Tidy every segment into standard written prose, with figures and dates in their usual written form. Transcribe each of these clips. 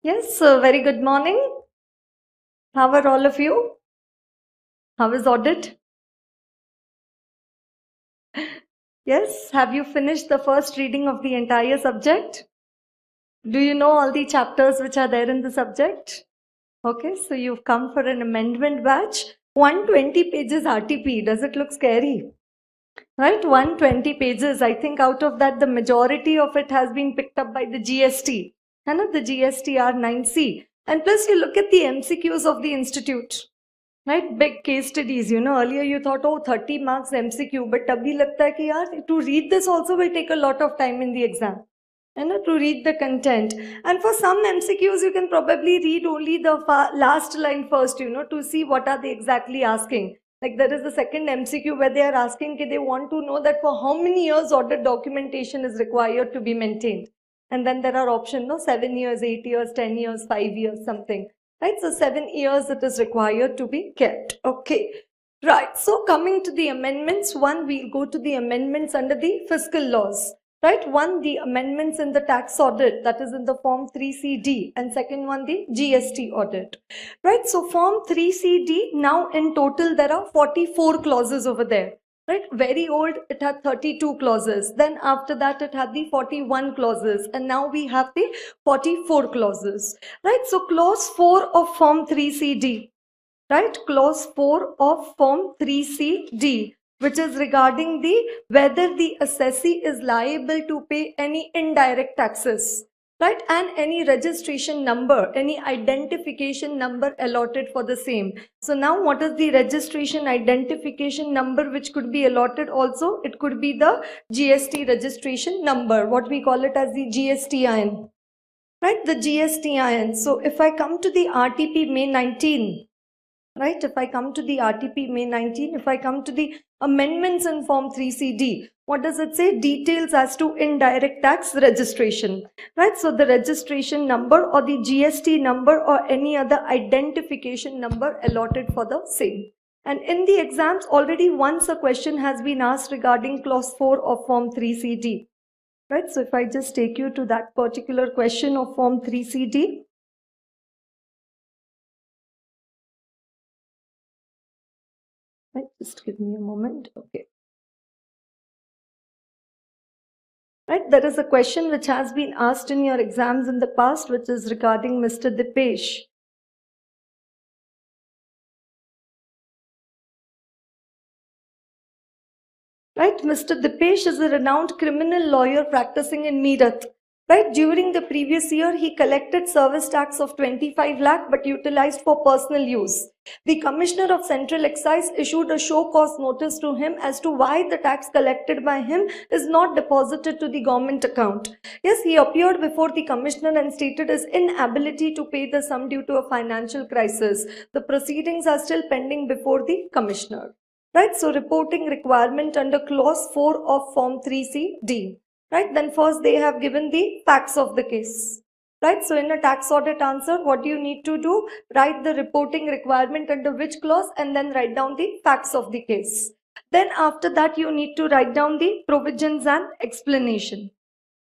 Yes, very good morning. How are all of you? How is audit? Yes, have you finished the first reading of the entire subject? Do you know all the chapters which are there in the subject? Okay, so you've come for an amendment batch. 120 pages RTP. Does it look scary? Right, 120 pages. I think out of that, the majority of it has been picked up by the GST. And the GST R9C. And plus, you look at the MCQs of the institute. Right, big case studies. Earlier you thought, oh, 30 marks MCQ, but abhi lagta hai ki yaar, to read this also will take a lot of time in the exam. To read the content. And for some MCQs, you can probably read only the last line first, to see what are they exactly asking. Like there is a second MCQ where they are asking, they want to know that for how many years audit documentation is required to be maintained. And then there are options, 7 years, 8 years, 10 years, 5 years, something. Right, so 7 years it is required to be kept. Okay, right. So coming to the amendments, one, we'll go to the amendments under the fiscal laws. Right, one, the amendments in the tax audit, that is in the form 3CD, and second one, the GST audit. Right, so form 3CD, now in total there are 44 clauses over there. Right, very old, it had 32 clauses. Then after that, it had the 41 clauses. And now we have the 44 clauses. Right, so clause 4 of form 3CD. Right, clause 4 of form 3CD, which is regarding the whether the assessee is liable to pay any indirect taxes. Right, and any registration number, any identification number allotted for the same. So now what is the registration identification number which could be allotted also? It could be the GST registration number, what we call it as the GST IN. Right, the GST IN. So if I come to the RTP May 19, right, if I come to the RTP May 19, if I come to the amendments in form 3CD, what does it say? Details as to indirect tax registration. Right, so the registration number or the GST number or any other identification number allotted for the same. And in the exams, already once a question has been asked regarding clause 4 of form 3CD. Right, so if I just take you to that particular question of form 3CD. Right, just give me a moment. Okay. Right, there is a question which has been asked in your exams in the past, which is regarding Mr. Dipesh. Right, Mr. Dipesh is a renowned criminal lawyer practicing in Meerut. Right, during the previous year, he collected service tax of 25 lakh but utilized for personal use. The Commissioner of Central Excise issued a show cause notice to him as to why the tax collected by him is not deposited to the government account. Yes, he appeared before the Commissioner and stated his inability to pay the sum due to a financial crisis. The proceedings are still pending before the Commissioner. Right, so reporting requirement under clause 4 of form 3CD. Right, then first they have given the facts of the case. Right, so in a tax audit answer, what do you need to do? Write the reporting requirement under which clause and then write down the facts of the case. Then after that, you need to write down the provisions and explanation.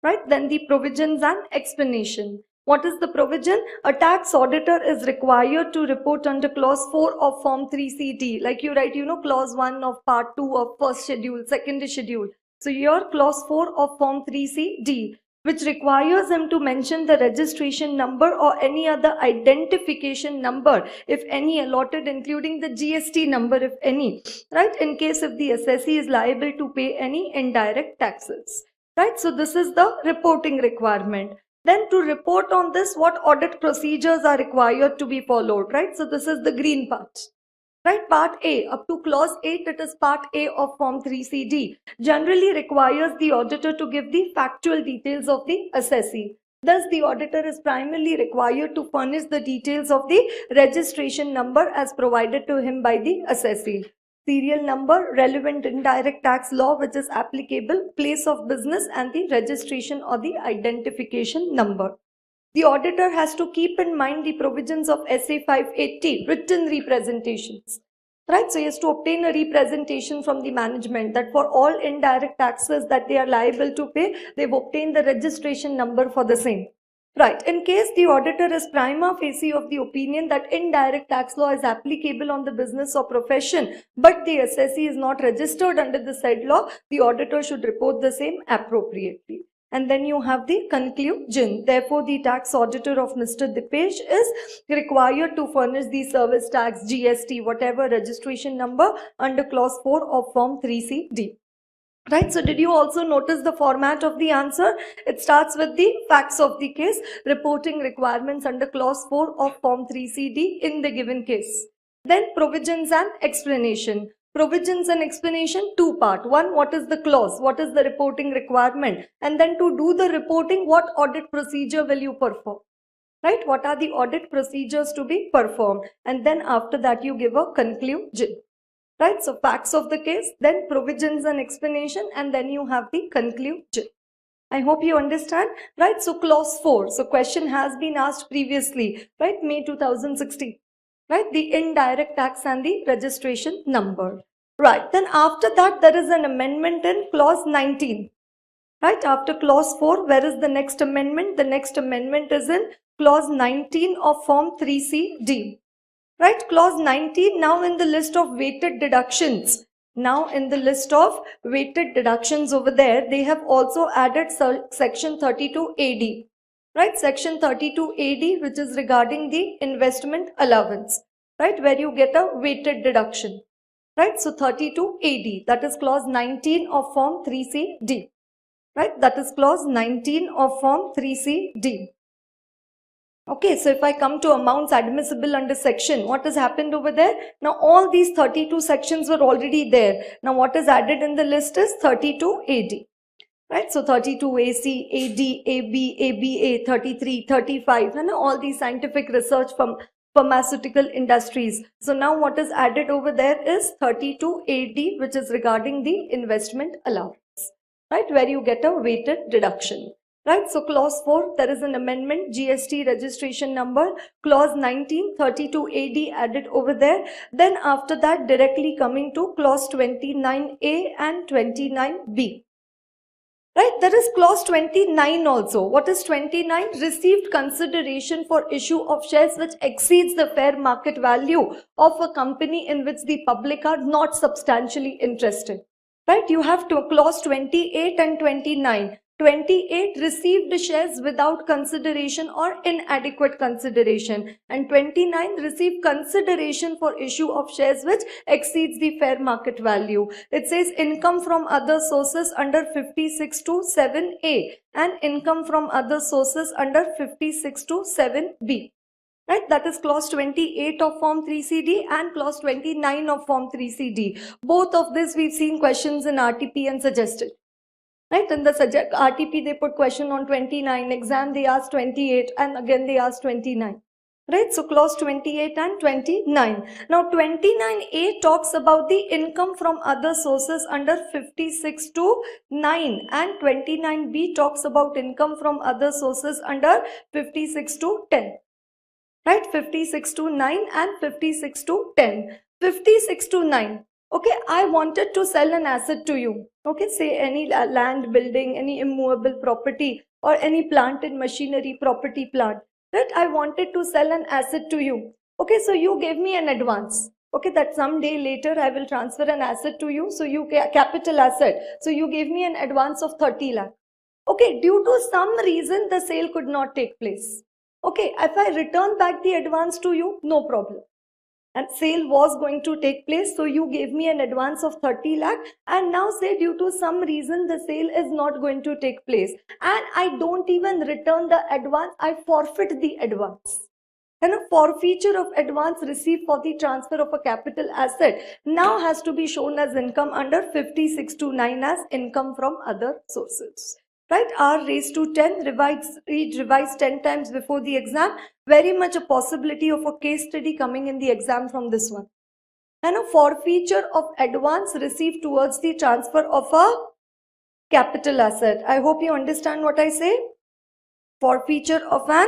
Right, then the provisions and explanation. What is the provision? A tax auditor is required to report under clause 4 of form 3CD. Like you write, clause 1 of part 2 of first schedule, second schedule. So your clause 4 of form 3CD, which requires them to mention the registration number or any other identification number, if any allotted, including the GST number, if any, right, in case if the assessee is liable to pay any indirect taxes. Right, so this is the reporting requirement. Then to report on this, what audit procedures are required to be followed, right? So this is the green part. Right, part A, up to clause 8, it is part A of form 3CD, generally requires the auditor to give the factual details of the assessee. Thus, the auditor is primarily required to furnish the details of the registration number as provided to him by the assessee. Serial number, relevant indirect tax law which is applicable, place of business, and the registration or the identification number. The auditor has to keep in mind the provisions of SA 580, written representations. Right, so he has to obtain a representation from the management that for all indirect taxes that they are liable to pay, they've obtained the registration number for the same. Right. In case the auditor is prima facie of the opinion that indirect tax law is applicable on the business or profession, but the assessee is not registered under the said law, the auditor should report the same appropriately. And then you have the conclusion. Therefore, the tax auditor of Mr. Dipesh is required to furnish the service tax, GST, whatever registration number under clause 4 of form 3CD. Right, so did you also notice the format of the answer? It starts with the facts of the case, reporting requirements under clause 4 of form 3CD in the given case. Then provisions and explanation. Provisions and explanation, two part. One, what is the clause? What is the reporting requirement? And then to do the reporting, what audit procedure will you perform? Right, what are the audit procedures to be performed? And then after that you give a conclusion. Right, so facts of the case, then provisions and explanation, and then you have the conclusion. I hope you understand. Right, so clause 4. So question has been asked previously, right, May 2016. Right, the indirect tax and the registration number. Right, then after that there is an amendment in clause 19. Right, after clause 4, where is the next amendment? The next amendment is in clause 19 of form 3CD. Right, clause 19, now in the list of weighted deductions. Now in the list of weighted deductions over there, they have also added section 32 AD. Right, section 32 AD, which is regarding the investment allowance. Right, where you get a weighted deduction. Right, so 32 AD, that is clause 19 of form 3CD. Right, that is clause 19 of form 3CD. Okay, so if I come to amounts admissible under section, what has happened over there? Now all these 32 sections were already there. Now what is added in the list is 32 AD. Right, so 32 AC, AD, AB, ABA, 33, 35, and all these scientific research from pharmaceutical industries. So now what is added over there is 32 AD, which is regarding the investment allowance. Right, where you get a weighted deduction. Right, so clause 4, there is an amendment, GST registration number, clause 19, 32 AD added over there. Then after that, directly coming to clause 29A and 29B. Right, there is clause 29 also. What is 29? Received consideration for issue of shares which exceeds the fair market value of a company in which the public are not substantially interested. Right, you have to clause 28 and 29. 28, received shares without consideration or inadequate consideration, and 29, received consideration for issue of shares which exceeds the fair market value. It says income from other sources under 56 to 7A and income from other sources under 56 to 7B. Right, that is clause 28 of form 3CD and clause 29 of form 3CD. Both of this we've seen questions in RTP and suggested. Right, in the RTP they put question on 29, exam they asked 28, and again they asked 29. Right, so clause 28 and 29. Now 29A talks about the income from other sources under 56 to 9, and 29B talks about income from other sources under 56 to 10. Right, 56 to 9 and 56 to 10. 56 to 9. Okay, I wanted to sell an asset to you. Okay, say any land, building, any immovable property, or any plant and machinery, property, plant. Right, I wanted to sell an asset to you. Okay, so you gave me an advance. Okay, that someday later I will transfer an asset to you. So you capital asset. So you gave me an advance of 30 lakh. Okay, due to some reason the sale could not take place. Okay, if I return back the advance to you, no problem. And sale was going to take place, so you gave me an advance of 30 lakh, and now say due to some reason the sale is not going to take place, and I don't even return the advance, I forfeit the advance. And a forfeiture of advance received for the transfer of a capital asset now has to be shown as income under 56 to 9 as income from other sources. Right, R raised to 10, revised 10 times before the exam. Very much a possibility of a case study coming in the exam from this one. And a forfeiture of advance received towards the transfer of a capital asset. I hope you understand what I say. Forfeiture of an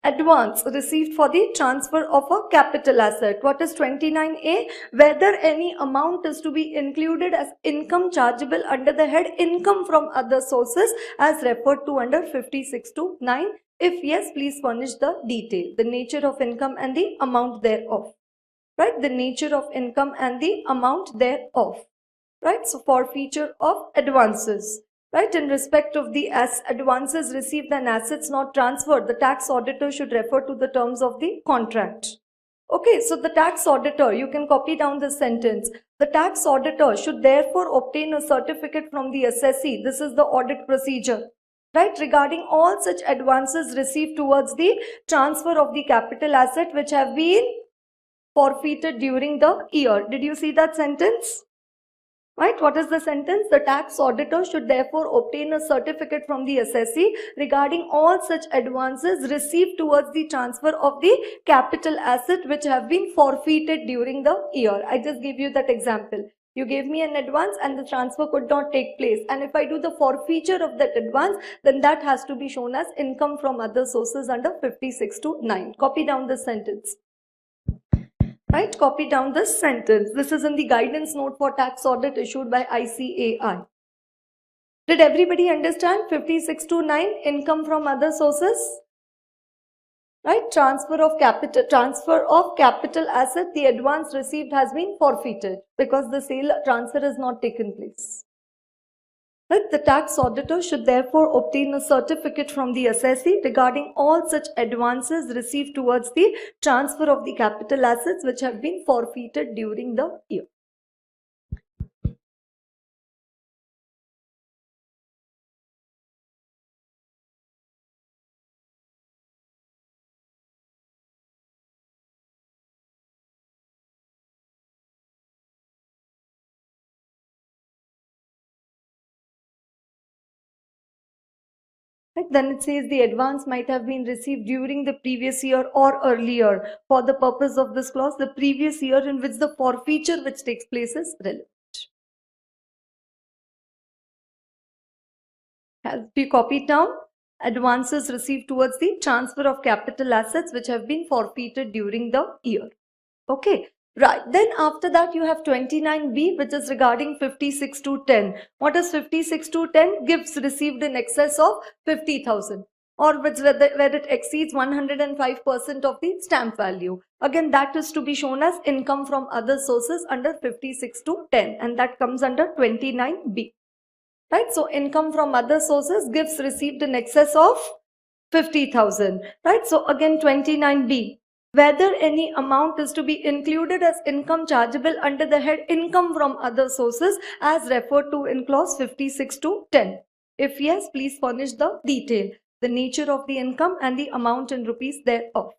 advance received for the transfer of a capital asset. What is 29A? Whether any amount is to be included as income chargeable under the head income from other sources as referred to under 56(2)(9). If yes, please furnish the detail, the nature of income and the amount thereof. Right, the nature of income and the amount thereof. Right, so forfeiture of advances. Right, in respect of the advances received and assets not transferred, the tax auditor should refer to the terms of the contract. Okay, so the tax auditor, you can copy down this sentence. The tax auditor should therefore obtain a certificate from the assessee. This is the audit procedure. Right, regarding all such advances received towards the transfer of the capital asset which have been forfeited during the year. Did you see that sentence? Right, what is the sentence? The tax auditor should therefore obtain a certificate from the assessee regarding all such advances received towards the transfer of the capital asset which have been forfeited during the year. I just gave you that example. You gave me an advance and the transfer could not take place. And if I do the forfeiture of that advance, then that has to be shown as income from other sources under 56(2)(9). Copy down this sentence. Right, copy down this sentence. This is in the guidance note for tax audit issued by ICAI. Did everybody understand 56(2)(9), income from other sources? Right, transfer of capital asset, the advance received has been forfeited because the sale transfer has not taken place. Right, the tax auditor should therefore obtain a certificate from the assessee regarding all such advances received towards the transfer of the capital assets which have been forfeited during the year. Then it says the advance might have been received during the previous year or earlier. For the purpose of this clause, the previous year in which the forfeiture which takes place is relevant. Has to be copied down. Advances received towards the transfer of capital assets which have been forfeited during the year. Okay. Right, then after that you have 29B which is regarding 56(2)(10). What is 56(2)(10)? Gifts received in excess of 50,000 or where it exceeds 105% of the stamp value. Again, that is to be shown as income from other sources under 56(2)(10) and that comes under 29B. Right, so income from other sources, gifts received in excess of 50,000. Right, so again 29B. Whether any amount is to be included as income chargeable under the head income from other sources as referred to in clause 56(2)(10). If yes, please furnish the detail, the nature of the income and the amount in rupees thereof.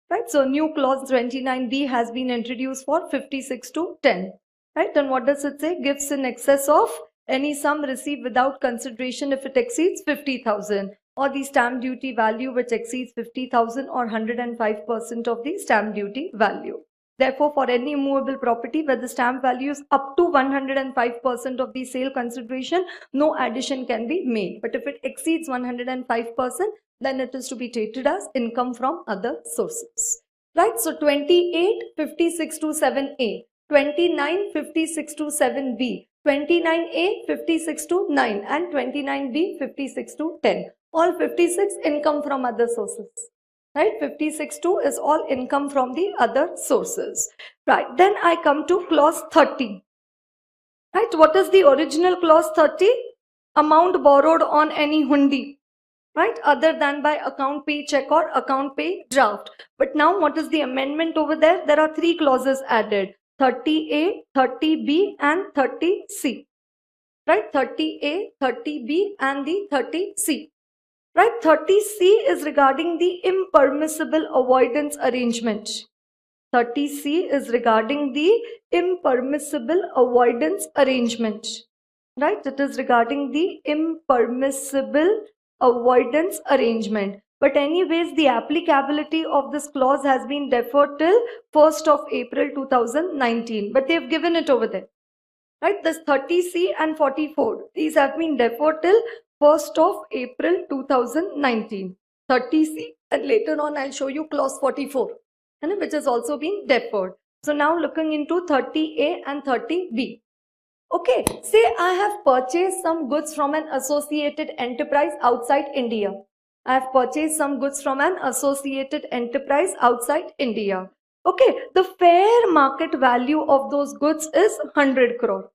Right, so new clause 29B has been introduced for 56(2)(10). Right, and what does it say? Gifts in excess of any sum received without consideration if it exceeds 50,000. Or the stamp duty value which exceeds 50,000 or 105% of the stamp duty value. Therefore, for any immovable property where the stamp value is up to 105% of the sale consideration, no addition can be made. But if it exceeds 105%, then it is to be treated as income from other sources. Right, so 28, 56(2)(7)(a, 29, 56(2)(7)(b, 29A, 56(2)(9 and 29B, 56(2)(10). All 56 income from other sources. Right, 56(2) is all income from the other sources. Right, then I come to clause 30. Right, what is the original clause 30? Amount borrowed on any hundi. Right, other than by account pay check or account pay draft. But now what is the amendment over there? There are three clauses added. 30A, 30B and 30C. Right, 30A, 30B and the 30C. Right, 30C is regarding the impermissible avoidance arrangement. 30C is regarding the impermissible avoidance arrangement. Right, it is regarding the impermissible avoidance arrangement. But anyways, the applicability of this clause has been deferred till 1st of April 2019. But they have given it over there. Right, this 30C and 44, these have been deferred till 1st of April 2019. 30C, and later on I'll show you clause 44, which has also been deferred. So now looking into 30A and 30B. Okay, say I have purchased some goods from an associated enterprise outside India. I have purchased some goods from an associated enterprise outside India. Okay, the fair market value of those goods is 100 crore.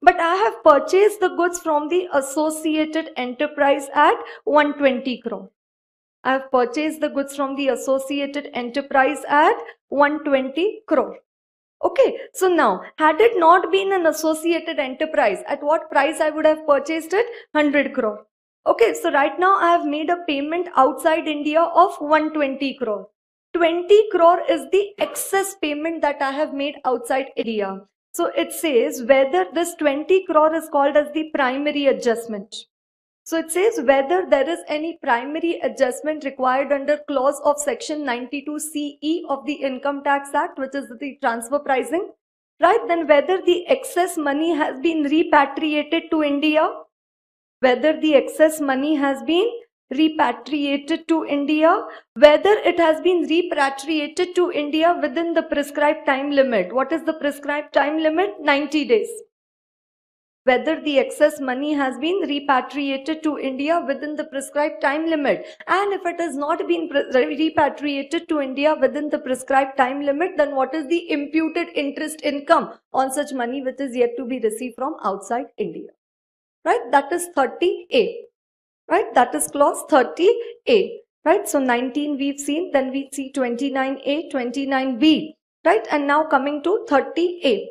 But I have purchased the goods from the associated enterprise at 120 crore. I have purchased the goods from the associated enterprise at 120 crore. Okay, so now, had it not been an associated enterprise, at what price I would have purchased it? 100 crore. Okay, so right now I have made a payment outside India of 120 crore. 20 crore is the excess payment that I have made outside India. So it says whether this 20 crore is called as the primary adjustment. So it says whether there is any primary adjustment required under clause of section 92CE of the Income Tax Act, which is the transfer pricing, right? Then whether the excess money has been repatriated to India, whether the excess money has been repatriated to India, whether it has been repatriated to India within the prescribed time limit. What is the prescribed time limit? 90 days. Whether the excess money has been repatriated to India within the prescribed time limit. And if it has not been repatriated to India within the prescribed time limit, then what is the imputed interest income on such money which is yet to be received from outside India? Right? That is 30A. Right? That is clause 30A. Right? So 19 we've seen, then we see 29A, 29B. Right? And now coming to 30A.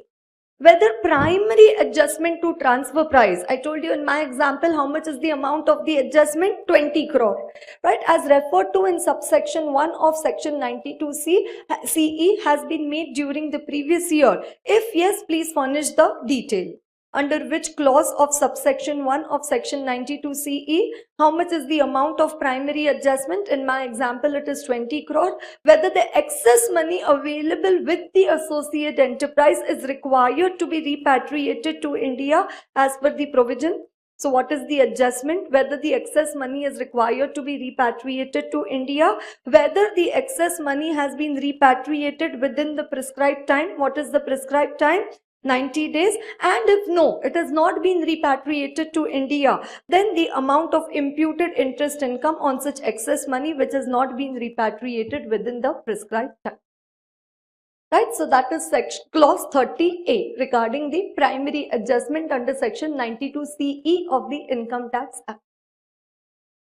Whether primary adjustment to transfer price. I told you in my example how much is the amount of the adjustment? 20 crore. Right? As referred to in subsection 1 of section 92C, CE has been made during the previous year. If yes, please furnish the detail. Under which clause of subsection 1 of section 92CE, how much is the amount of primary adjustment? In my example, it is 20 crore. Whether the excess money available with the associate enterprise is required to be repatriated to India as per the provision. So what is the adjustment? Whether the excess money is required to be repatriated to India, whether the excess money has been repatriated within the prescribed time. What is the prescribed time? 90 days. And if no, it has not been repatriated to India, then the amount of imputed interest income on such excess money which has not been repatriated within the prescribed time. Right, so that is clause 30A regarding the primary adjustment under section 92CE of the Income Tax Act.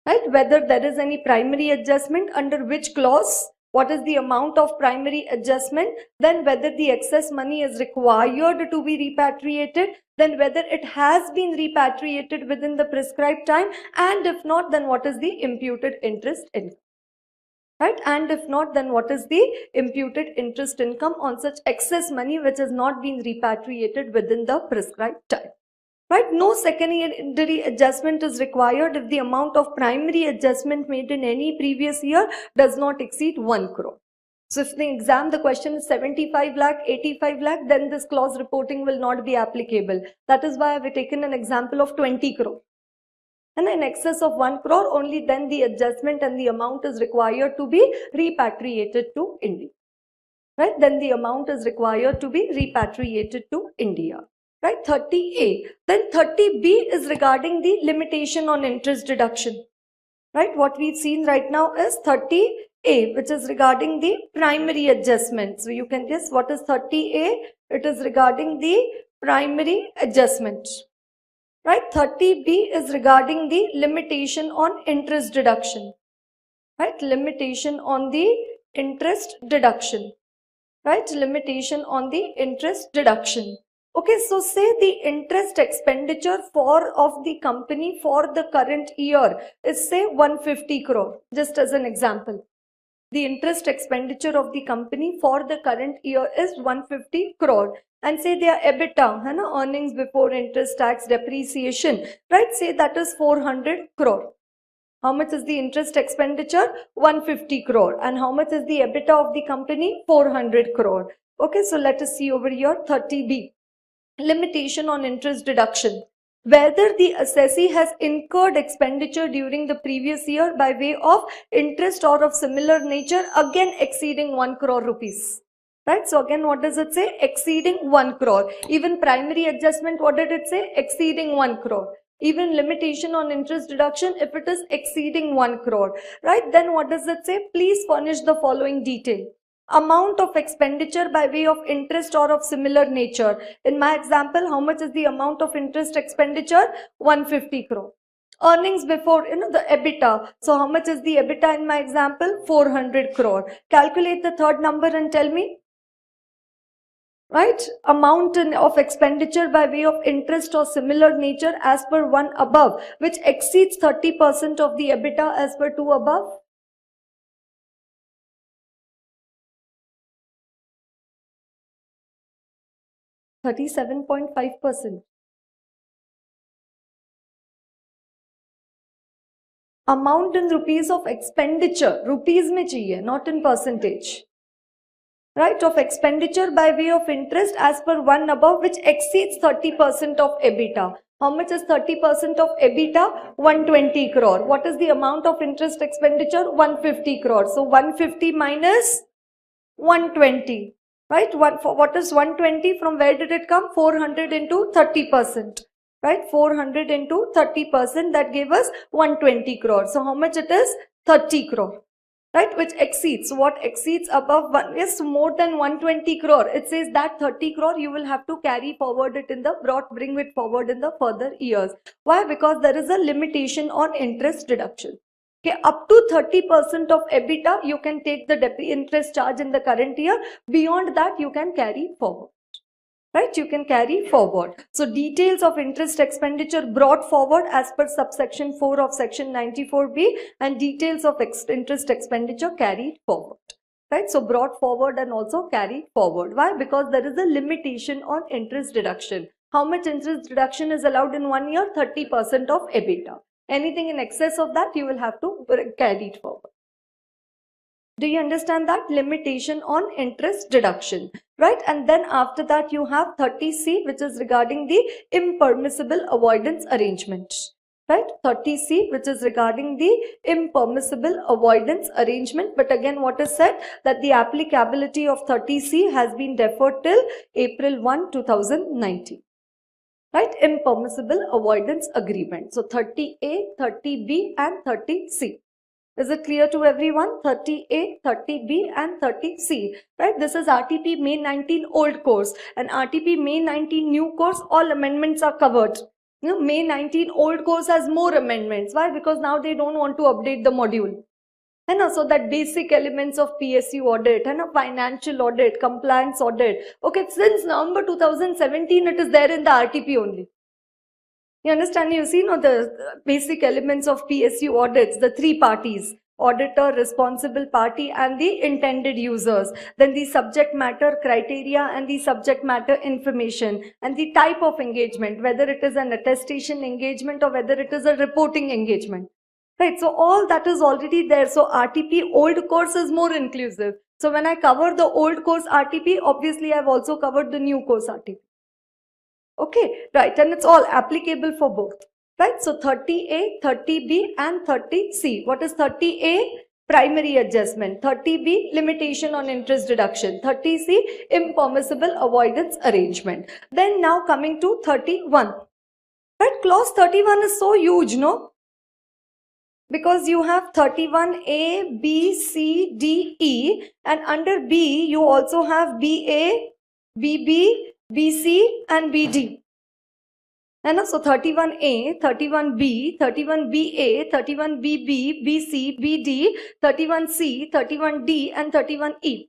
Right, whether there is any primary adjustment, under which clause, what is the amount of primary adjustment, then whether the excess money is required to be repatriated, then whether it has been repatriated within the prescribed time, and if not, then what is the imputed interest income. Right? And if not, then what is the imputed interest income on such excess money which has not been repatriated within the prescribed time. Right? No secondary adjustment is required if the amount of primary adjustment made in any previous year does not exceed 1 crore. So if the exam, the question is 75 lakh, 85 lakh, then this clause reporting will not be applicable. That is why I have taken an example of 20 crore. And in excess of 1 crore, only then the adjustment and the amount is required to be repatriated to India. Right? Then the amount is required to be repatriated to India. Right, 30A. Then 30B is regarding the limitation on interest deduction. Right, what we've seen right now is 30A, which is regarding the primary adjustment. So you can guess what is 30A? It is regarding the primary adjustment. Right, 30B is regarding the limitation on interest deduction. Right, limitation on the interest deduction. Right, limitation on the interest deduction. Okay, so say the interest expenditure of the company for the current year is say 150 crore, just as an example. The interest expenditure of the company for the current year is 150 crore. And say their EBITDA, earnings before interest, tax, depreciation, right? Say that is 400 crore. How much is the interest expenditure? 150 crore. And how much is the EBITDA of the company? 400 crore. Okay, so let us see over here 30B. Limitation on interest deduction. whether the assessee has incurred expenditure during the previous year by way of interest or of similar nature, again exceeding 1 crore rupees. Right? So again, what does it say? Exceeding 1 crore. Even primary adjustment, what did it say? Exceeding 1 crore. Even limitation on interest deduction, if it is exceeding 1 crore. Right? Then what does it say? Please furnish the following detail. Amount of expenditure by way of interest or of similar nature. In my example, how much is the amount of interest expenditure? 150 crore. Earnings before, the EBITDA. So how much is the EBITDA in my example? 400 crore. Calculate the third number and tell me. Right? Amount of expenditure by way of interest or similar nature as per 1 above, which exceeds 30% of the EBITDA as per 2 above. 37.5%. Amount in rupees of expenditure, rupees में चाहिए, not in percentage. Right, of expenditure by way of interest as per 1 above, which exceeds 30% of EBITDA. How much is 30% of EBITDA? 120 crore. What is the amount of interest expenditure? 150 crore. So 150 minus 120. Right? What is 120? From where did it come? 400 into 30%. Right? 400 into 30%, that gave us 120 crore. So how much it is? 30 crore. Right? Which exceeds. What exceeds above 1 is more than 120 crore. It says that 30 crore you will have to carry forward it in the bring it forward in the further years. Why? Because there is a limitation on interest deduction. Okay, up to 30% of EBITDA you can take the interest charge in the current year. Beyond that you can carry forward. Right, you can carry forward. So details of interest expenditure brought forward as per subsection 4 of section 94B, and details of interest expenditure carried forward. Right, so brought forward and also carried forward. Why? Because there is a limitation on interest deduction. How much interest deduction is allowed in 1 year? 30% of EBITDA. Anything in excess of that you will have to carry it forward. Do you understand that? Limitation on interest deduction, right? And then after that you have 30C, which is regarding the impermissible avoidance arrangements, right? 30C, which is regarding the impermissible avoidance arrangement. But again, what is said? That the applicability of 30C has been deferred till April 1, 2019. Right? Impermissible avoidance agreement. So 30A, 30B and 30C. Is it clear to everyone? 30A, 30B and 30C. Right? This is RTP May 19 old course and RTP May 19 new course. All amendments are covered. May 19 old course has more amendments. Why? Because now they don't want to update the module. And so that basic elements of PSU audit and a financial audit, compliance audit. Okay, since November 2017 it is there in the RTP only. You understand? You see, the basic elements of PSU audits, the 3 parties, auditor, responsible party and the intended users. Then the subject matter criteria and the subject matter information and the type of engagement, whether it is an attestation engagement or whether it is a reporting engagement. Right, so all that is already there. So RTP old course is more inclusive. So when I cover the old course RTP, obviously I've also covered the new course RTP. Okay, right, and it's all applicable for both, right? So 30A, 30B and 30C. What is 30A? Primary adjustment. 30B, limitation on interest deduction. 30C, impermissible avoidance arrangement. Then now coming to 31. Right, clause 31 is so huge, no? Because you have 31A, B, C, D, E, and under B you also have BA, BB, BC and BD. And so 31A, 31B, 31BA, 31BB, BC, BD, 31C, 31D and 31E.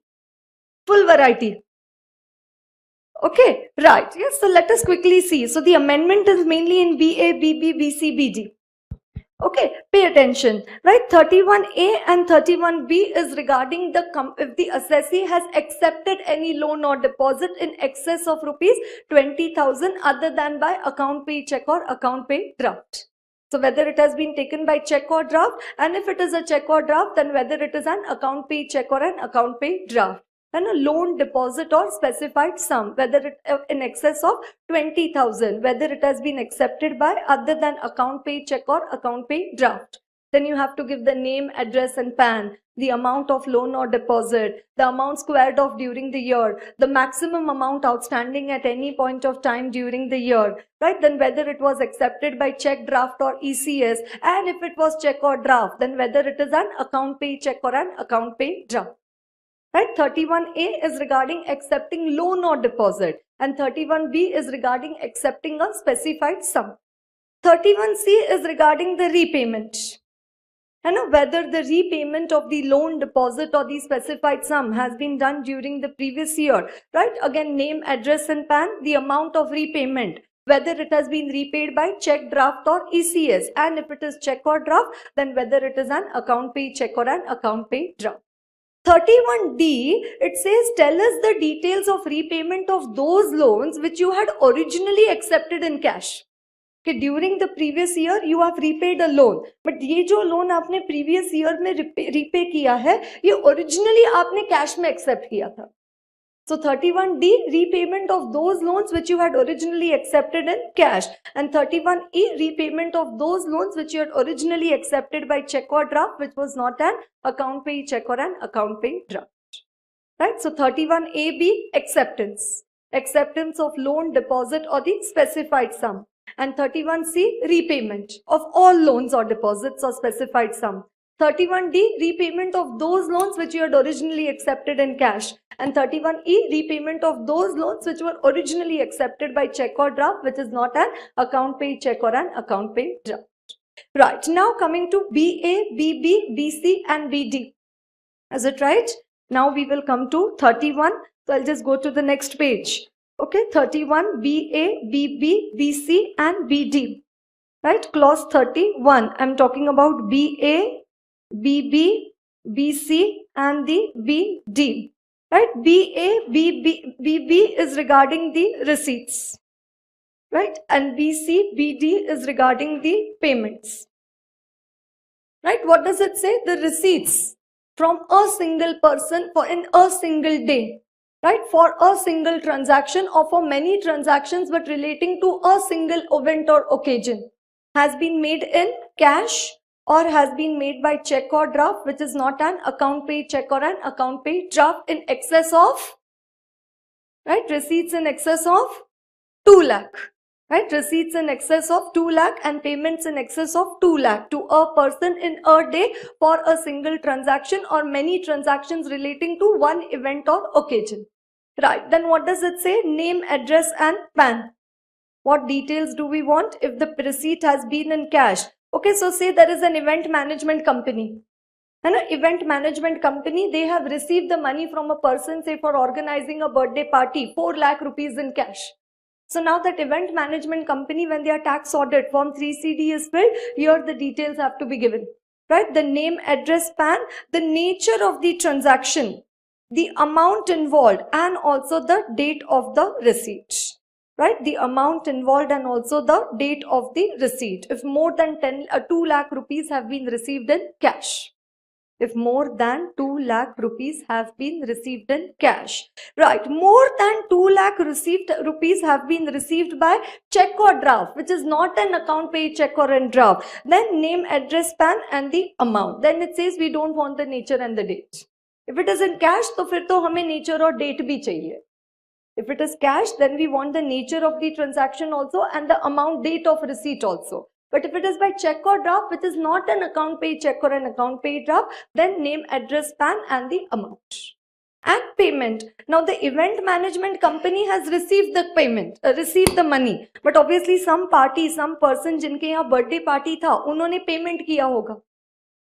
Full variety. Okay, right. Yes, so let us quickly see. So the amendment is mainly in BA, BB, BC, BD. Okay, pay attention, right? 31A and 31B is regarding if the assessee has accepted any loan or deposit in excess of rupees 20,000 other than by account pay check or account pay draft. So whether it has been taken by check or draft, and if it is a check or draft, then whether it is an account pay check or an account pay draft. and a loan deposit or specified sum, whether it in excess of 20,000, whether it has been accepted by other than account pay check or account pay draft. Then you have to give the name, address and PAN, the amount of loan or deposit, the amount squared off during the year, the maximum amount outstanding at any point of time during the year, right? Then whether it was accepted by check, draft or ECS, and if it was check or draft, then whether it is an account pay check or an account pay draft. Right? 31A is regarding accepting loan or deposit, and 31B is regarding accepting a specified sum. 31C is regarding the repayment. And whether the repayment of the loan, deposit or the specified sum has been done during the previous year. Right? Again, name, address and PAN, the amount of repayment, whether it has been repaid by check, draft or ECS, and if it is check or draft, then whether it is an account pay check or an account pay draft. 31D, it says tell us the details of repayment of those loans which you had originally accepted in cash. Okay, during the previous year you have repaid a loan, but ये जो loan आपने previous year में repay किया है, ये originally आपने cash में accept किया था. So 31D, repayment of those loans which you had originally accepted in cash, and 31E, repayment of those loans which you had originally accepted by check or draft, which was not an account pay check or an account pay draft. Right? So 31AB, acceptance. Acceptance of loan, deposit or the specified sum. And 31C, repayment of all loans or deposits or specified sum. 31D, repayment of those loans which you had originally accepted in cash. And 31E, repayment of those loans which were originally accepted by check or draft, which is not an account pay check or an account pay draft. Right, now coming to BA, BB, BC and BD. Is it right? Now we will come to 31. So I'll just go to the next page. Okay, 31, BA, BB, BC and BD. Right, clause 31. I'm talking about BA, BB, BC and the BD. Right, BA, BB is regarding the receipts. Right, and BC, BD is regarding the payments. Right, what does it say? The receipts from a single person for in a single day. Right, for a single transaction or for many transactions but relating to a single event or occasion has been made in cash or has been made by check or draft, which is not an account pay check or an account pay draft, in excess of, right, receipts in excess of 2 lakh. Right, receipts in excess of 2 lakh and payments in excess of 2 lakh to a person in a day for a single transaction or many transactions relating to one event or occasion. Right, then what does it say? Name, address and PAN. What details do we want if the receipt has been in cash? Okay, so say there is an event management company. And an event management company, they have received the money from a person, say for organizing a birthday party, 4 lakh rupees in cash. So now that event management company, when their tax audit form 3CD is filled, here the details have to be given. Right, the name, address, PAN, the nature of the transaction, the amount involved and also the date of the receipt. Right, the amount involved and also the date of the receipt. If more than 2 lakh rupees have been received in cash. If more than 2 lakh rupees have been received in cash. Right, more than 2 lakh rupees have been received by check or draft, which is not an account pay check or a draft. Then name, address, PAN and the amount. Then it says we don't want the nature and the date. If it is in cash, तो फिर तो हमें nature और date भी चाहिए. If it is cash, then we want the nature of the transaction also and the amount, date of receipt also. But if it is by check or draft, which is not an account pay check or an account pay draft, then name, address, PAN and the amount. And payment. Now the event management company has received the payment, received the money. But obviously some party, some person जिनके यहाँ birthday party था, उन्होंने payment किया होगा.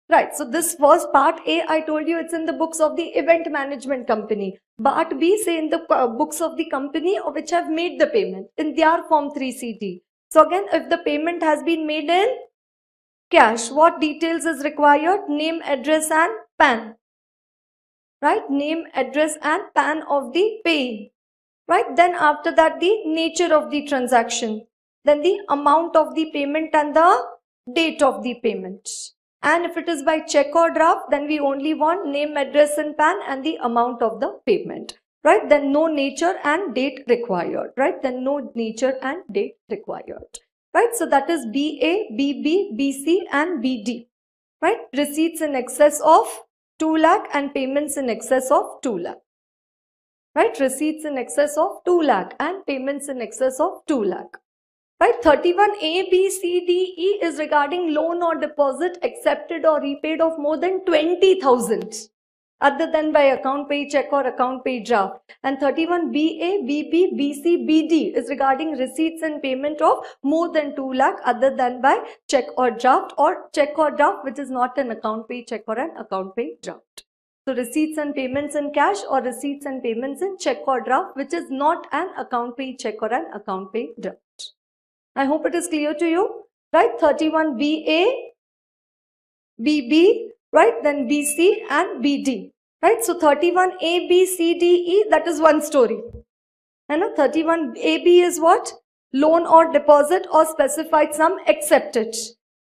Right, so this was part A. I told you it's in the books of the event management company. Part B, say in the books of the company which have made the payment in their form 3CD. So again, if the payment has been made in cash, what details is required? Name, address and PAN. Right, name, address and PAN of the payee. Right, then after that the nature of the transaction. Then the amount of the payment and the date of the payment. And if it is by check or draft, then we only want name, address and PAN and the amount of the payment. Right? Then no nature and date required. Right? Then no nature and date required. Right? So that is BA, BB, BC and BD. Right? Receipts in excess of 2 lakh and payments in excess of 2 lakh. Right? Receipts in excess of 2 lakh and payments in excess of 2 lakh. Right? 31A, B, C, D, E is regarding loan or deposit accepted or repaid of more than 20,000 other than by account pay check or account pay draft. And 31BA, BB, BC, BD is regarding receipts and payment of more than 2 lakh other than by check or draft which is not an account pay check or an account pay draft. So receipts and payments in cash or receipts and payments in check or draft which is not an account pay check or an account pay draft. I hope it is clear to you. Right? 31BA, BB, right? Then BC and BD. Right? So 31A, B, C, D, E, that is one story. And 31AB is what? Loan or deposit or specified sum accepted.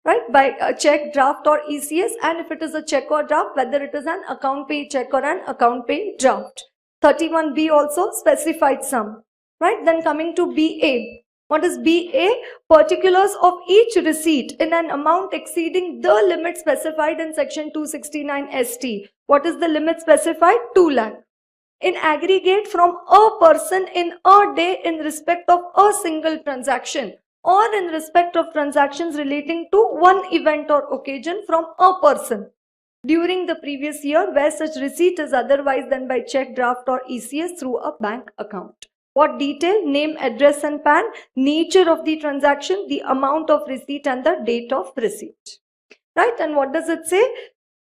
Right? By a check, draft or ECS, and if it is a check or draft, whether it is an account pay check or an account pay draft. 31B also specified sum. Right? Then coming to BA. What is BA? Particulars of each receipt in an amount exceeding the limit specified in section 269 ST. What is the limit specified? 2 lakh. In aggregate from a person in a day in respect of a single transaction or in respect of transactions relating to one event or occasion from a person during the previous year where such receipt is otherwise than by check, draft or ECS through a bank account. What detail? Name, address and PAN, nature of the transaction, the amount of receipt and the date of receipt. Right? And what does it say?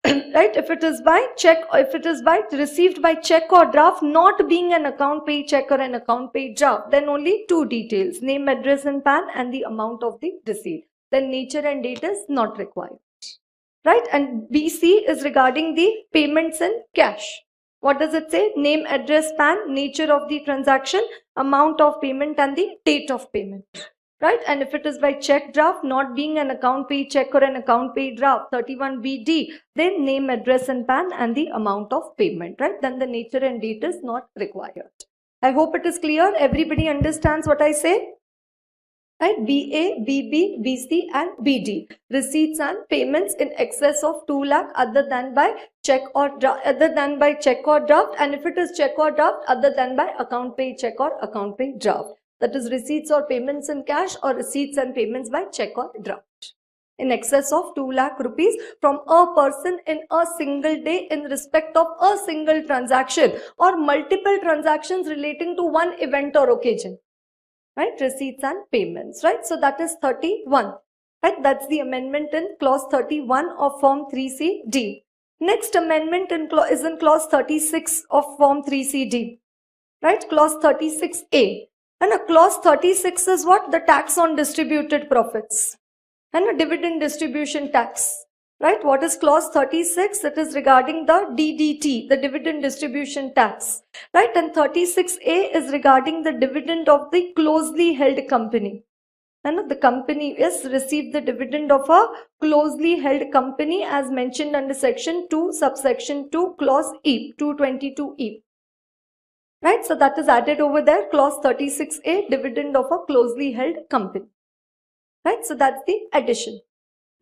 Right? If it is by check or if it is by received by check or draft not being an account pay check or an account pay draft, then only 2 details, name, address and PAN and the amount of the receipt. Then nature and date is not required. Right? And BC is regarding the payments in cash. What does it say? Name, address, PAN, nature of the transaction, amount of payment and the date of payment. Right? And if it is by check draft, not being an account pay check or an account pay draft, 31BD, then name, address and PAN and the amount of payment. Right? Then the nature and date is not required. I hope it is clear. Everybody understands what I say? Right? BA, BB, BC and BD. Receipts and payments in excess of 2 lakh other than by check or draft, and if it is check or draft other than by account pay check or account pay draft. That is receipts or payments in cash or receipts and payments by check or draft. In excess of 2 lakh rupees from a person in a single day in respect of a single transaction or multiple transactions relating to one event or occasion. Right? Receipts and payments. Right? So that is 31. Right? That's the amendment in clause 31 of form 3CD. Next amendment is in clause 36 of form 3CD. Right? Clause 36A. And a clause 36 is what? The tax on distributed profits. And a dividend distribution tax. Right? What is clause 36? It is regarding the DDT, the dividend distribution tax. Right? And 36A is regarding the dividend of the closely held company. And the company is received the dividend of a closely held company as mentioned under section 2, subsection 2, clause E, 222E. Right? So that is added over there, clause 36A, dividend of a closely held company. Right? So that's the addition.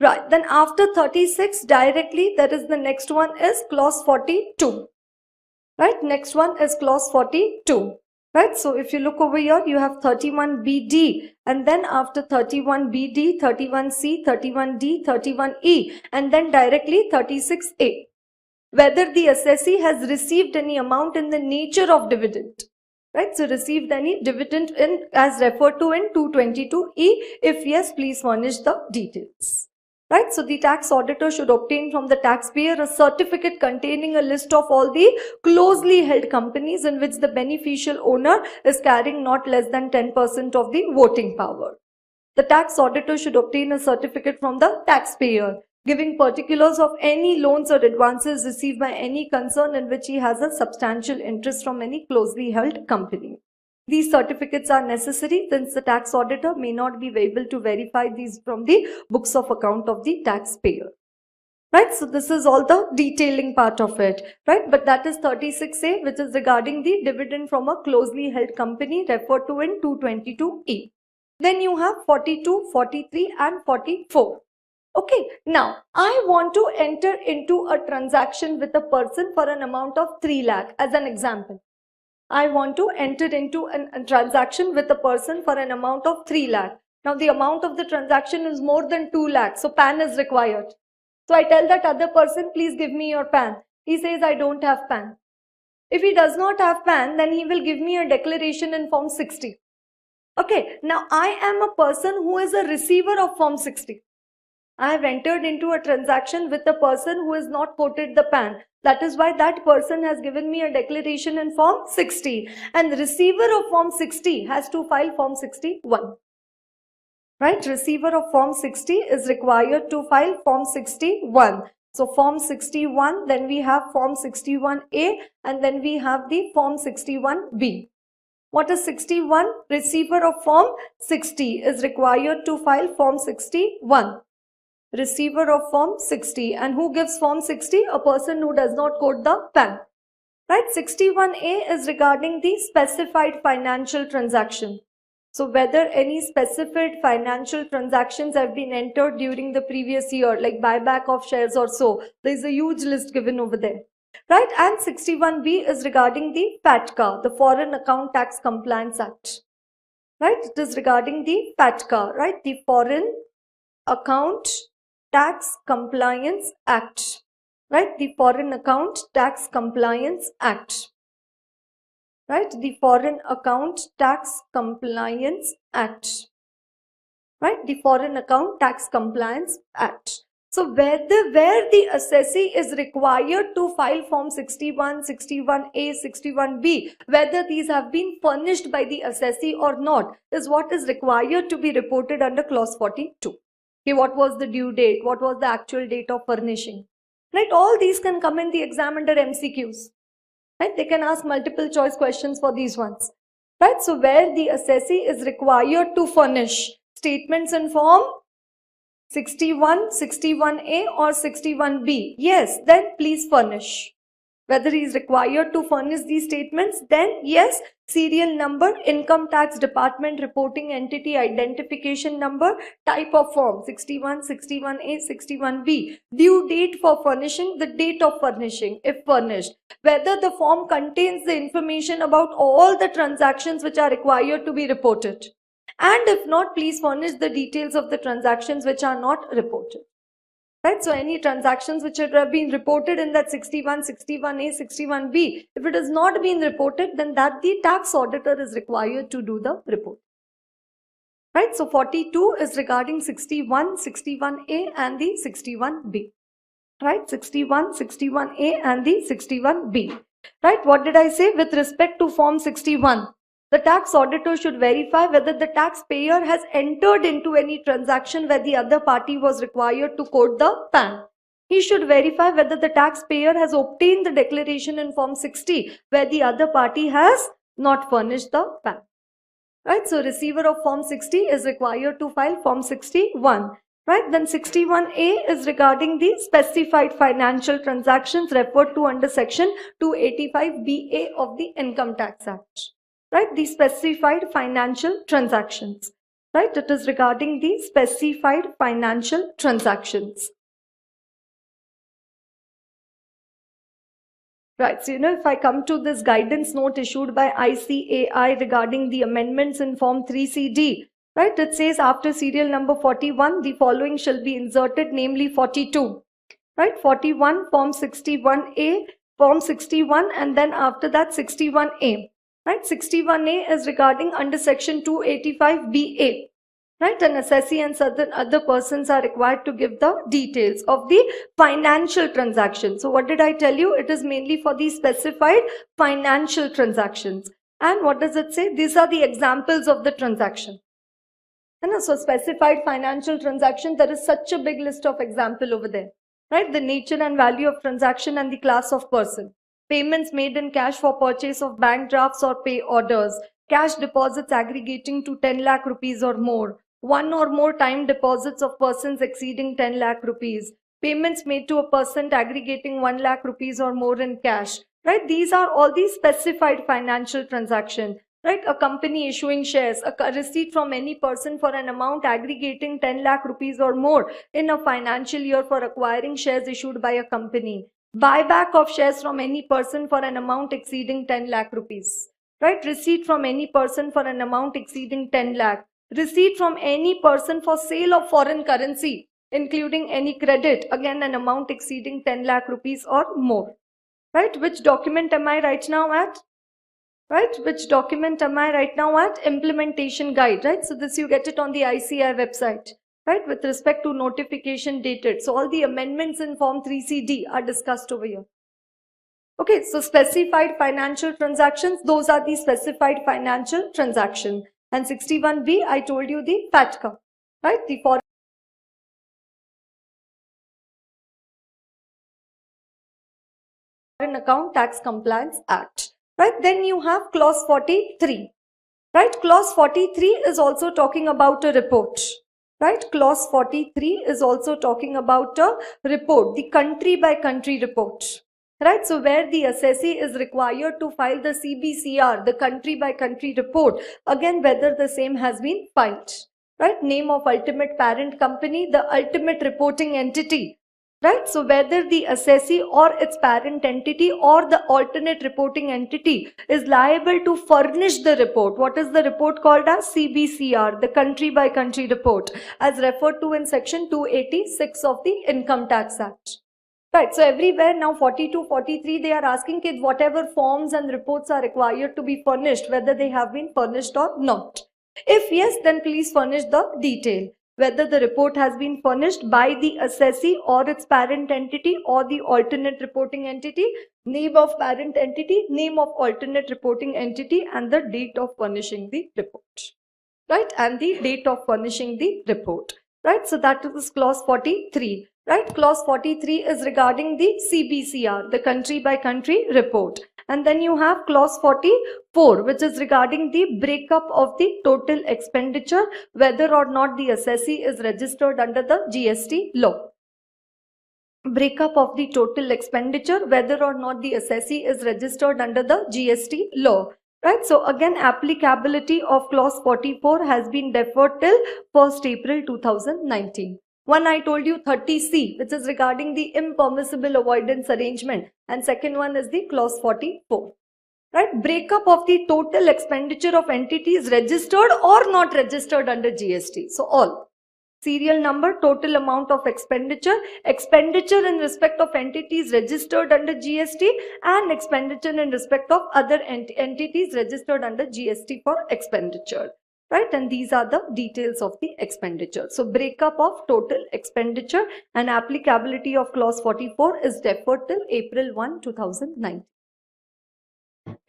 Right, then after 36 directly there is the next one is clause 42. Right, next one is clause 42. Right, so if you look over here you have 31BD and then after 31BD, 31C, 31D, 31E and then directly 36A. Whether the assessee has received any amount in the nature of dividend. Right, so received any dividend in as referred to in 222E. If yes, please furnish the details. Right, so the tax auditor should obtain from the taxpayer a certificate containing a list of all the closely held companies in which the beneficial owner is carrying not less than 10% of the voting power. The tax auditor should obtain a certificate from the taxpayer giving particulars of any loans or advances received by any concern in which he has a substantial interest from any closely held company. These certificates are necessary since the tax auditor may not be able to verify these from the books of account of the taxpayer. Right, so this is all the detailing part of it, right? But that is 36A, which is regarding the dividend from a closely held company, referred to in 222E. Then you have 42, 43 and 44. Okay, now I want to enter into a transaction with a person for an amount of 3 lakh as an example. I want to enter into a transaction with a person for an amount of 3 lakh. Now the amount of the transaction is more than 2 lakh, so PAN is required. So I tell that other person, please give me your PAN. He says, I don't have PAN. If he does not have PAN, then he will give me a declaration in Form 60. Okay, now I am a person who is a receiver of Form 60. I have entered into a transaction with a person who has not quoted the PAN. That is why that person has given me a declaration in Form 60. And the receiver of Form 60 has to file Form 61. Right, receiver of Form 60 is required to file Form 61. So Form 61, then we have Form 61A, and then we have the Form 61B. What is 61? Receiver of Form 60 is required to file Form 61. Receiver of Form 60. And who gives Form 60? A person who does not quote the PAN. Right, 61A is regarding the specified financial transaction. So whether any specified financial transactions have been entered during the previous year, like buyback of shares or so, there is a huge list given over there. Right, and 61B is regarding the FATCA, the Foreign Account Tax Compliance Act. Right, it is regarding the FATCA, right, the Foreign Account Tax Compliance Act. Right, the Foreign Account Tax Compliance Act. Right, the Foreign Account Tax Compliance Act. Right, the Foreign Account Tax Compliance Act. So where the assessee is required to file Form 61, 61A, 61B, whether these have been furnished by the assessee or not, is what is required to be reported under Clause 42. Okay, what was the due date? What was the actual date of furnishing? Right, all these can come in the exam under MCQs. Right, they can ask multiple choice questions for these ones. Right, so where the assessee is required to furnish statements in Form 61, 61A or 61B, yes, then please furnish. Whether he is required to furnish these statements, then yes, serial number, income tax department reporting entity identification number, type of form 61, 61A, 61B, due date for furnishing, the date of furnishing if furnished, whether the form contains the information about all the transactions which are required to be reported, and if not, please furnish the details of the transactions which are not reported. Right, so any transactions which have been reported in that 61, 61A, 61B, if it has not been reported, then that the tax auditor is required to do the report. Right, so 42 is regarding 61, 61A and the 61B. Right, 61, 61A and the 61B. Right, what did I say with respect to Form 61? The tax auditor should verify whether the taxpayer has entered into any transaction where the other party was required to quote the PAN. He should verify whether the taxpayer has obtained the declaration in Form 60 where the other party has not furnished the PAN. Right, so receiver of Form 60 is required to file Form 61. Right, then 61A is regarding the specified financial transactions referred to under Section 285BA of the Income Tax Act. Right, the specified financial transactions. Right, it is regarding the specified financial transactions. Right, so if I come to this guidance note issued by ICAI regarding the amendments in Form 3CD, right, it says after serial number 41, the following shall be inserted, namely 42. Right, 41, Form 61A, Form 61, and then after that 61A. Right, 61A is regarding under Section 285BA. Right, an assessee and certain other persons are required to give the details of the financial transaction. So what did I tell you? It is mainly for the specified financial transactions. And what does it say? These are the examples of the transaction. And so specified financial transaction, there is such a big list of example over there. Right, the nature and value of transaction and the class of person. Payments made in cash for purchase of bank drafts or pay orders. Cash deposits aggregating to 10 lakh rupees or more. One or more time deposits of persons exceeding 10 lakh rupees. payments made to a person aggregating 1 lakh rupees or more in cash, right? These are all the specified financial transactions, right? A company issuing shares, a receipt from any person for an amount aggregating 10 lakh rupees or more in a financial year for acquiring shares issued by a company. Buyback of shares from any person for an amount exceeding 10 lakh rupees, right? Receipt from any person for an amount exceeding 10 lakh. Receipt from any person for sale of foreign currency, including any credit, again an amount exceeding 10 lakh rupees or more, right? Which document am I right now at? Right? Which document am I right now at? Implementation guide, right? So this you get it on the ICI website, right? With respect to notification dated. So all the amendments in Form 3CD are discussed over here. Okay, so specified financial transactions, those are the specified financial transactions. And 61B, I told you the FATCA, right? The Foreign Account Tax Compliance Act, right? Then you have clause 43, right? Clause 43 is also talking about a report, right? Clause 43 is also talking about a report, the country by country report, right? So where the assessee is required to file the CBCR, the country by country report, again whether the same has been filed, right? Name of ultimate parent company, the ultimate reporting entity, right? So whether the assessee or its parent entity or the alternate reporting entity is liable to furnish the report. What is the report called as? CBCR, the country by country report, as referred to in section 286 of the Income Tax Act. Right, so everywhere now 42, 43, they are asking kids whatever forms and reports are required to be furnished, whether they have been furnished or not. If yes, then please furnish the detail, whether the report has been furnished by the assessee or its parent entity or the alternate reporting entity, name of parent entity, name of alternate reporting entity, and the date of furnishing the report, right? And the date of furnishing the report, right? So that is clause 43. Right, clause 43 is regarding the CBCR, the country by country report. And then you have clause 44, which is regarding the breakup of the total expenditure, whether or not the assessee is registered under the GST law. Breakup of the total expenditure, whether or not the assessee is registered under the GST law. Right, so again applicability of clause 44 has been deferred till 1st April 2019. One I told you 30C, which is regarding the impermissible avoidance arrangement, and second one is the clause 44. Right, breakup of the total expenditure of entities registered or not registered under GST. So all. Serial number, total amount of expenditure, expenditure in respect of entities registered under GST, and expenditure in respect of other entities registered under GST for expenditure. Right, and these are the details of the expenditure. So breakup of total expenditure and applicability of clause 44 is deferred till April 1, 2009.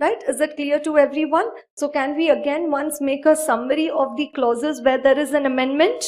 Right, is it clear to everyone? So can we again once make a summary of the clauses where there is an amendment?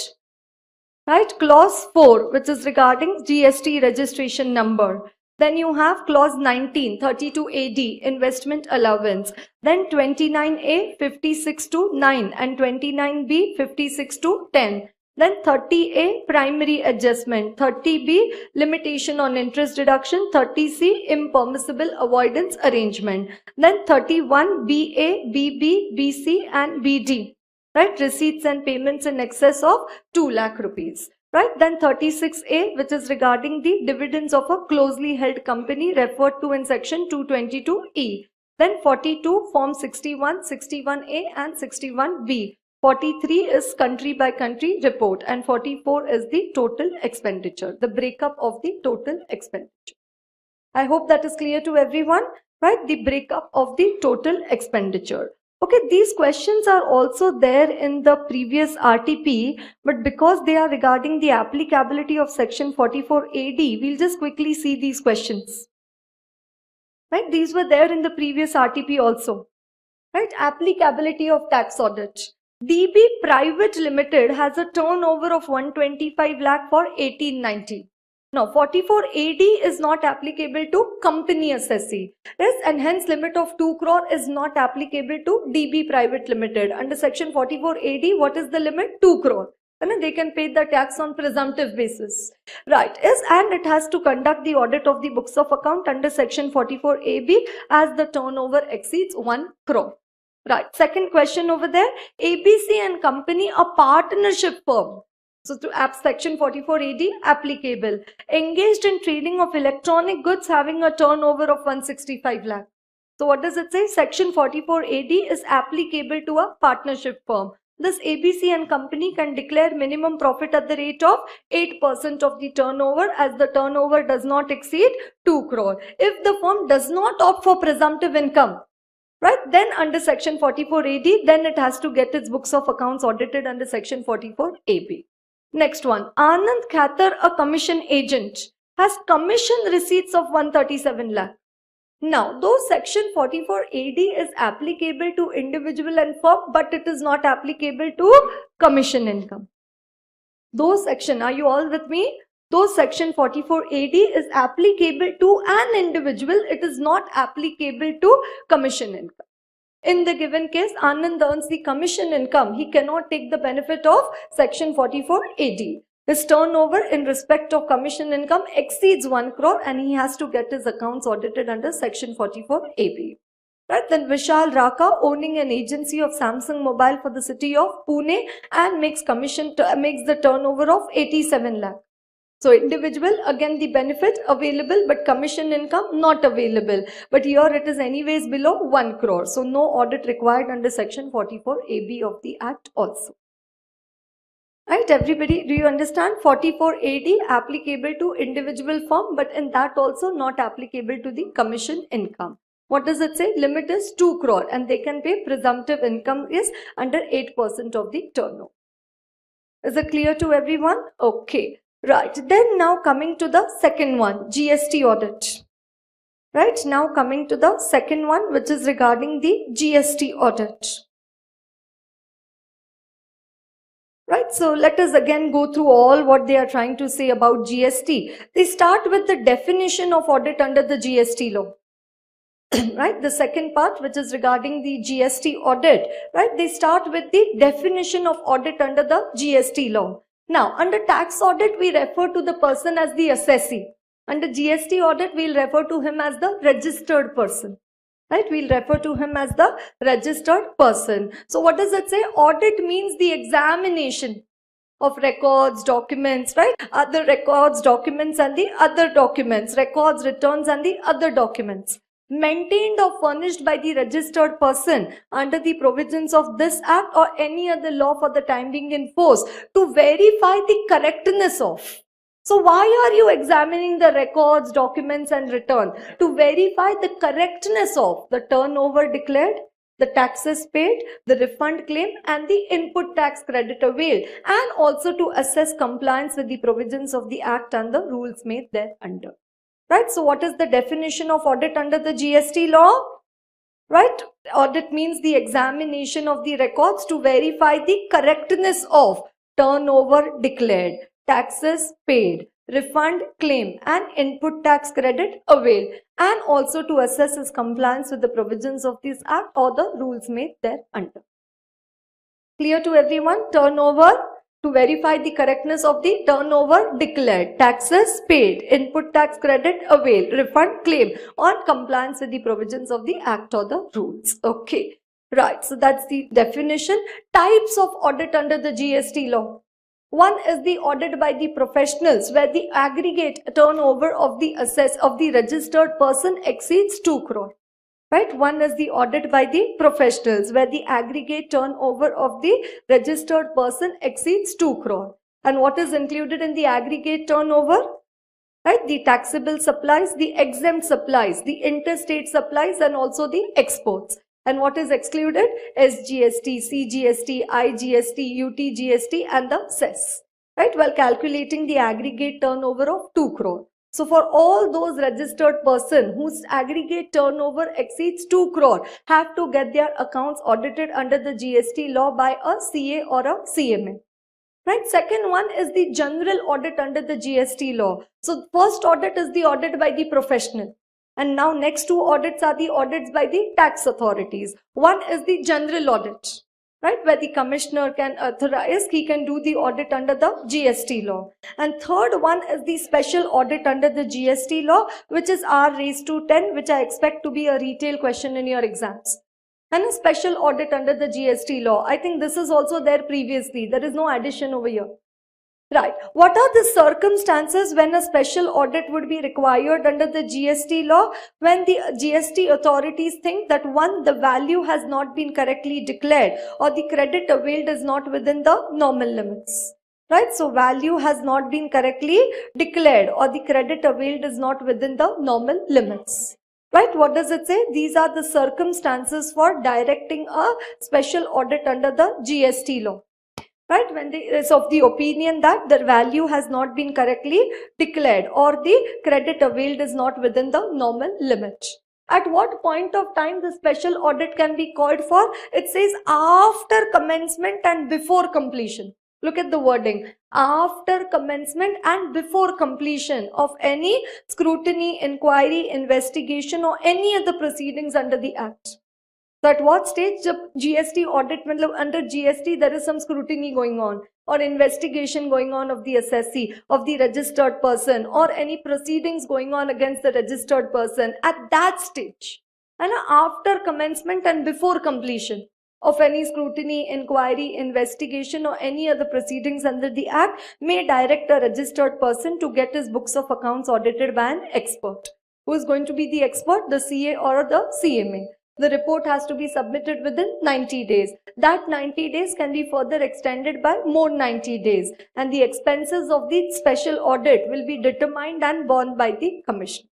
Right, clause 4, which is regarding GST registration number. Then you have clause 19, 32 AD, investment allowance. Then 29A, 56 to 9, and 29B, 56 to 10. Then 30A, primary adjustment. 30B, limitation on interest deduction. 30C, impermissible avoidance arrangement. Then 31BA, BB, BC, and BD. Right, receipts and payments in excess of 2 lakh rupees. Right, then 36A, which is regarding the dividends of a closely held company referred to in section 222E. Then 42, form 61, 61A and 61B. 43 is country by country report, and 44 is the total expenditure, the breakup of the total expenditure. I hope that is clear to everyone, right? The breakup of the total expenditure. Okay, these questions are also there in the previous RTP, but because they are regarding the applicability of section 44 AD, we'll just quickly see these questions. Right, these were there in the previous RTP also. Right, applicability of tax audit. DB Private Limited has a turnover of 125 lakh for 1890. Now, 44 AD is not applicable to company assessee. Yes, and hence limit of 2 crore is not applicable to DB Private Limited. Under section 44 AD, what is the limit? 2 crore. And they can pay the tax on presumptive basis. Right. Yes, and it has to conduct the audit of the books of account under section 44AB as the turnover exceeds 1 crore. Right. Second question over there. ABC and company, a partnership firm. So to section 44AD applicable. Engaged in trading of electronic goods having a turnover of 165 lakh. So what does it say? Section 44AD is applicable to a partnership firm. This ABC and company can declare minimum profit at the rate of 8% of the turnover as the turnover does not exceed 2 crore. If the firm does not opt for presumptive income, right, then under section 44AD, then it has to get its books of accounts audited under section 44AB. Next one, Anand Khatar, a commission agent, has commission receipts of 137 lakh. Now, though section 44AD is applicable to individual and firm, but it is not applicable to commission income. Though section, are you all with me? Though section 44AD is applicable to an individual, it is not applicable to commission income. In the given case, Anand earns the commission income. He cannot take the benefit of section 44AD. His turnover in respect of commission income exceeds 1 crore and he has to get his accounts audited under section 44AB. Right, then Vishal Raka, owning an agency of Samsung Mobile for the city of Pune and makes the turnover of 87 lakh. So individual, again the benefit available, but commission income not available. But here it is anyways below 1 crore. So no audit required under section 44AB of the Act also. Right, everybody, do you understand? 44AD applicable to individual firm, but in that also not applicable to the commission income. What does it say? Limit is 2 crore and they can pay presumptive income is under 8% of the turnover. Is it clear to everyone? Okay. Right. Then now coming to the second one, GST audit. Right. Now coming to the second one, which is regarding the GST audit. Right. So let us again go through all what they are trying to say about GST. They start with the definition of audit under the GST law. Right, the second part, which is regarding the GST audit, right, they start with the definition of audit under the GST law. Now, under tax audit, we refer to the person as the assessee. Under GST audit, we'll refer to him as the registered person. Right, we'll refer to him as the registered person. So, what does it say? Audit means the examination of records, documents, right? Other records, documents and the other documents, records, returns and the other documents, maintained or furnished by the registered person under the provisions of this act or any other law for the time being in force to verify the correctness of. So why are you examining the records, documents and return? To verify the correctness of the turnover declared, the taxes paid, the refund claim and the input tax credit availed, and also to assess compliance with the provisions of the act and the rules made thereunder. Right, so what is the definition of audit under the GST law? Right, audit means the examination of the records to verify the correctness of turnover declared, taxes paid, refund claim and input tax credit availed, and also to assess its compliance with the provisions of this act or the rules made thereunder. Clear to everyone? Turnover, to verify the correctness of the turnover declared, taxes paid, input tax credit availed, refund claim on compliance with the provisions of the act or the rules. Okay, right. So that's the definition. Types of audit under the GST law. One is the audit by the professionals, where the aggregate turnover of the registered person exceeds 2 crore. Right? One is the audit by the professionals, where the aggregate turnover of the registered person exceeds 2 crore. And what is included in the aggregate turnover? Right? The taxable supplies, the exempt supplies, the interstate supplies and also the exports. And what is excluded? SGST, CGST, IGST, UTGST and the cess. Right? While calculating the aggregate turnover of 2 crore. So for all those registered person whose aggregate turnover exceeds 2 crore have to get their accounts audited under the GST law by a CA or a CMA. Right? Second one is the general audit under the GST law. So first audit is the audit by the professional. And now next two audits are the audits by the tax authorities. One is the general audit. right, where the commissioner can authorize, he can do the audit under the GST law. And third one is the special audit under the GST law, which is R-10, which I expect to be a retail question in your exams. And a special audit under the GST law. I think this is also there previously. There is no addition over here. Right. What are the circumstances when a special audit would be required under the GST law? When the GST authorities think that one, the value has not been correctly declared or the credit availed is not within the normal limits. Right. So value has not been correctly declared or the credit availed is not within the normal limits. Right. What does it say? These are the circumstances for directing a special audit under the GST law. Right, when they is of the opinion that the value has not been correctly declared or the credit availed is not within the normal limit. At what point of time the special audit can be called for? It says after commencement and before completion. Look at the wording. After commencement and before completion of any scrutiny, inquiry, investigation or any other proceedings under the Act. So at what stage the GST audit, under GST there is some scrutiny going on or investigation going on of the assessee, of the registered person or any proceedings going on against the registered person at that stage. And after commencement and before completion of any scrutiny, inquiry, investigation or any other proceedings under the Act may direct a registered person to get his books of accounts audited by an expert. Who is going to be the expert? The CA or the CMA. The report has to be submitted within 90 days. That 90 days can be further extended by more 90 days. And the expenses of the special audit will be determined and borne by the commissioner.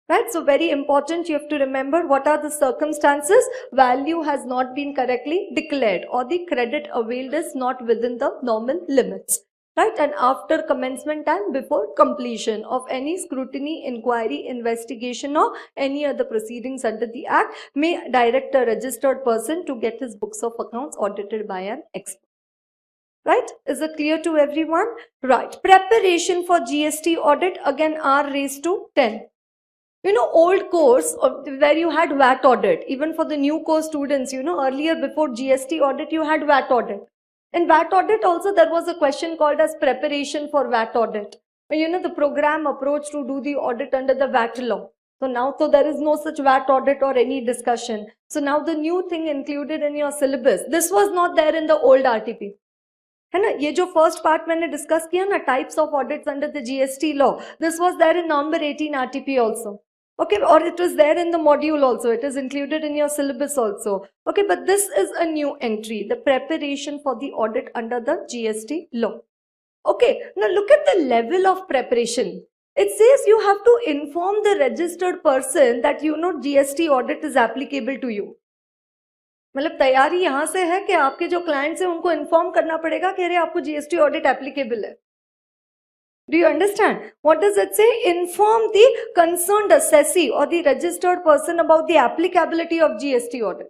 Right? So very important, you have to remember what are the circumstances. Value has not been correctly declared or the credit availed is not within the normal limits. Right, and after commencement and before completion of any scrutiny, inquiry, investigation or any other proceedings under the Act may direct a registered person to get his books of accounts audited by an expert. Right, is it clear to everyone? Right, preparation for GST audit, again R-10. You know, old course where you had VAT audit, even for the new course students, you know, earlier before GST audit you had VAT audit. In VAT audit also there was a question called as preparation for VAT audit. You know, the program approach to do the audit under the VAT law. So now so there is no such VAT audit or any discussion. So now the new thing included in your syllabus. This was not there in the old RTP. है ना, ये जो first part मैंने discuss किया ना, types of audits under the GST law. This was there in number 18 RTP also. Okay, or it was there in the module also. It is included in your syllabus also. Okay, but this is a new entry, the preparation for the audit under the GST law. Okay, now look at the level of preparation. It says you have to inform the registered person that you know GST audit is applicable to you. मतलब तैयारी यहाँ से है कि आपके जो clients हैं उनको इन्फॉर्म करना पड़ेगा कि अरे आपको GST audit applicable है. Do you understand? What does it say? Inform the concerned assessee or the registered person about the applicability of GST audit.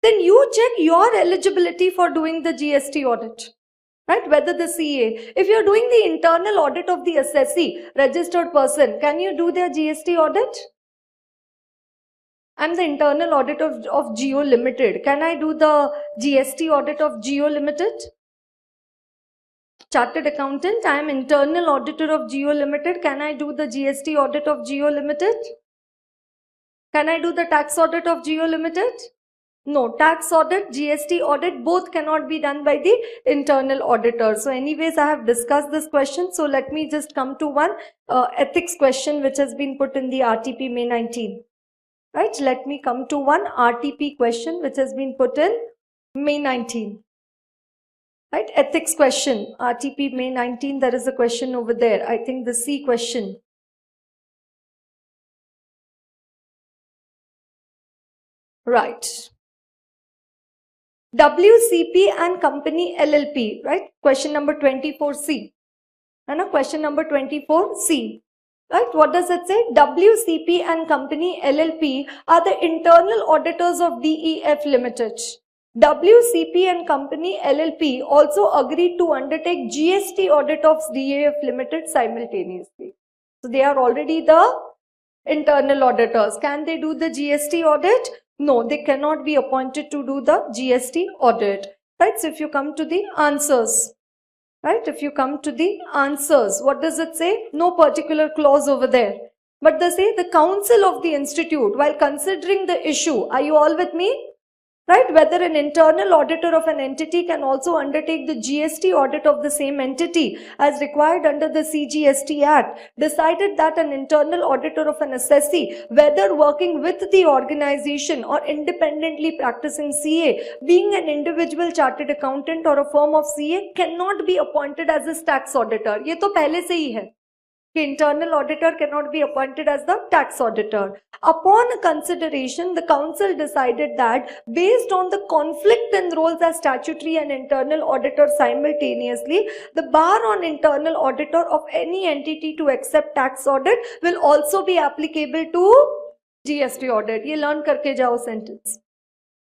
Then you check your eligibility for doing the GST audit. Right? Whether the CA, if you're doing the internal audit of the assessee, registered person, can you do their GST audit? I'm the internal auditor of Geo Limited. Can I do the GST audit of Geo Limited? Chartered accountant, I am internal auditor of Geo Limited. Can I do the GST audit of Geo Limited? Can I do the tax audit of Geo Limited? No, tax audit, GST audit, both cannot be done by the internal auditor. So anyways, I have discussed this question. So let me just come to one ethics question which has been put in the RTP May 19. Right, let me come to one RTP question which has been put in May 19. Right, ethics question, RTP May 19, there is a question over there. I think the C question. Right. WCP and Company LLP, right? Question number 24C. And question number 24C. Right? What does it say? WCP and Company LLP are the internal auditors of DEF Limited. WCP and Company LLP also agreed to undertake GST audit of DEF Limited simultaneously. So they are already the internal auditors. Can they do the GST audit? No, they cannot be appointed to do the GST audit. Right? So if you come to the answers, right? If you come to the answers, what does it say? No particular clause over there. But they say the council of the institute, while considering the issue, are you all with me? Right? Whether an internal auditor of an entity can also undertake the GST audit of the same entity as required under the CGST Act, decided that an internal auditor of an assessee, whether working with the organization or independently practicing CA, being an individual chartered accountant or a firm of CA, cannot be appointed as a tax auditor. ये तो पहले से ही है. The internal auditor cannot be appointed as the tax auditor. Upon consideration, the council decided that based on the conflict in roles as statutory and internal auditor simultaneously, the bar on internal auditor of any entity to accept tax audit will also be applicable to GST audit. Ye learn karke jao sentence.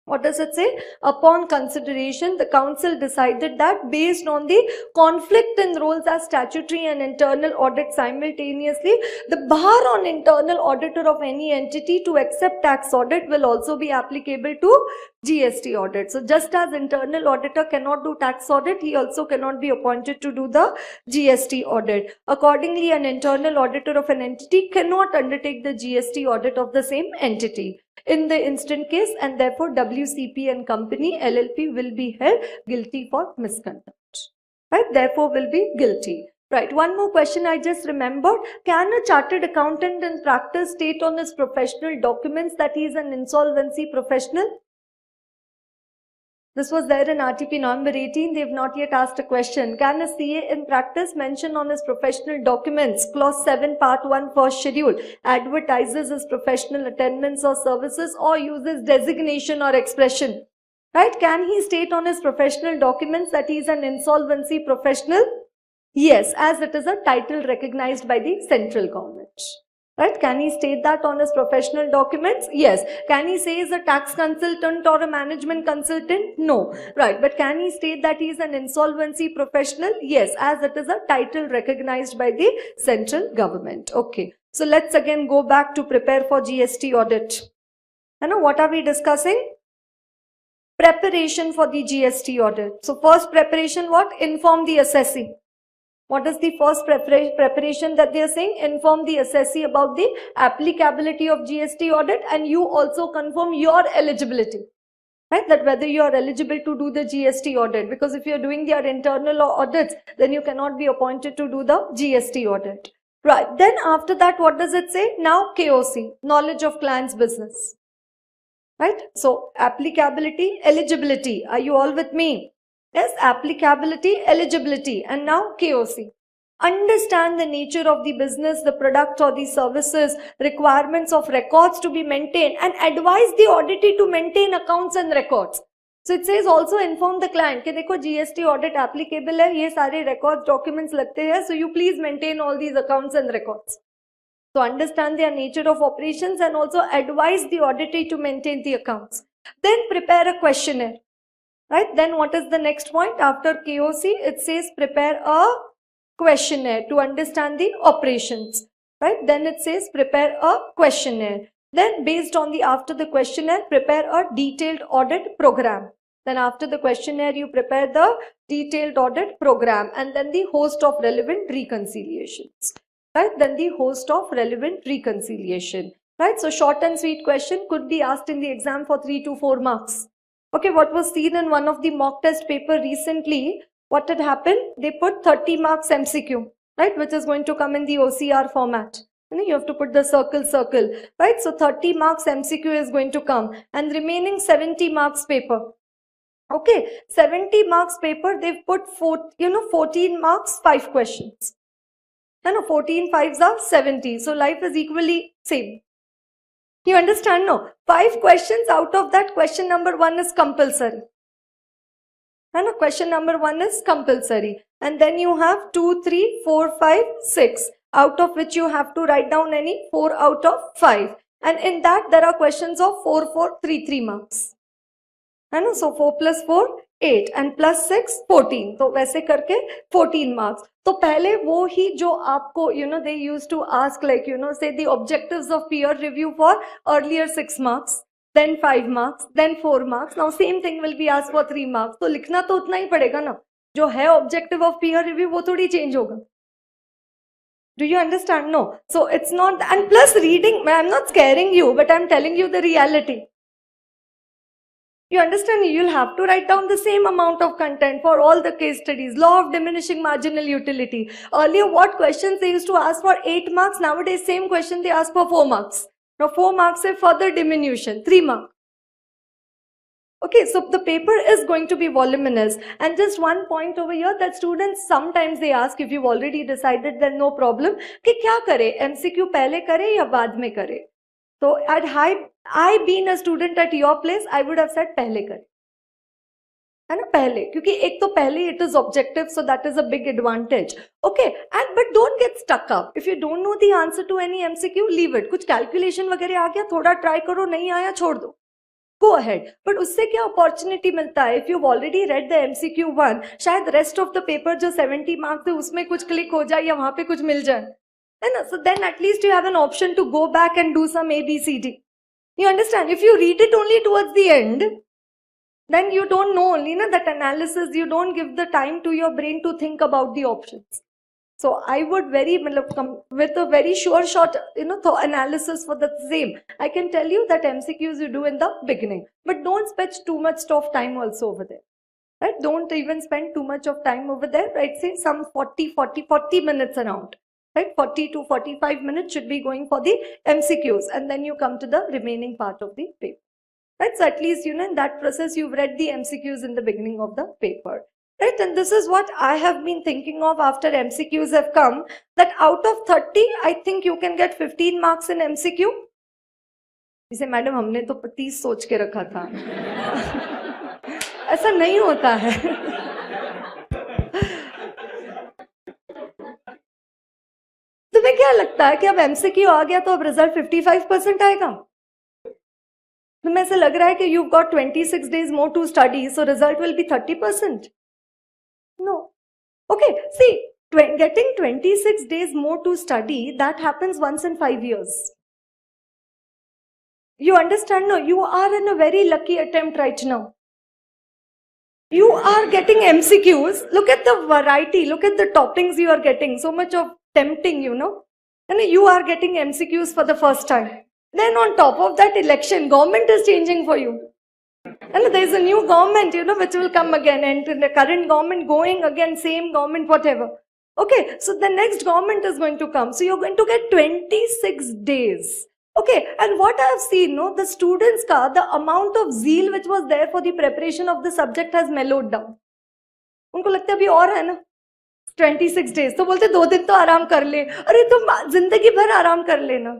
What does it say? Upon consideration, the council decided that based on the conflict in roles as statutory and internal audit simultaneously, the bar on internal auditor of any entity to accept tax audit will also be applicable to GST audit. So just as internal auditor cannot do tax audit, he also cannot be appointed to do the GST audit. Accordingly, an internal auditor of an entity cannot undertake the GST audit of the same entity in the instant case, and therefore WCP and Company LLP will be held guilty for misconduct. Right? Therefore will be guilty. Right. One more question I just remembered. Can a chartered accountant in practice state on his professional documents that he is an insolvency professional? This was there in RTP November 18. They have not yet asked a question. Can a CA in practice mention on his professional documents, Clause 7, Part 1, First Schedule, advertises his professional attainments or services or uses designation or expression? Right? Can he state on his professional documents that he is an insolvency professional? Yes, as it is a title recognized by the central government. Right? Can he state that on his professional documents? Yes. Can he say he's a tax consultant or a management consultant? No. Right. But can he state that he is an insolvency professional? Yes, as it is a title recognized by the central government. Okay. So let's again go back to prepare for GST audit. You know, what are we discussing? Preparation for the GST audit. So first preparation, what? Inform the assessee. What is the first preparation that they are saying? Inform the assessee about the applicability of GST audit, and you also confirm your eligibility. Right? That whether you are eligible to do the GST audit. Because if you are doing your internal audits, then you cannot be appointed to do the GST audit. Right. Then after that, what does it say? Now KOC, knowledge of client's business. Right? So applicability, eligibility. Are you all with me? Yes, applicability, eligibility, and now KOC. Understand the nature of the business, the product or the services, requirements of records to be maintained, and advise the auditee to maintain accounts and records. So it says also inform the client कि देखो GST audit applicable है, ये सारे records, documents लगते हैं, so you please maintain all these accounts and records. So understand their nature of operations and also advise the auditee to maintain the accounts. Then prepare a questionnaire. Right? Then what is the next point? After KOC, it says prepare a questionnaire to understand the operations. Right? Then it says prepare a questionnaire. Then based on the after the questionnaire, prepare a detailed audit program. Then after the questionnaire, you prepare the detailed audit program and then the host of relevant reconciliations. Right? Then the host of relevant reconciliation. Right? So short and sweet question could be asked in the exam for 3 to 4 marks. Okay, what was seen in one of the mock test paper recently, what had happened? They put 30 marks MCQ, right, which is going to come in the OCR format. You have to put the circle, right? So 30 marks MCQ is going to come and remaining 70 marks paper. Okay, 70 marks paper, they've put 14 marks, 5 questions. 14 5s are 70. So life is equally same. You understand? No. 5 questions, out of that question number 1 is compulsory. And question number 1 is compulsory. And then you have 2, 3, 4, 5, 6. Out of which you have to write down any 4 out of 5. And in that there are questions of 4, 4, 3, 3 marks. And so 4 plus 4, 8 and plus 6, 14. तो वैसे करके 14 marks. तो पहले वो ही जो आपको they used to ask like say the objectives of peer review for earlier 6 marks. then 5 marks, then 4 marks. Now same thing will be asked for 3 marks. तो लिखना तो उतना ही पड़ेगा ना. जो है objective of peer review वो थोड़ी change होगा. Do you understand? No. So it's not, and plus reading, I'm not scaring you, but I'm telling you the reality. You understand? You'll have to write down the same amount of content for all the case studies. Law of diminishing marginal utility. Earlier, what questions they used to ask for 8 marks? Nowadays, same question they ask for 4 marks. Now 4 marks is further diminution, 3 marks. Okay, so the paper is going to be voluminous. And just one point over here that students sometimes they ask, if you've already decided, then no problem, कि क्या करे? MCQ पहले करे या बाद में करे? So had I been a student at your place, I would have said पहले करे. है ना पहले, क्योंकि एक तो पहले it is objective, so that is a big advantage. Okay, but don't get stuck up. If you don't know the answer to any MCQ, leave it. कुछ calculation वगैरह आ गया, थोड़ा try करो, नहीं आया छोड़ दो. Go ahead. But उससे क्या opportunity मिलता है? If you've already read the MCQ1, शायद rest of the paper जो 70 marks है उसमें कुछ click हो जाए या वहाँ पे कुछ मिल जाए. है ना? So then at least you have an option to go back and do some A, B, C, D. You understand? If you read it only towards the end, then you don't know only that analysis, you don't give the time to your brain to think about the options. So I would come with a very sure shot, analysis for the same. I can tell you that MCQs you do in the beginning, but don't spend too much of time also over there. Right? Don't even spend too much of time over there. Right? Say some 40 minutes around. Right? 40 to 45 minutes should be going for the MCQs, and then you come to the remaining part of the paper. Right? So at least, in that process, you've read the MCQs in the beginning of the paper. Right? And this is what I have been thinking of after MCQs have come, that out of 30, I think you can get 15 marks in MCQ. You say, madam, हमने तो 30 सोच के रखा था. ऐसा नहीं होता है. तुम्हें क्या लगता है कि अब MCQ आ गया तो अब रिजल्ट 55% आएगा? तुम्हें ऐसा लग रहा है कि you've got 26 days more to study, so result will be 30%? No. Okay, see, getting 26 days more to study, that happens once in 5 years. You understand? No, you are in a very lucky attempt right now. You are getting MCQs. Look at the variety. Look at the toppings you are getting. So much of tempting, And you are getting MCQs for the first time. Then on top of that, election, government is changing for you. And there is a new government, which will come again. And the current government going again, same government, whatever. Okay, so the next government is going to come. So you're going to get 26 days. Okay, and what I have seen, the students, the amount of zeal which was there for the preparation of the subject has mellowed down. उनको लगता है अभी और है ना 26 days, तो बोलते 2 दिन तो आराम कर ले. अरे तुम जिंदगी भर आराम कर लेना,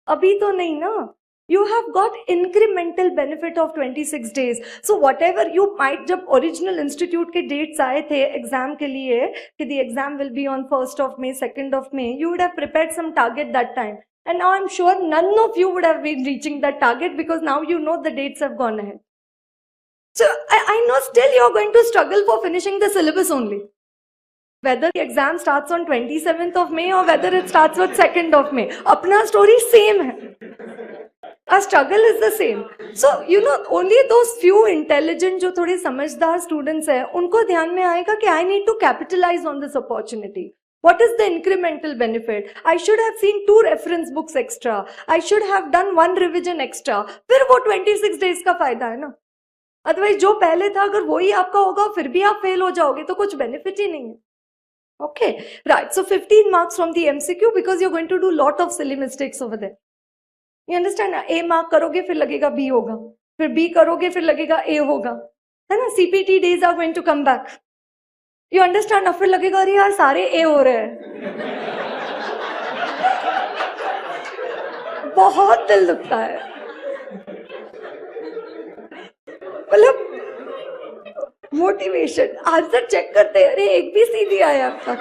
अभी तो नहीं ना. You have got incremental benefit of 26 days. So whatever you might, जब original institute के dates आए थे exam के लिए, कि the exam will be on 1st of May, 2nd of May, you would have prepared some target that time. And now I'm sure none of you would have been reaching that target because now you know the dates have gone ahead. So I know still you're going to struggle for finishing the syllabus only. Whether the exam starts on 27th of May or whether it starts with 2nd of May. Apna story same hai. Our struggle is the same. So, only those few intelligent, जो थोड़े समझदार students हैं, उनको ध्यान में आएगा कि I need to capitalize on this opportunity. What is the incremental benefit? I should have seen 2 reference books extra. I should have done 1 revision extra. फिर वो 26 days का फायदा है ना. Otherwise, जो पहले था, अगर वही आपका होगा, फिर भी आप fail हो जाओगे, तो कुछ benefit ही नहीं है. Okay, right. So 15 marks from the MCQ because you're going to do lot of silly mistakes over there. You understand? A mark करोगे फिर लगेगा B होगा, फिर B करोगे फिर लगेगा A होगा, है ना? CPT days are going to come back. You understand? अब फिर लगेगा अरे यार सारे A हो रहे हैं. बहुत दिल दुखता है. मतलब मोटिवेशन आंसर चेक करते अरे एक भी सीधी आया अब तक.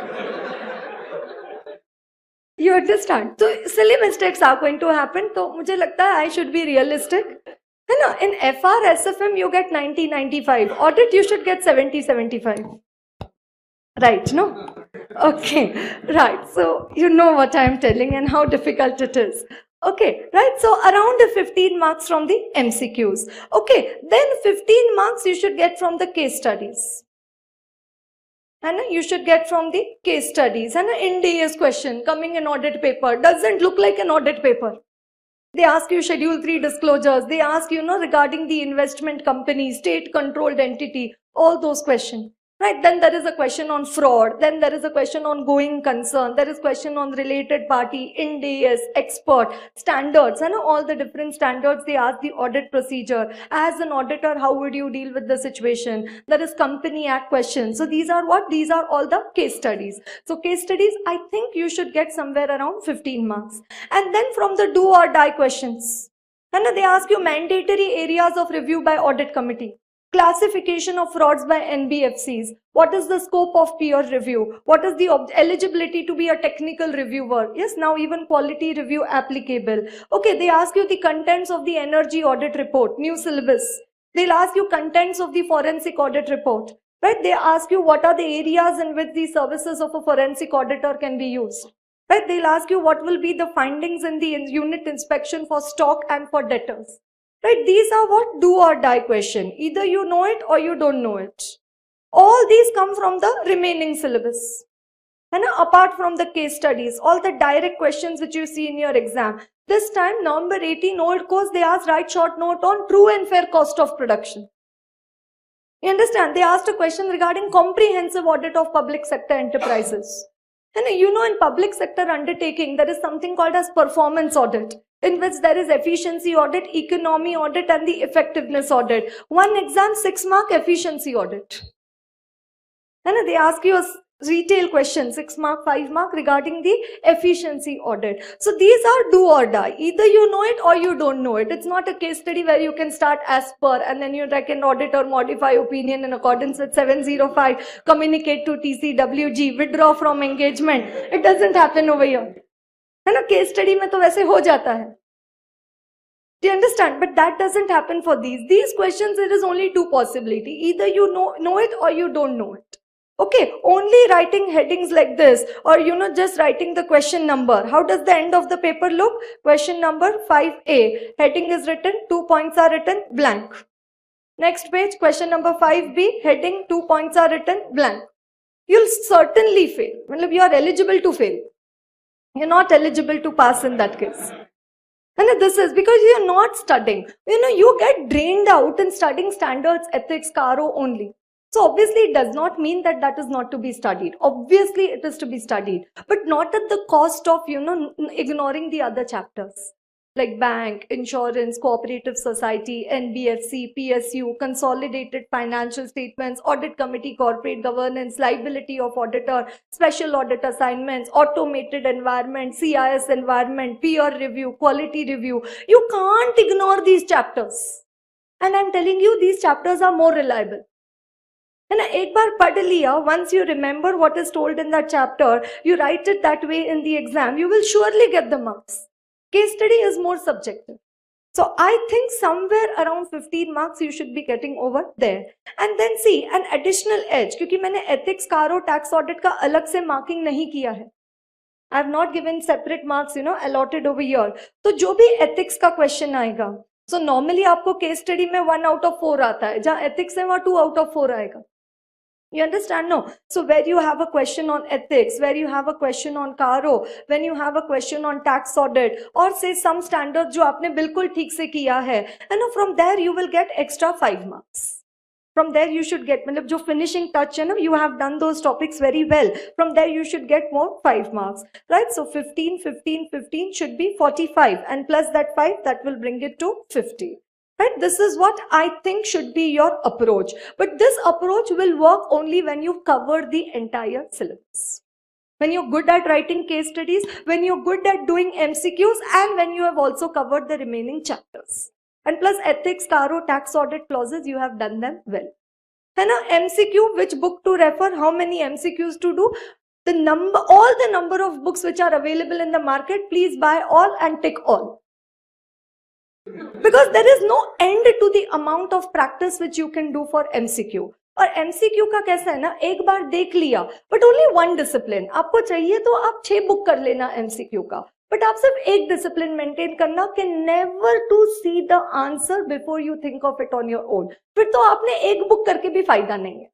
You understand? So silly mistakes are going to happen. तो मुझे लगता है I should be realistic. है ना? In FR, SFM you get 90, 95. Audit you should get 70, 75. Right? No? Okay. Right. So you know what I am telling and how difficult it is. Okay, right? So around 15 marks from the MCQs. Okay, then 15 marks you should get from the case studies. And you should get from the case studies. And an NDA's question coming in audit paper doesn't look like an audit paper. They ask you Schedule 3 disclosures. They ask you, regarding the investment company, state-controlled entity, all those questions. Right, then there is a question on fraud, then there is a question on going concern, there is question on related party, Ind AS, expert, standards, and all the different standards they ask the audit procedure. As an auditor, how would you deal with the situation? There is Company Act questions. So these are what? These are all the case studies. So case studies, I think you should get somewhere around 15 marks. And then from the do or die questions. And they ask you mandatory areas of review by audit committee. Classification of frauds by NBFCs. What is the scope of peer review? What is the eligibility to be a technical reviewer? Yes, now even quality review applicable. Okay, they ask you the contents of the energy audit report, new syllabus. They'll ask you contents of the forensic audit report. Right? They ask you what are the areas in which the services of a forensic auditor can be used. Right? They'll ask you what will be the findings in the unit inspection for stock and for debtors. Right, these are what? Do or die question. Either you know it or you don't know it. All these come from the remaining syllabus. And apart from the case studies, all the direct questions which you see in your exam. This time, November 18, old course, they asked write short note on true and fair cost of production. You understand? They asked a question regarding comprehensive audit of public sector enterprises. And in public sector undertaking, there is something called as performance audit, in which there is efficiency audit, economy audit, and the effectiveness audit. One exam, 6 mark efficiency audit. And they ask you a retail question, 6 mark, 5 mark regarding the efficiency audit. So these are do or die. Either you know it or you don't know it. It's not a case study where you can start as per and then you reckon audit or modify opinion in accordance with 705, communicate to TCWG, withdraw from engagement. It doesn't happen over here. है ना, case study में तो वैसे हो जाता है. Do you understand? But that doesn't happen for these. These questions, there is only two possibilities. Either you know it or you don't know it. Okay, only writing headings like this or just writing the question number. How does the end of the paper look? Question number 5A. Heading is written, 2 points are written, blank. Next page, question number 5B. Heading, 2 points are written, blank. You'll certainly fail. You are eligible to fail. You're not eligible to pass in that case. And this is because you're not studying. You get drained out in studying standards, ethics, CAARO only. So obviously it does not mean that that is not to be studied. Obviously it is to be studied, but not at the cost of, ignoring the other chapters. Like bank, insurance, cooperative society, NBFC, PSU, consolidated financial statements, audit committee, corporate governance, liability of auditor, special audit assignments, automated environment, CIS environment, peer review, quality review. You can't ignore these chapters. And I'm telling you, these chapters are more reliable. And एक बार पढ़ लिया, once you remember what is told in that chapter, you write it that way in the exam, you will surely get the marks. Case study is more subjective. So I think somewhere around 15 marks you should be getting over there. And then see, an additional edge, क्योंकि मैंने ethics, CAARO, tax audit का अलग से marking नहीं किया है. I have not given separate marks, allotted over here. तो जो भी ethics का question आएगा, so normally आपको case study में 1 out of 4 आता है, जहाँ ethics है वहाँ 2 out of 4 आएगा. You understand? No. So where you have a question on ethics, where you have a question on CAARO, when you have a question on tax audit, or say some standards जो आपने बिल्कुल ठीक से किया है, and from there you will get extra 5 marks. From there you should get, मतलब जो finishing touch, you have done those topics very well. From there you should get more 5 marks, right? So 15, 15, 15 should be 45, and plus that 5, that will bring it to 50. Right? This is what I think should be your approach. But this approach will work only when you cover the entire syllabus. When you're good at writing case studies, when you're good at doing MCQs, and when you have also covered the remaining chapters. And plus ethics, CAARO, tax audit clauses, you have done them well. And MCQ, which book to refer, how many MCQs to do, all the number of books which are available in the market, please buy all and tick all. Because there is no end to the amount of practice which you can do for MCQ. और MCQ का कैसा है ना, एक बार देख लिया, but only one discipline. आपको चाहिए तो आप 6 बुक कर लेना MCQ का. बट आप सिर्फ एक डिसिप्लिन मेंटेन करना कि never to see the answer before you think of it on your own. फिर तो आपने एक बुक करके भी फायदा नहीं है.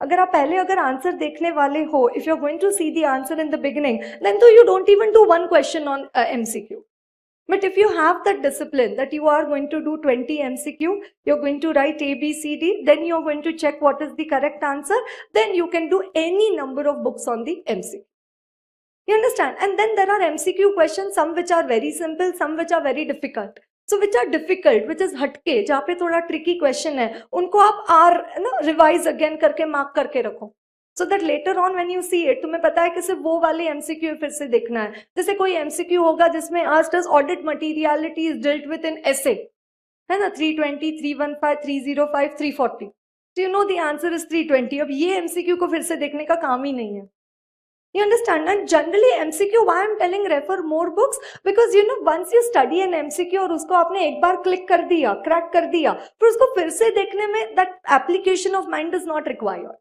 अगर आप पहले अगर आंसर देखने वाले हो, if you are going to see the answer in the beginning, then तो you don't even do one question on MCQ. But if you have that discipline that you are going to do 20 MCQ, you're going to write A, B, C, D, then you're going to check what is the correct answer, then you can do any number of books on the MCQ. You understand? And then there are MCQ questions, some which are very simple, some which are very difficult. So which are difficult, which is हटके, जहाँ पे थोड़ा tricky question है, उनको आप revise again करके mark करके रखो. So that later on when you see it, तुम्हें पता है कि सिर्फ वो वाले MCQ फिर से देखना है. जैसे कोई MCQ होगा जिसमें asked us audit materiality is dealt with in essay, है ना, 320, 315, 305, 340. So you know the answer is 320. अब ये MCQ को फिर से देखने का काम ही नहीं है. You understand? And generally MCQ, why I'm telling refer more books, because you know once you study an MCQ और उसको आपने एक बार click कर दिया, crack कर दिया, फिर उसको फिर से देखने में that application of mind is not required.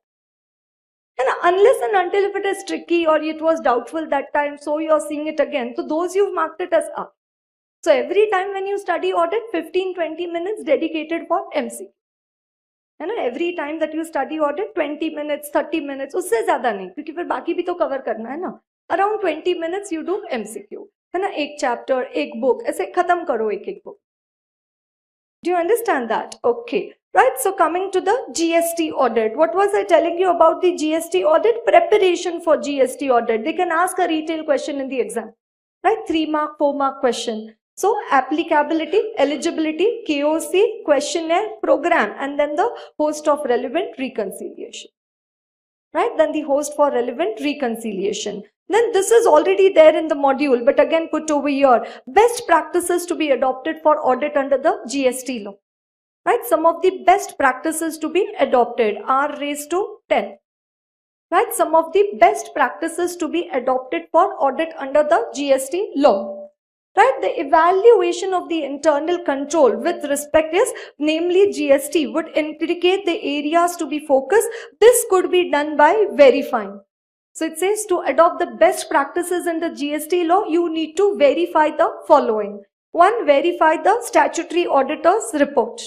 And unless and until if it is tricky or it was doubtful that time, so you are seeing it again. So those you've marked it as up. So every time when you study audit, 15-20 minutes dedicated for MCQ. And every time that you study audit, 20 minutes, 30 minutes, उससे ज़्यादा नहीं, क्योंकि फिर बाकी भी तो cover करना है ना. Around 20 minutes you do MCQ. है ना, एक chapter, एक book, ऐसे खत्म करो एक book. Do you understand that? Okay. Right, so coming to the GST audit. What was I telling you about the GST audit? Preparation for GST audit. They can ask a retail question in the exam. Right, 3 mark, 4 mark question. So applicability, eligibility, KOC, questionnaire, program, and then the host of relevant reconciliation. Right, then the host for relevant reconciliation. Then this is already there in the module, but again put over here. Best practices to be adopted for audit under the GST law. Right, some of the best practices to be adopted are raised to 10. Right, some of the best practices to be adopted for audit under the GST law. Right, the evaluation of the internal control with respect is, namely GST, would indicate the areas to be focused. This could be done by verifying. So it says to adopt the best practices in the GST law, you need to verify the following. 1, verify the statutory auditor's report.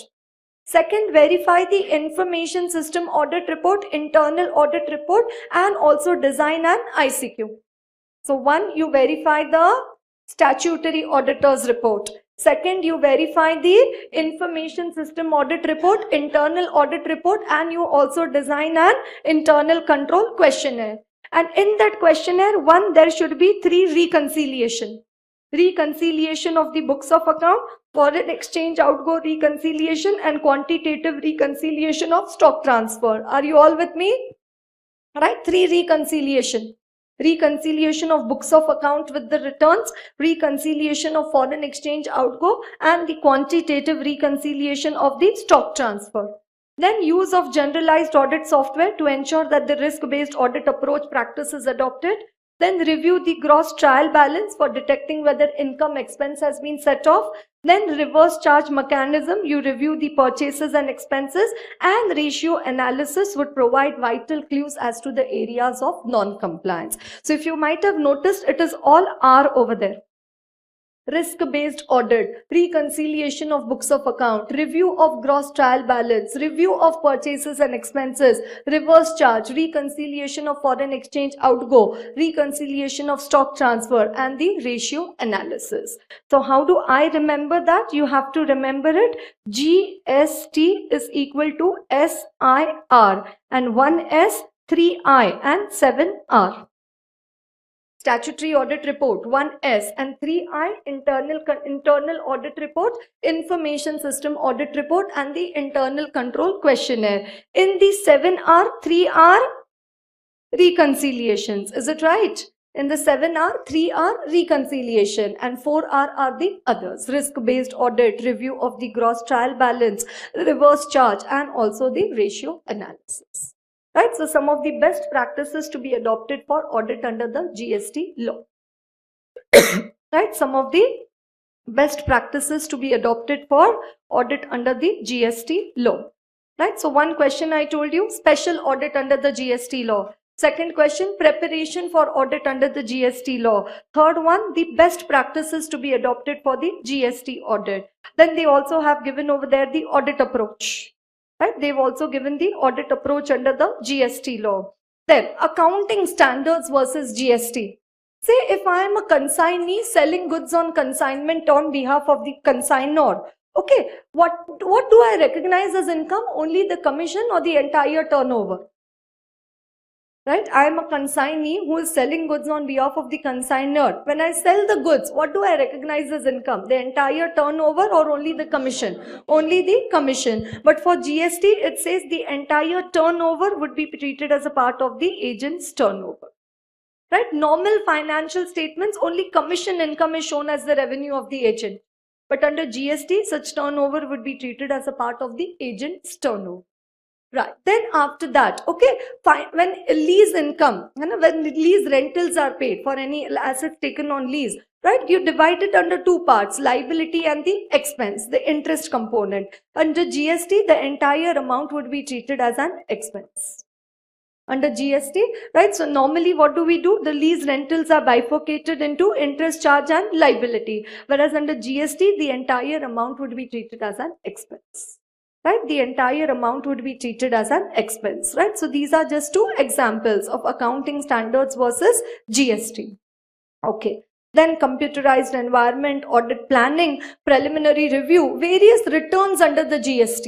Second, verify the information system audit report, internal audit report, and also design an ICQ. So 1, you verify the statutory auditor's report. Second, you verify the information system audit report, internal audit report, and you also design an internal control questionnaire. And in that questionnaire, 1, there should be 3 reconciliation. Reconciliation of the books of account, foreign exchange outgo reconciliation, and quantitative reconciliation of stock transfer. Are you all with me? Right, 3 reconciliation. Reconciliation of books of account with the returns, reconciliation of foreign exchange outgo, and the quantitative reconciliation of the stock transfer. Then use of generalized audit software to ensure that the risk-based audit approach practice is adopted. Then review the gross trial balance for detecting whether income expense has been set off. Then reverse charge mechanism, you review the purchases and expenses, and ratio analysis would provide vital clues as to the areas of non-compliance. So if you might have noticed, it is all R over there. Risk-based audit, reconciliation of books of account, review of gross trial balance, review of purchases and expenses, reverse charge, reconciliation of foreign exchange outgo, reconciliation of stock transfer, and the ratio analysis. So how do I remember that? You have to remember it. GST is equal to SIR, and 1S, 3I, and 7R. Statutory audit report, 1S, and 3I, internal audit report, information system audit report, and the internal control questionnaire. In the 7R, 3R reconciliations. Is it right? In the 7R, 3R reconciliation, and 4R are the others. Risk-based audit, review of the gross trial balance, reverse charge, and also the ratio analysis. Right, so some of the best practices to be adopted for audit under the GST law. Right, some of the best practices to be adopted for audit under the GST law. Right, so one question I told you, special audit under the GST law. Second question, preparation for audit under the GST law. Third one, the best practices to be adopted for the GST audit. Then they also have given over there the audit approach. Right? They've also given the audit approach under the GST law. Then accounting standards versus GST. Say if I am a consignee selling goods on consignment on behalf of the consignor. Okay, what do I recognize as income? Only the commission or the entire turnover? Right? I am a consignee who is selling goods on behalf of the consignor. When I sell the goods, what do I recognize as income? The entire turnover or only the commission? Only the commission. But for GST, it says the entire turnover would be treated as a part of the agent's turnover. Right? Normal financial statements, only commission income is shown as the revenue of the agent. But under GST, such turnover would be treated as a part of the agent's turnover. Right. Then after that, okay, fine. When lease income, when lease rentals are paid for any assets taken on lease, right, you divide it under two parts, liability and the expense, the interest component. Under GST, the entire amount would be treated as an expense. Under GST, right, so normally what do? The lease rentals are bifurcated into interest charge and liability. Whereas under GST, the entire amount would be treated as an expense. Right, the entire amount would be treated as an expense, right? So these are just two examples of accounting standards versus GST. Okay, then computerized environment, audit planning, preliminary review, various returns under the GST.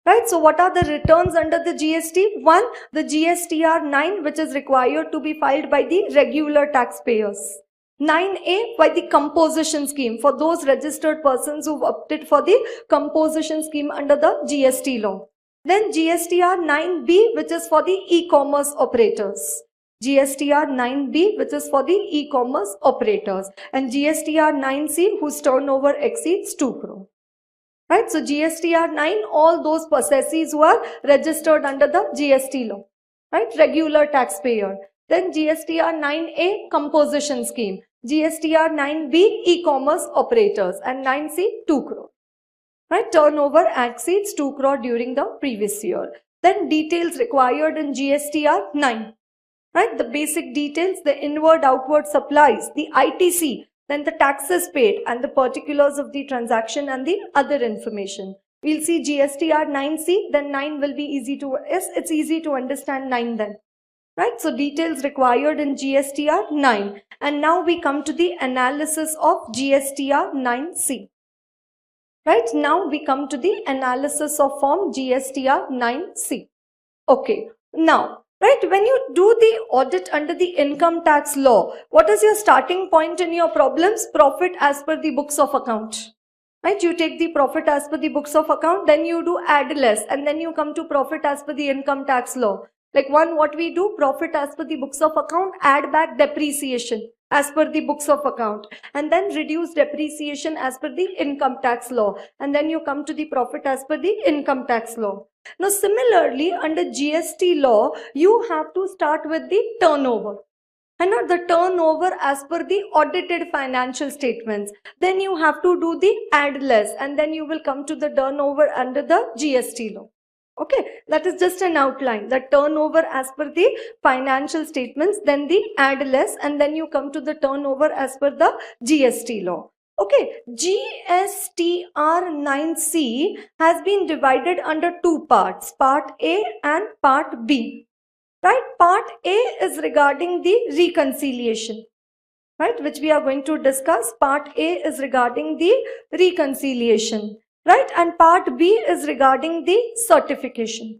Right, so what are the returns under the GST? One, the GSTR 9, which is required to be filed by the regular taxpayers. 9A, by the composition scheme, for those registered persons who've opted for the composition scheme under the GST law. Then GSTR 9B, which is for the e-commerce operators. GSTR 9B, which is for the e-commerce operators. And GSTR 9C, whose turnover exceeds 2 crore. Right, so GSTR 9, all those possessees who are registered under the GST law. Right, regular taxpayer. Then GSTR 9A, composition scheme. GSTR 9B, e-commerce operators. And 9C, 2 crore. Right, turnover exceeds 2 crore during the previous year. Then details required in GSTR 9. Right, the basic details, the inward-outward supplies, the ITC, then the taxes paid and the particulars of the transaction and the other information. We'll see GSTR 9C, then 9 will be easy to, yes, it's easy to understand 9 then. Right, so details required in GSTR 9. And now we come to the analysis of GSTR 9C. Right, now we come to the analysis of form GSTR 9C. Okay, now, right, when you do the audit under the income tax law, what is your starting point in your problems? Profit as per the books of account. Right, you take the profit as per the books of account, then you do add less, and then you come to profit as per the income tax law. Like one, what we do, profit as per the books of account, add back depreciation as per the books of account, and then reduce depreciation as per the income tax law, and then you come to the profit as per the income tax law. Now similarly, under GST law, you have to start with the turnover, and not the turnover as per the audited financial statements. Then you have to do the add less, and then you will come to the turnover under the GST law. Okay, that is just an outline. The turnover as per the financial statements, then the add less, and then you come to the turnover as per the GST law. Okay, GSTR 9C has been divided under two parts, Part A and Part B. Right, Part A is regarding the reconciliation. Right, which we are going to discuss. Part A is regarding the reconciliation. Right, and Part B is regarding the certification.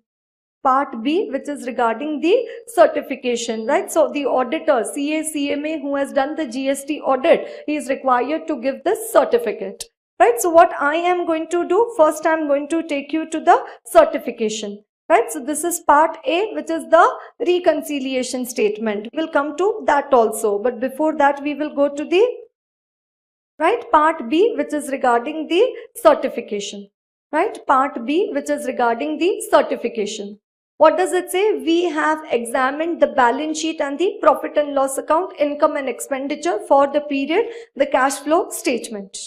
Part B, which is regarding the certification, right? So the auditor, CA, CMA, who has done the GST audit, he is required to give this certificate. Right, so what I am going to do, first I am going to take you to the certification. Right, so this is Part A, which is the reconciliation statement. We will come to that also, but before that we will go to the right, Part B, which is regarding the certification. Right, Part B, which is regarding the certification. What does it say? We have examined the balance sheet and the profit and loss account, income and expenditure for the period, the cash flow statement.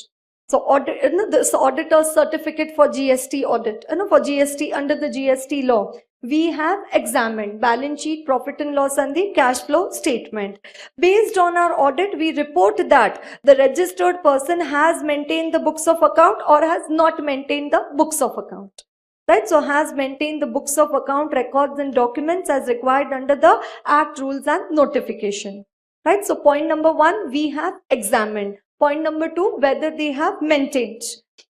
So this auditor's certificate for GST audit, for GST under the GST law. we have examined balance sheet, profit and loss and the cash flow statement. Based on our audit, we report that the registered person has maintained the books of account or has not maintained the books of account. Right, so has maintained the books of account, records and documents as required under the Act, rules and notification. Right, so point number 1, we have examined. Point number 2, whether they have maintained,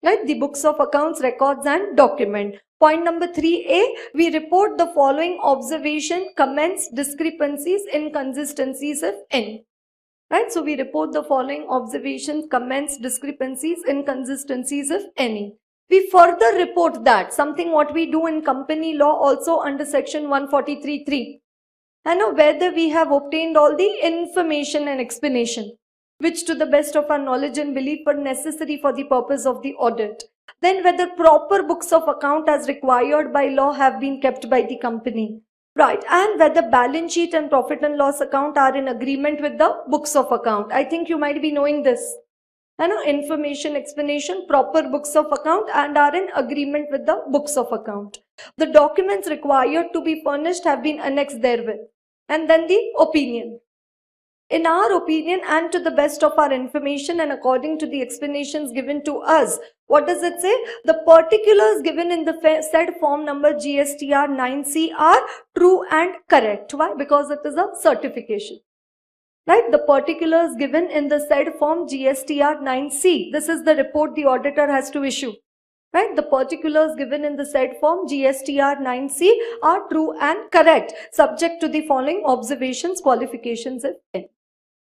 right, the books of accounts, records and document. Point number 3A, we report the following observation, comments, discrepancies, inconsistencies if any. Right, so we report the following observations, comments, discrepancies, inconsistencies if any. We further report that, something what we do in company law also under section 143(3). And whether we have obtained all the information and explanation, which to the best of our knowledge and belief were necessary for the purpose of the audit. Then whether proper books of account as required by law have been kept by the company. Right, and whether balance sheet and profit and loss account are in agreement with the books of account. I think you might be knowing this. Information, explanation, proper books of account and are in agreement with the books of account. The documents required to be furnished have been annexed therewith. And then the opinion. In our opinion and to the best of our information and according to the explanations given to us, what does it say? The particulars given in the said form number GSTR 9C are true and correct. Why? Because it is a certification. Right, the particulars given in the said form GSTR 9C. This is the report the auditor has to issue. Right, the particulars given in the said form GSTR 9C are true and correct, subject to the following observations, qualifications if any.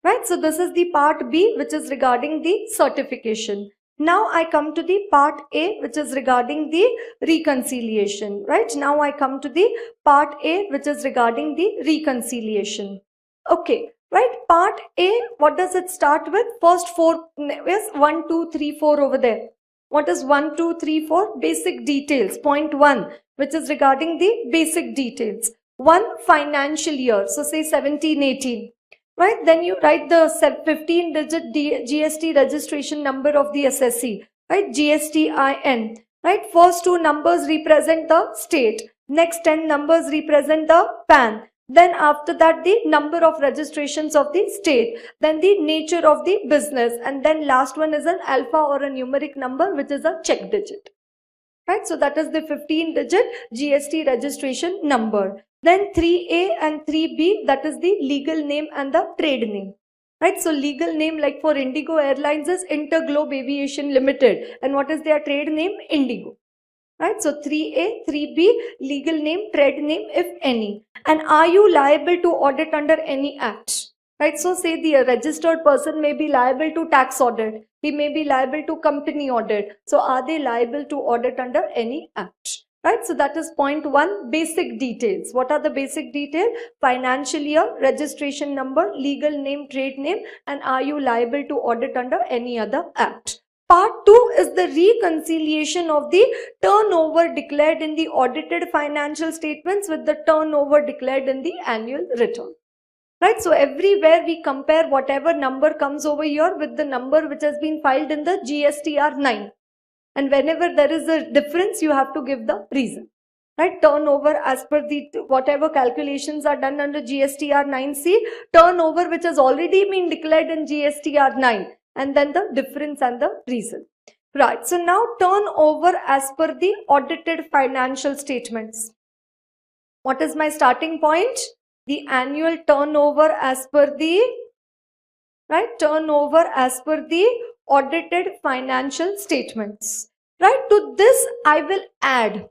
Right, so this is the part B, which is regarding the certification. Now I come to the part A, which is regarding the reconciliation. Right, now I come to the part A, which is regarding the reconciliation. Okay. Right, part A, what does it start with? First 4, yes, 1, 2, 3, 4 over there. What is 1, 2, 3, 4? Basic details. Point 1, which is regarding the basic details. 1 financial year, so say 17, 18. Right, then you write the 15-digit GST registration number of the assessee. Right, Gst In. Right, first 2 numbers represent the state. Next 10 numbers represent the PAN. Then after that the number of registrations of the state, then the nature of the business, and then last one is an alpha or a numeric number which is a check digit. Right, so that is the 15-digit GST registration number. Then 3A and 3B, that is the legal name and the trade name. Right, so legal name like for Indigo Airlines is Interglobe Aviation Limited, and what is their trade name? Indigo. Right, so 3A, 3B, legal name, trade name if any. And are you liable to audit under any act? Right, so say the registered person may be liable to tax audit. He may be liable to company audit. So are they liable to audit under any act? Right, so that is point 1, basic details. What are the basic details? Financial year, registration number, legal name, trade name, and are you liable to audit under any other act? Part 2 is the reconciliation of the turnover declared in the audited financial statements with the turnover declared in the annual return. Right, so everywhere we compare whatever number comes over here with the number which has been filed in the GSTR 9. And whenever there is a difference, you have to give the reason. Right, turnover as per the whatever calculations are done under GSTR 9C, turnover which has already been declared in GSTR 9. And then the difference and the reason. Right, so now turnover as per the audited financial statements. What is my starting point? The annual turnover as per the, right, turnover as per the audited financial statements. Right, to this I will add.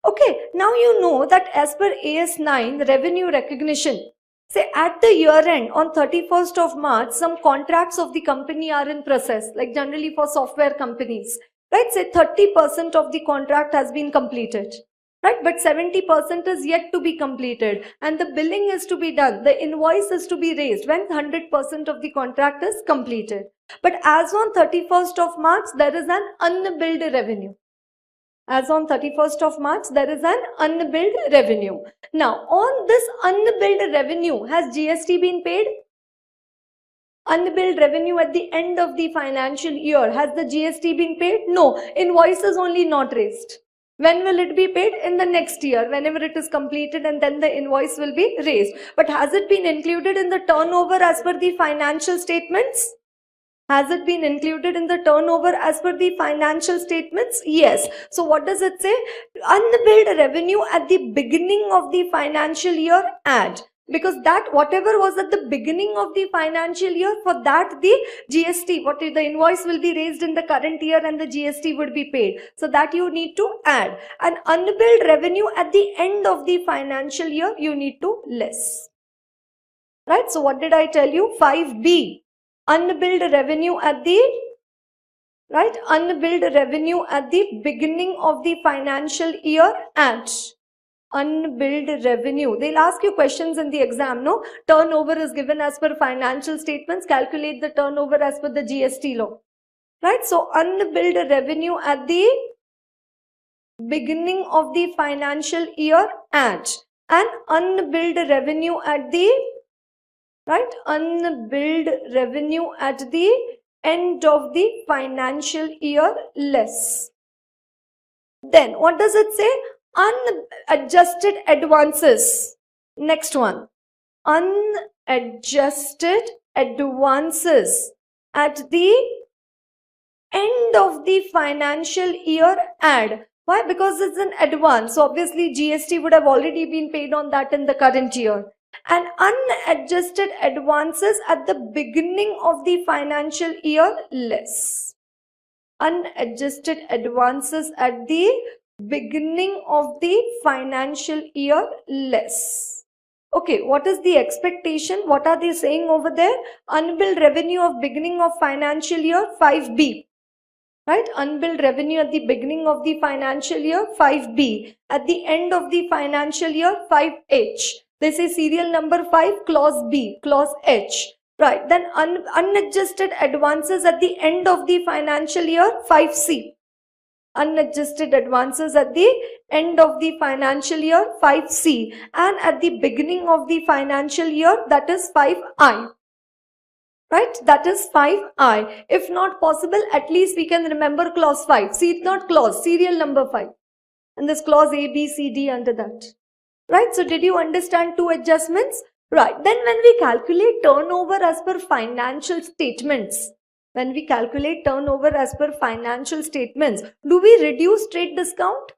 Okay, now you know that as per AS 9, revenue recognition. Say at the year end on 31st of March, some contracts of the company are in process, like generally for software companies. Right, say 30% of the contract has been completed. Right, but 70% is yet to be completed and the billing is to be done. The invoice is to be raised when 100% of the contract is completed. But as on 31st of March, there is an unbilled revenue. As on 31st of March, there is an unbilled revenue. Now, on this unbilled revenue, has GST been paid? Unbilled revenue at the end of the financial year, has the GST been paid? No, invoice is only not raised. When will it be paid? In the next year, whenever it is completed, and then the invoice will be raised. But has it been included in the turnover as per the financial statements? Has it been included in the turnover as per the financial statements? Yes. So what does it say? Unbilled revenue at the beginning of the financial year, add. Because that whatever was at the beginning of the financial year, for that the GST, the invoice will be raised in the current year and the GST would be paid. So that you need to add. And unbilled revenue at the end of the financial year, you need to less. Right? So what did I tell you? 5B. Unbilled revenue at the, right? Unbilled revenue at the beginning of the financial year, add. Unbilled revenue. They'll ask you questions in the exam, no? Turnover is given as per financial statements. Calculate the turnover as per the GST law. Right? So, unbilled revenue at the beginning of the financial year, add. And unbilled revenue at the, right? Unbilled revenue at the end of the financial year, less. Then, what does it say? Unadjusted advances. Next one. Unadjusted advances at the end of the financial year, add. Why? Because it's an advance. So obviously GST would have already been paid on that in the current year. And unadjusted advances at the beginning of the financial year, less. Unadjusted advances at the beginning of the financial year, less. Okay, what is the expectation? What are they saying over there? Unbilled revenue of beginning of financial year, 5B. Right? Unbilled revenue at the beginning of the financial year, 5B. At the end of the financial year, 5H. They say serial number 5, clause B, clause H. Right? Then unadjusted advances at the end of the financial year, 5C. Unadjusted advances at the end of the financial year, 5C. And at the beginning of the financial year, that is 5I. Right? That is 5I. If not possible, at least we can remember clause 5. See, not clause, serial number 5. And this clause A, B, C, D under that. Right? So did you understand two adjustments? Right. Then when we calculate turnover as per financial statements, when we calculate turnover as per financial statements, do we reduce trade discount?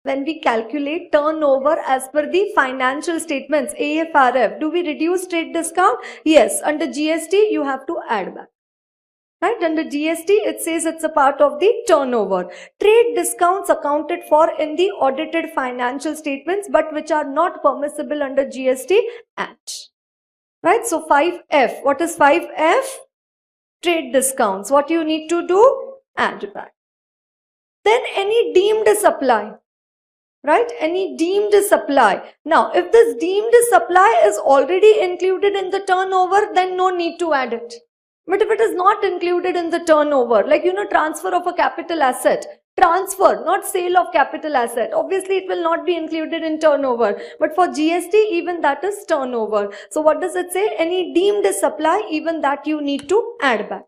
When we calculate turnover as per the financial statements, AFRF, do we reduce trade discount? Yes. Under GST, you have to add back. Right? Under GST, it says it's a part of the turnover. Trade discounts accounted for in the audited financial statements, but which are not permissible under GST, add. Right? So 5F. What is 5F? Trade discounts. What you need to do? Add back. Then any deemed supply. Right? Any deemed supply. Now, if this deemed supply is already included in the turnover, then no need to add it. But if it is not included in the turnover, like, transfer of a capital asset, transfer, not sale of capital asset, obviously it will not be included in turnover. But for GST, even that is turnover. So what does it say? Any deemed supply, even that you need to add back.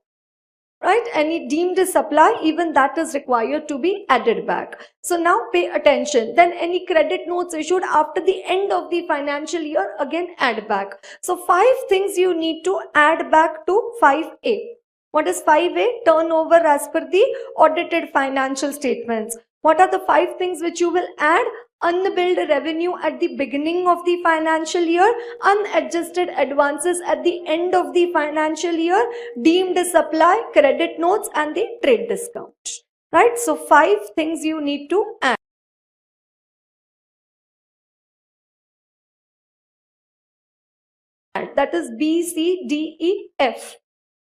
Right? Any deemed supply, even that is required to be added back. So now pay attention. Then any credit notes issued after the end of the financial year, again add back. So 5 things you need to add back to 5A. What is 5A? Turnover as per the audited financial statements. What are the 5 things which you will add? Unbilled revenue at the beginning of the financial year, unadjusted advances at the end of the financial year, deemed supply, credit notes, and the trade discount. Right? So 5 things you need to add. That is B, C, D, E, F.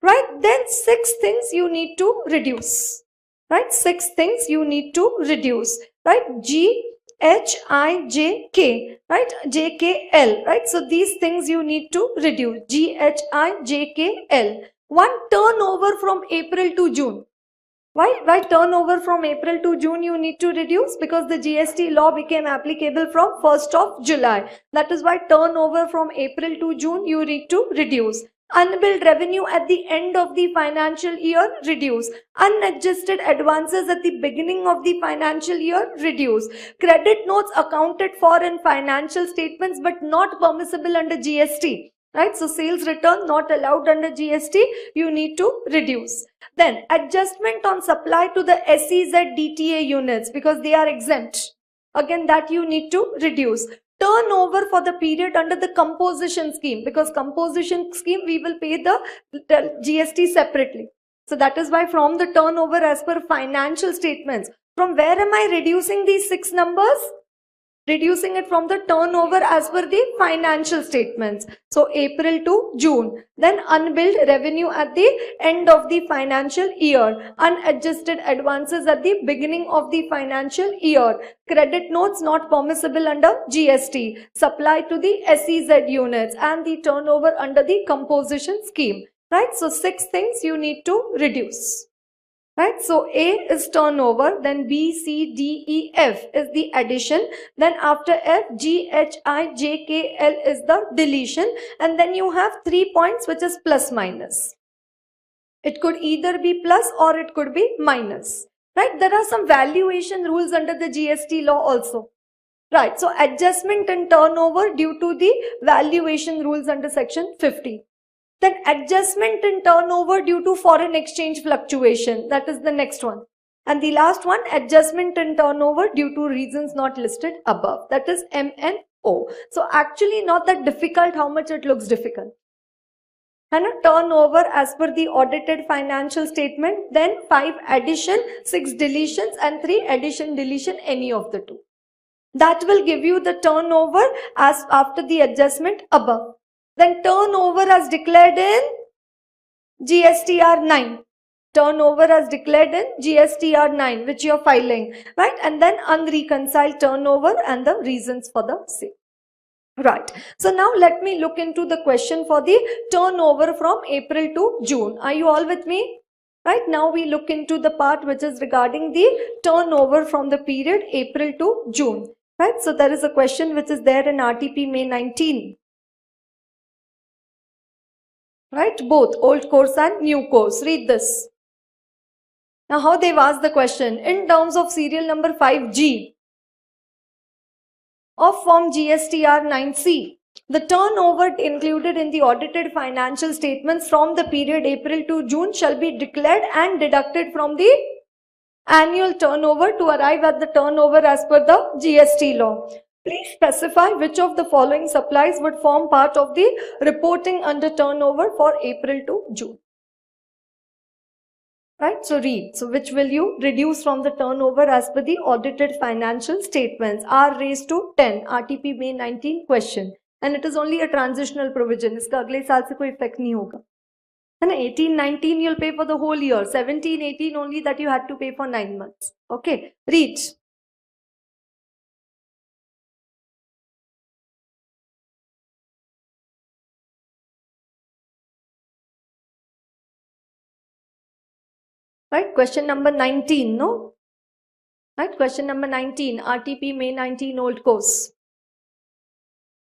Right? Then 6 things you need to reduce. Right? 6 things you need to reduce. Right? G, H, I, J, K, right? J, K, L, right? So these things you need to reduce. G, H, I, J, K, L. One, turnover from April to June. Why turnover from April to June you need to reduce? Because the GST law became applicable from 1st of July. That is why turnover from April to June you need to reduce. Unbilled revenue at the end of the financial year, reduce. Unadjusted advances at the beginning of the financial year, reduce. Credit notes accounted for in financial statements but not permissible under GST. Right? So sales return not allowed under GST, you need to reduce. Then adjustment on supply to the SEZ DTA units because they are exempt. Again, that you need to reduce. Turnover for the period under the composition scheme, because composition scheme we will pay the GST separately. So that is why from the turnover as per financial statements, from where am I reducing these 6 numbers? Reducing it from the turnover as per the financial statements. So April to June. Then unbilled revenue at the end of the financial year. Unadjusted advances at the beginning of the financial year. Credit notes not permissible under GST. Supply to the SEZ units and the turnover under the composition scheme. Right? So 6 things you need to reduce. Right, so A is turnover, then B, C, D, E, F is the addition, then after F, G, H, I, J, K, L is the deletion, and then you have 3 points which is plus minus. It could either be plus or it could be minus. Right, there are some valuation rules under the GST law also. Right, so adjustment in turnover due to the valuation rules under section 50. Then adjustment in turnover due to foreign exchange fluctuation. That is the next one. And the last one, adjustment in turnover due to reasons not listed above. That is MNO. So actually not that difficult, how much it looks difficult. And a turnover as per the audited financial statement, then 5 addition, 6 deletions and 3 addition, deletion, any of the 2. That will give you the turnover as after the adjustment above. Then turnover as declared in GSTR 9. Turnover as declared in GSTR 9, which you are filing. Right? And then unreconciled turnover and the reasons for the same. Right. So now let me look into the question for the turnover from April to June. Are you all with me? Right. Now we look into the part which is regarding the turnover from the period April to June. Right. So there is a question which is there in RTP May 19. Right, both old course and new course. Read this. Now how they've asked the question. In terms of serial number 5G of form GSTR 9C, the turnover included in the audited financial statements from the period April to June shall be declared and deducted from the annual turnover to arrive at the turnover as per the GST law. Please specify which of the following supplies would form part of the reporting under turnover for April to June. Right, so read. So which will you reduce from the turnover as per the audited financial statements? R raised to 10, RTP May 19 question. And it is only a transitional provision. इसका अगले साल से कोई effect नहीं होगा. And 18-19 you'll pay for the whole year. 17-18 only that you had to pay for 9 months. Okay, read. Right, question number 19, no? Right, question number 19, RTP May 19 old course.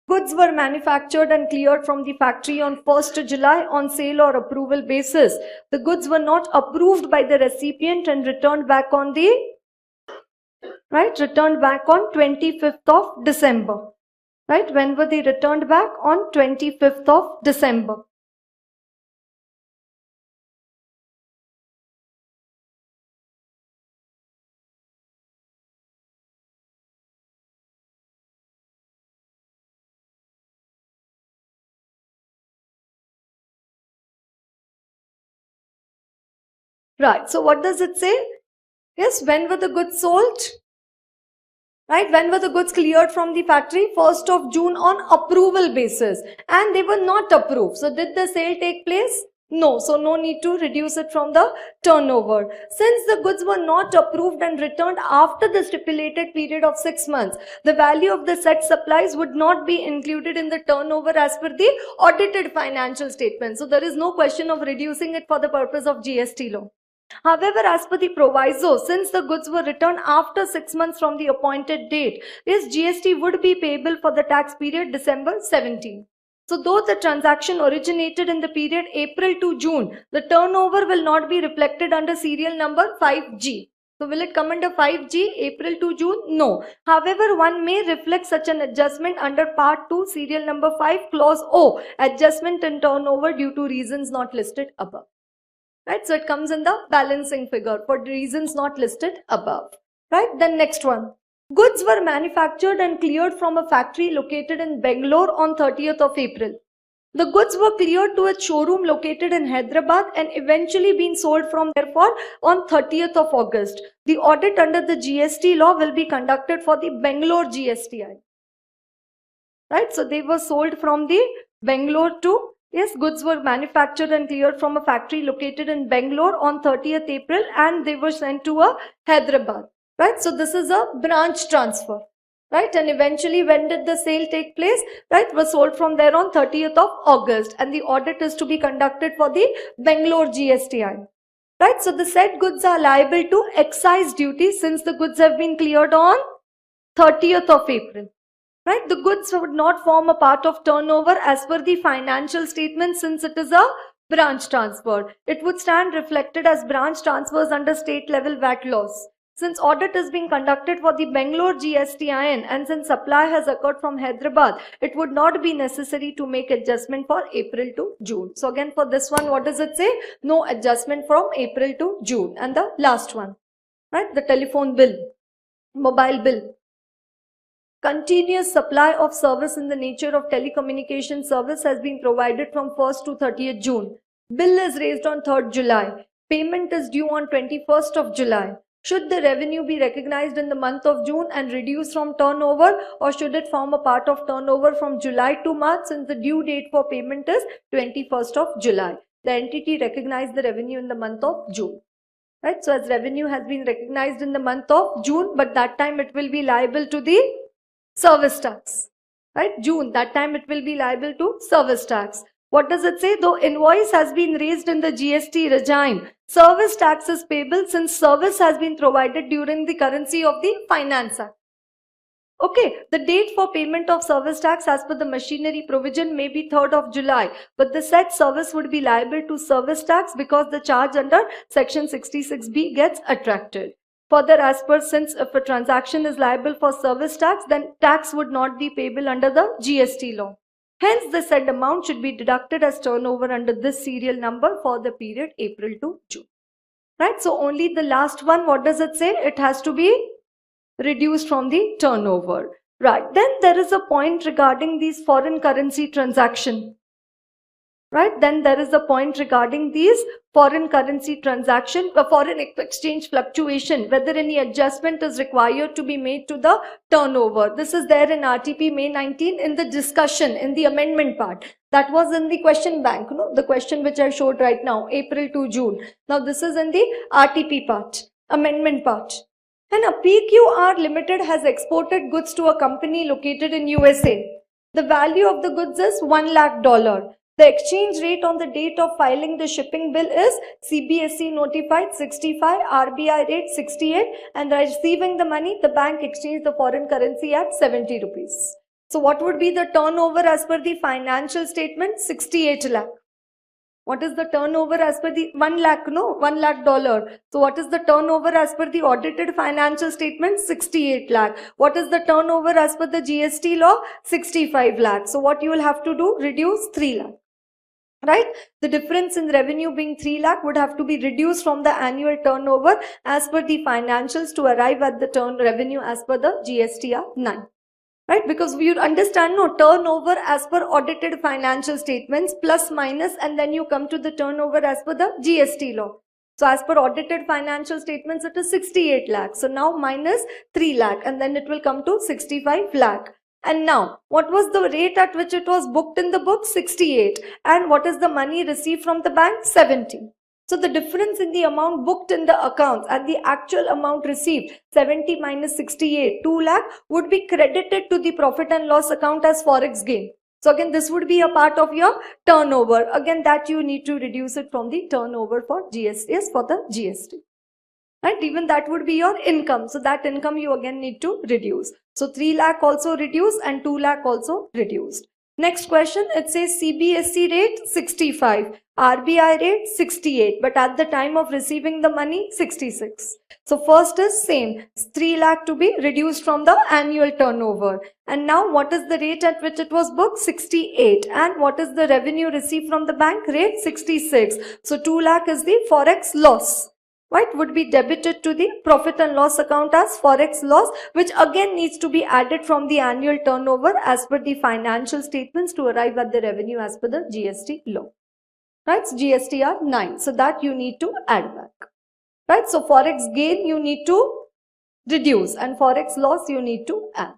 Goods were manufactured and cleared from the factory on 1st July on sale or approval basis. The goods were not approved by the recipient and returned back on the, right, returned back on 25th of December. Right, when were they returned back? On 25th of December. Right, so what does it say? Yes, when were the goods sold? Right, when were the goods cleared from the factory? 1st of June on approval basis. And they were not approved. So did the sale take place? No, so no need to reduce it from the turnover. Since the goods were not approved and returned after the stipulated period of 6 months, the value of the said supplies would not be included in the turnover as per the audited financial statement. So there is no question of reducing it for the purpose of GST law. However, as per the proviso, since the goods were returned after 6 months from the appointed date, this GST would be payable for the tax period December 17. So though the transaction originated in the period April to June, the turnover will not be reflected under serial number 5G. So will it come under 5G, April to June? No. However, one may reflect such an adjustment under Part 2, serial number 5, clause O, adjustment in turnover due to reasons not listed above. Right, so it comes in the balancing figure for reasons not listed above. Right, then next one. Goods were manufactured and cleared from a factory located in Bangalore on 30th of April. The goods were cleared to a showroom located in Hyderabad and eventually been sold from therefore on 30th of August. The audit under the GST law will be conducted for the Bangalore GSTI. Right, so they were sold from the Bangalore to, yes, goods were manufactured and cleared from a factory located in Bangalore on 30th April and they were sent to a Hyderabad. Right, so this is a branch transfer. Right, and eventually when did the sale take place? Right, was sold from there on 30th of August and the audit is to be conducted for the Bangalore GSTI. Right, so the said goods are liable to excise duty since the goods have been cleared on 30th of April. Right, the goods would not form a part of turnover as per the financial statement since it is a branch transfer. It would stand reflected as branch transfers under state level VAT laws. Since audit is being conducted for the Bangalore Gst and since supply has occurred from Hyderabad, it would not be necessary to make adjustment for April to June. So again for this one, what does it say? No adjustment from April to June. And the last one, right, the telephone bill, mobile bill. Continuous supply of service in the nature of telecommunication service has been provided from 1st to 30th June. Bill is raised on 3rd July. Payment is due on 21st of July. Should the revenue be recognized in the month of June and reduced from turnover, or should it form a part of turnover from July to March since the due date for payment is 21st of July? The entity recognized the revenue in the month of June. Right? So as revenue has been recognized in the month of June, but that time it will be liable to the service tax. Right? June, that time it will be liable to service tax. What does it say? Though invoice has been raised in the GST regime, service tax is payable since service has been provided during the currency of the Finance Act. Okay, the date for payment of service tax as per the machinery provision may be 3rd of July, but the said service would be liable to service tax because the charge under section 66B gets attracted. Further, as per since if a transaction is liable for service tax, then tax would not be payable under the GST law. Hence, the said amount should be deducted as turnover under this serial number for the period April to June. Right? So, only the last one, what does it say? It has to be reduced from the turnover. Right? Then there is a point regarding these foreign currency transaction. Right? Then there is a point regarding these foreign currency transaction, foreign exchange fluctuation, whether any adjustment is required to be made to the turnover. This is there in RTP May 19 in the discussion, in the amendment part. That was in the question bank, no? The question which I showed right now, April to June. Now this is in the RTP part, amendment part. And a PQR Limited has exported goods to a company located in USA. The value of the goods is $1 lakh. The exchange rate on the date of filing the shipping bill is CBSE notified 65, RBI rate 68, and receiving the money, the bank exchanged the foreign currency at 70 rupees. So what would be the turnover as per the financial statement? 68 lakh. What is the turnover as per the $1 lakh? No, $1 lakh. So what is the turnover as per the audited financial statement? 68 lakh. What is the turnover as per the GST law? 65 lakh. So what you will have to do? Reduce 3 lakh. Right? The difference in revenue being 3 lakh would have to be reduced from the annual turnover as per the financials to arrive at the revenue as per the GSTR 9. Right? Because we would understand, no, turnover as per audited financial statements plus minus, and then you come to the turnover as per the GST law. So as per audited financial statements, it is 68 lakh. So now minus 3 lakh and then it will come to 65 lakh. And now, what was the rate at which it was booked in the book? 68. And what is the money received from the bank? 70. So the difference in the amount booked in the accounts and the actual amount received, 70 minus 68, 2 lakh, would be credited to the profit and loss account as forex gain. So again, this would be a part of your turnover. Again, that you need to reduce it from the turnover for GST, for the GST. Right? Even that would be your income. So that income you again need to reduce. So 3 lakh also reduced and 2 lakh also reduced. Next question, it says CBSE rate 65, RBI rate 68, but at the time of receiving the money 66. So first is same, 3 lakh to be reduced from the annual turnover. And now what is the rate at which it was booked? 68. And what is the revenue received from the bank? Rate 66. So 2 lakh is the forex loss. Right, would be debited to the profit and loss account as forex loss, which again needs to be added from the annual turnover as per the financial statements to arrive at the revenue as per the GST law. Right, it's GSTR 9. So that you need to add back. Right, so forex gain you need to reduce and forex loss you need to add.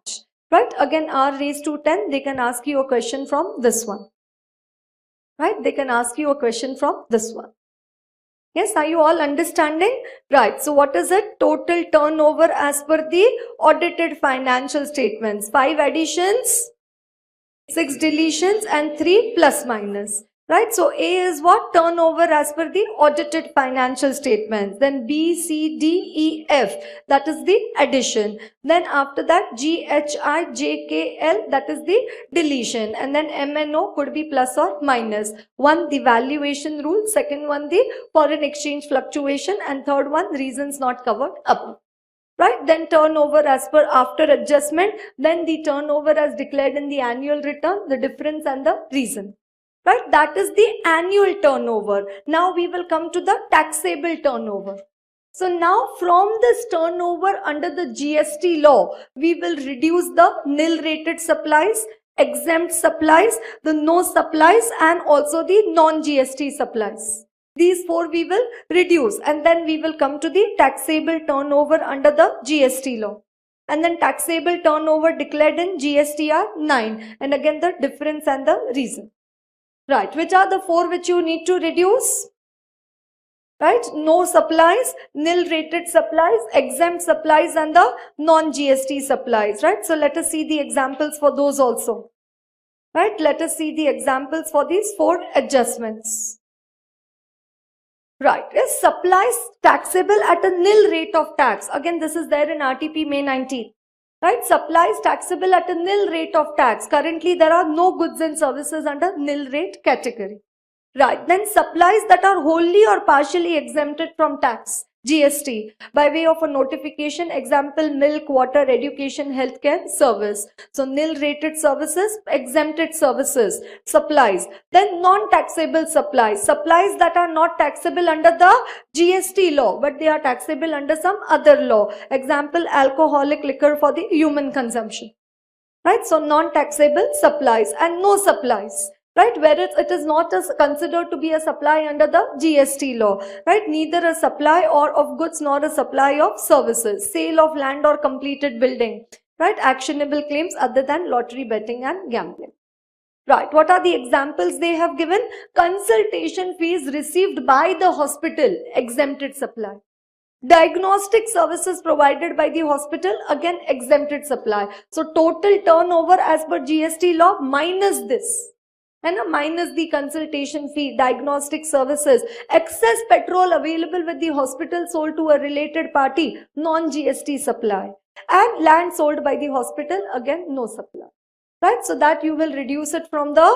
Right, again R raised to 10, they can ask you a question from this one. Right, they can ask you a question from this one. Yes, are you all understanding? Right, so what is it? Total turnover as per the audited financial statements. 5 additions, 6 deletions and 3 plus minus. Right, so A is what? Turnover as per the audited financial statements. Then B, C, D, E, F, that is the addition. Then after that G, H, I, J, K, L, that is the deletion. And then M and O could be plus or minus. One, the valuation rule. Second one, the foreign exchange fluctuation. And third one, reasons not covered above. Right, then turnover as per after adjustment. Then the turnover as declared in the annual return, the difference and the reason. Right, that is the annual turnover. Now we will come to the taxable turnover. So now from this turnover under the GST law, we will reduce the nil rated supplies, exempt supplies, the no supplies and also the non-GST supplies. These 4 we will reduce and then we will come to the taxable turnover under the GST law. And then taxable turnover declared in GSTR 9 and again the difference and the reason. Right, which are the 4 which you need to reduce? Right, no supplies, nil rated supplies, exempt supplies and the non-GST supplies. Right, so let us see the examples for those also. Right, let us see the examples for these 4 adjustments. Right, is supplies taxable at a nil rate of tax? Again, this is there in RTP May 19th. Right, supplies taxable at a nil rate of tax. Currently, there are no goods and services under nil rate category. Right, then supplies that are wholly or partially exempted from tax, GST, by way of a notification, example, milk, water, education, healthcare, service. So, nil rated services, exempted services, supplies. Then non-taxable supplies, supplies that are not taxable under the GST law, but they are taxable under some other law. Example, alcoholic liquor for the human consumption. Right, so non-taxable supplies and no supplies. Right, whereas it is not considered to be a supply under the GST law. Right, neither a supply or of goods nor a supply of services. Sale of land or completed building. Right, actionable claims other than lottery betting and gambling. Right, what are the examples they have given? Consultation fees received by the hospital, exempted supply. Diagnostic services provided by the hospital, again exempted supply. So total turnover as per GST law minus this. And minus the consultation fee, diagnostic services, excess petrol available with the hospital sold to a related party, non-GST supply, and land sold by the hospital, again no supply. Right, so that you will reduce it from the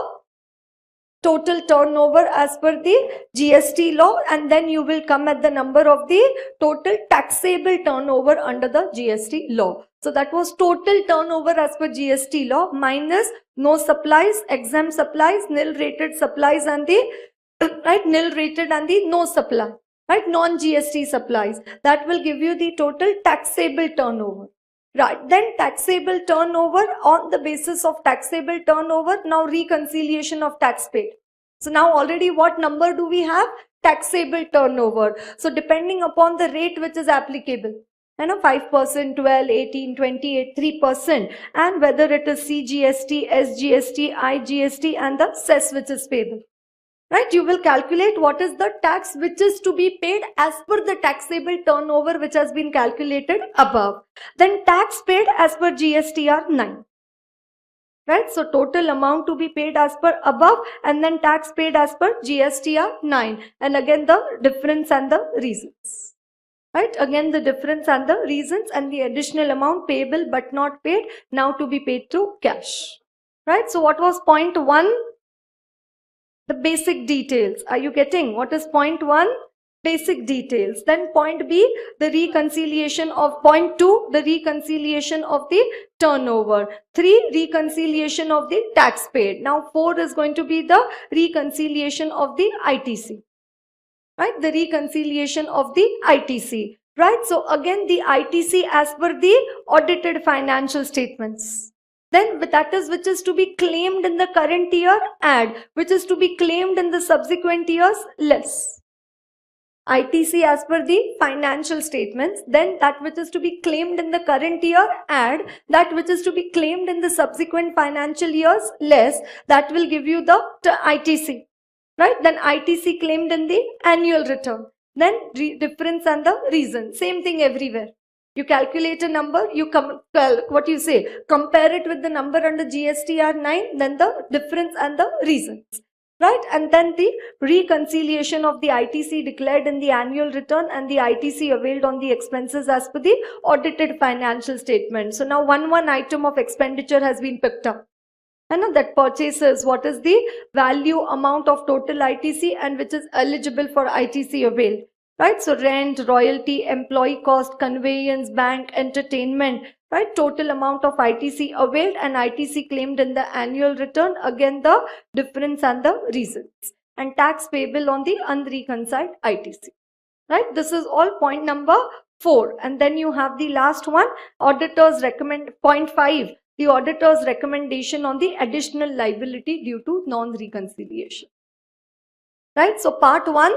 total turnover as per the GST law and then you will come at the number of the total taxable turnover under the GST law. So that was total turnover as per GST law minus no supplies, exempt supplies, nil rated supplies and the right nil rated and the no supply, right, non-GST supplies. That will give you the total taxable turnover. Right, then taxable turnover, on the basis of taxable turnover, now reconciliation of tax paid. So now already what number do we have? Taxable turnover. So depending upon the rate which is applicable, 5%, 12, 18, 28, 3%, and whether it is CGST, SGST, IGST and the cess which is payable. Right, you will calculate what is the tax which is to be paid as per the taxable turnover which has been calculated above. Then tax paid as per GSTR 9. Right, so total amount to be paid as per above and then tax paid as per GSTR 9. And again the difference and the reasons. Right, again the difference and the reasons and the additional amount payable but not paid now to be paid through cash. right? So what was point 1? The basic details. Are you getting what is point 1? Basic details. Then point B, the reconciliation of point 2, the reconciliation of the turnover. 3, reconciliation of the tax paid. Now 4 is going to be the reconciliation of the ITC. Right? The reconciliation of the ITC. Right? So again the ITC as per the audited financial statements. Then that is which is to be claimed in the current year, add. Which is to be claimed in the subsequent years, less. ITC as per the financial statements, then that which is to be claimed in the current year, add. That which is to be claimed in the subsequent financial years, less. That will give you the ITC. Right? Then ITC claimed in the annual return. Then difference and the reason. Same thing everywhere. You calculate a number, you compare it with the number under GSTR 9, then the difference and the reasons. Right? And then the reconciliation of the ITC declared in the annual return and the ITC availed on the expenses as per the audited financial statement. So now one item of expenditure has been picked up. And that purchases, what is the value amount of total ITC and which is eligible for ITC availed. Right? So rent, royalty, employee cost, conveyance, bank, entertainment, right? Total amount of ITC availed and ITC claimed in the annual return. Again, the difference and the reasons. And tax payable on the unreconciled ITC. Right? This is all point number 4. And then you have the last one, auditors recommend, point 5, the auditor's recommendation on the additional liability due to non-reconciliation. Right? So part 1,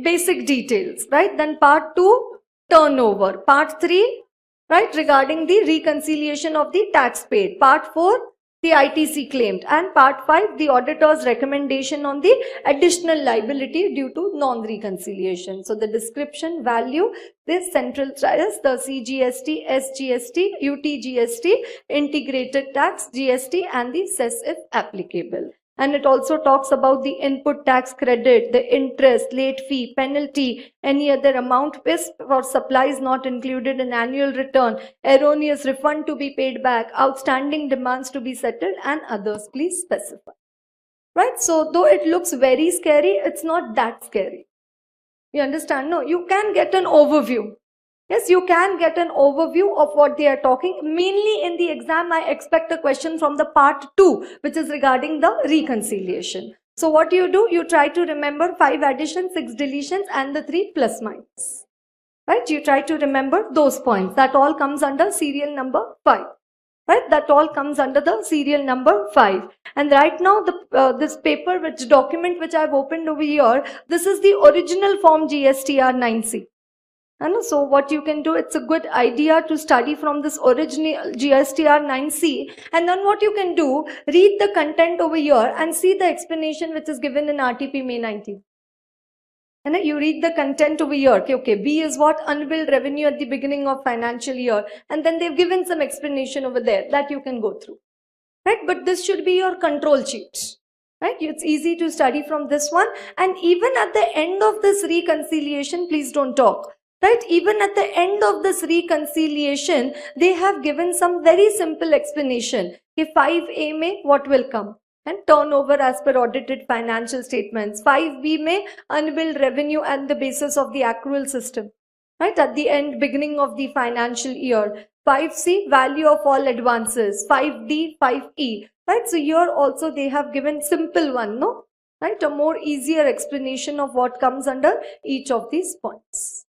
basic details, right? Then part 2, turnover. Part 3, right, regarding the reconciliation of the tax paid. Part 4, the ITC claimed. And part 5, the auditor's recommendation on the additional liability due to non-reconciliation. So the description, value, this central charges, the CGST, SGST, UTGST, integrated tax, GST and the cess if applicable. And it also talks about the input tax credit, the interest, late fee, penalty, any other amount for supplies not included in annual return, erroneous refund to be paid back, outstanding demands to be settled and others. Please specify. Right? So though it looks very scary, it's not that scary. You understand? No, you can get an overview. Yes, you can get an overview of what they are talking. Mainly in the exam, I expect a question from the part 2, which is regarding the reconciliation. So what you do, you try to remember 5 additions, 6 deletions and the 3 plus minus. Right? You try to remember those points. That all comes under serial number 5. Right? That all comes under the serial number 5. And right now, this paper, document which I have opened over here, this is the original form GSTR 9C. And so what you can do, it's a good idea to study from this original GSTR 9C. And then what you can do, read the content over here and see the explanation which is given in RTP May 19. And you read the content over here. Okay, B is what? Unbilled revenue at the beginning of financial year. And then they've given some explanation over there that you can go through. Right? But this should be your control sheet. Right? It's easy to study from this one. And even at the end of this reconciliation, please don't talk. Right? Even at the end of this reconciliation, they have given some very simple explanation. If 5A may, what will come? And turnover as per audited financial statements. 5B may, unbilled revenue and the basis of the accrual system. Right? At the end, beginning of the financial year. 5C, value of all advances. 5D, 5E. Right? So here also they have given simple one, no? Right? A more easier explanation of what comes under each of these points.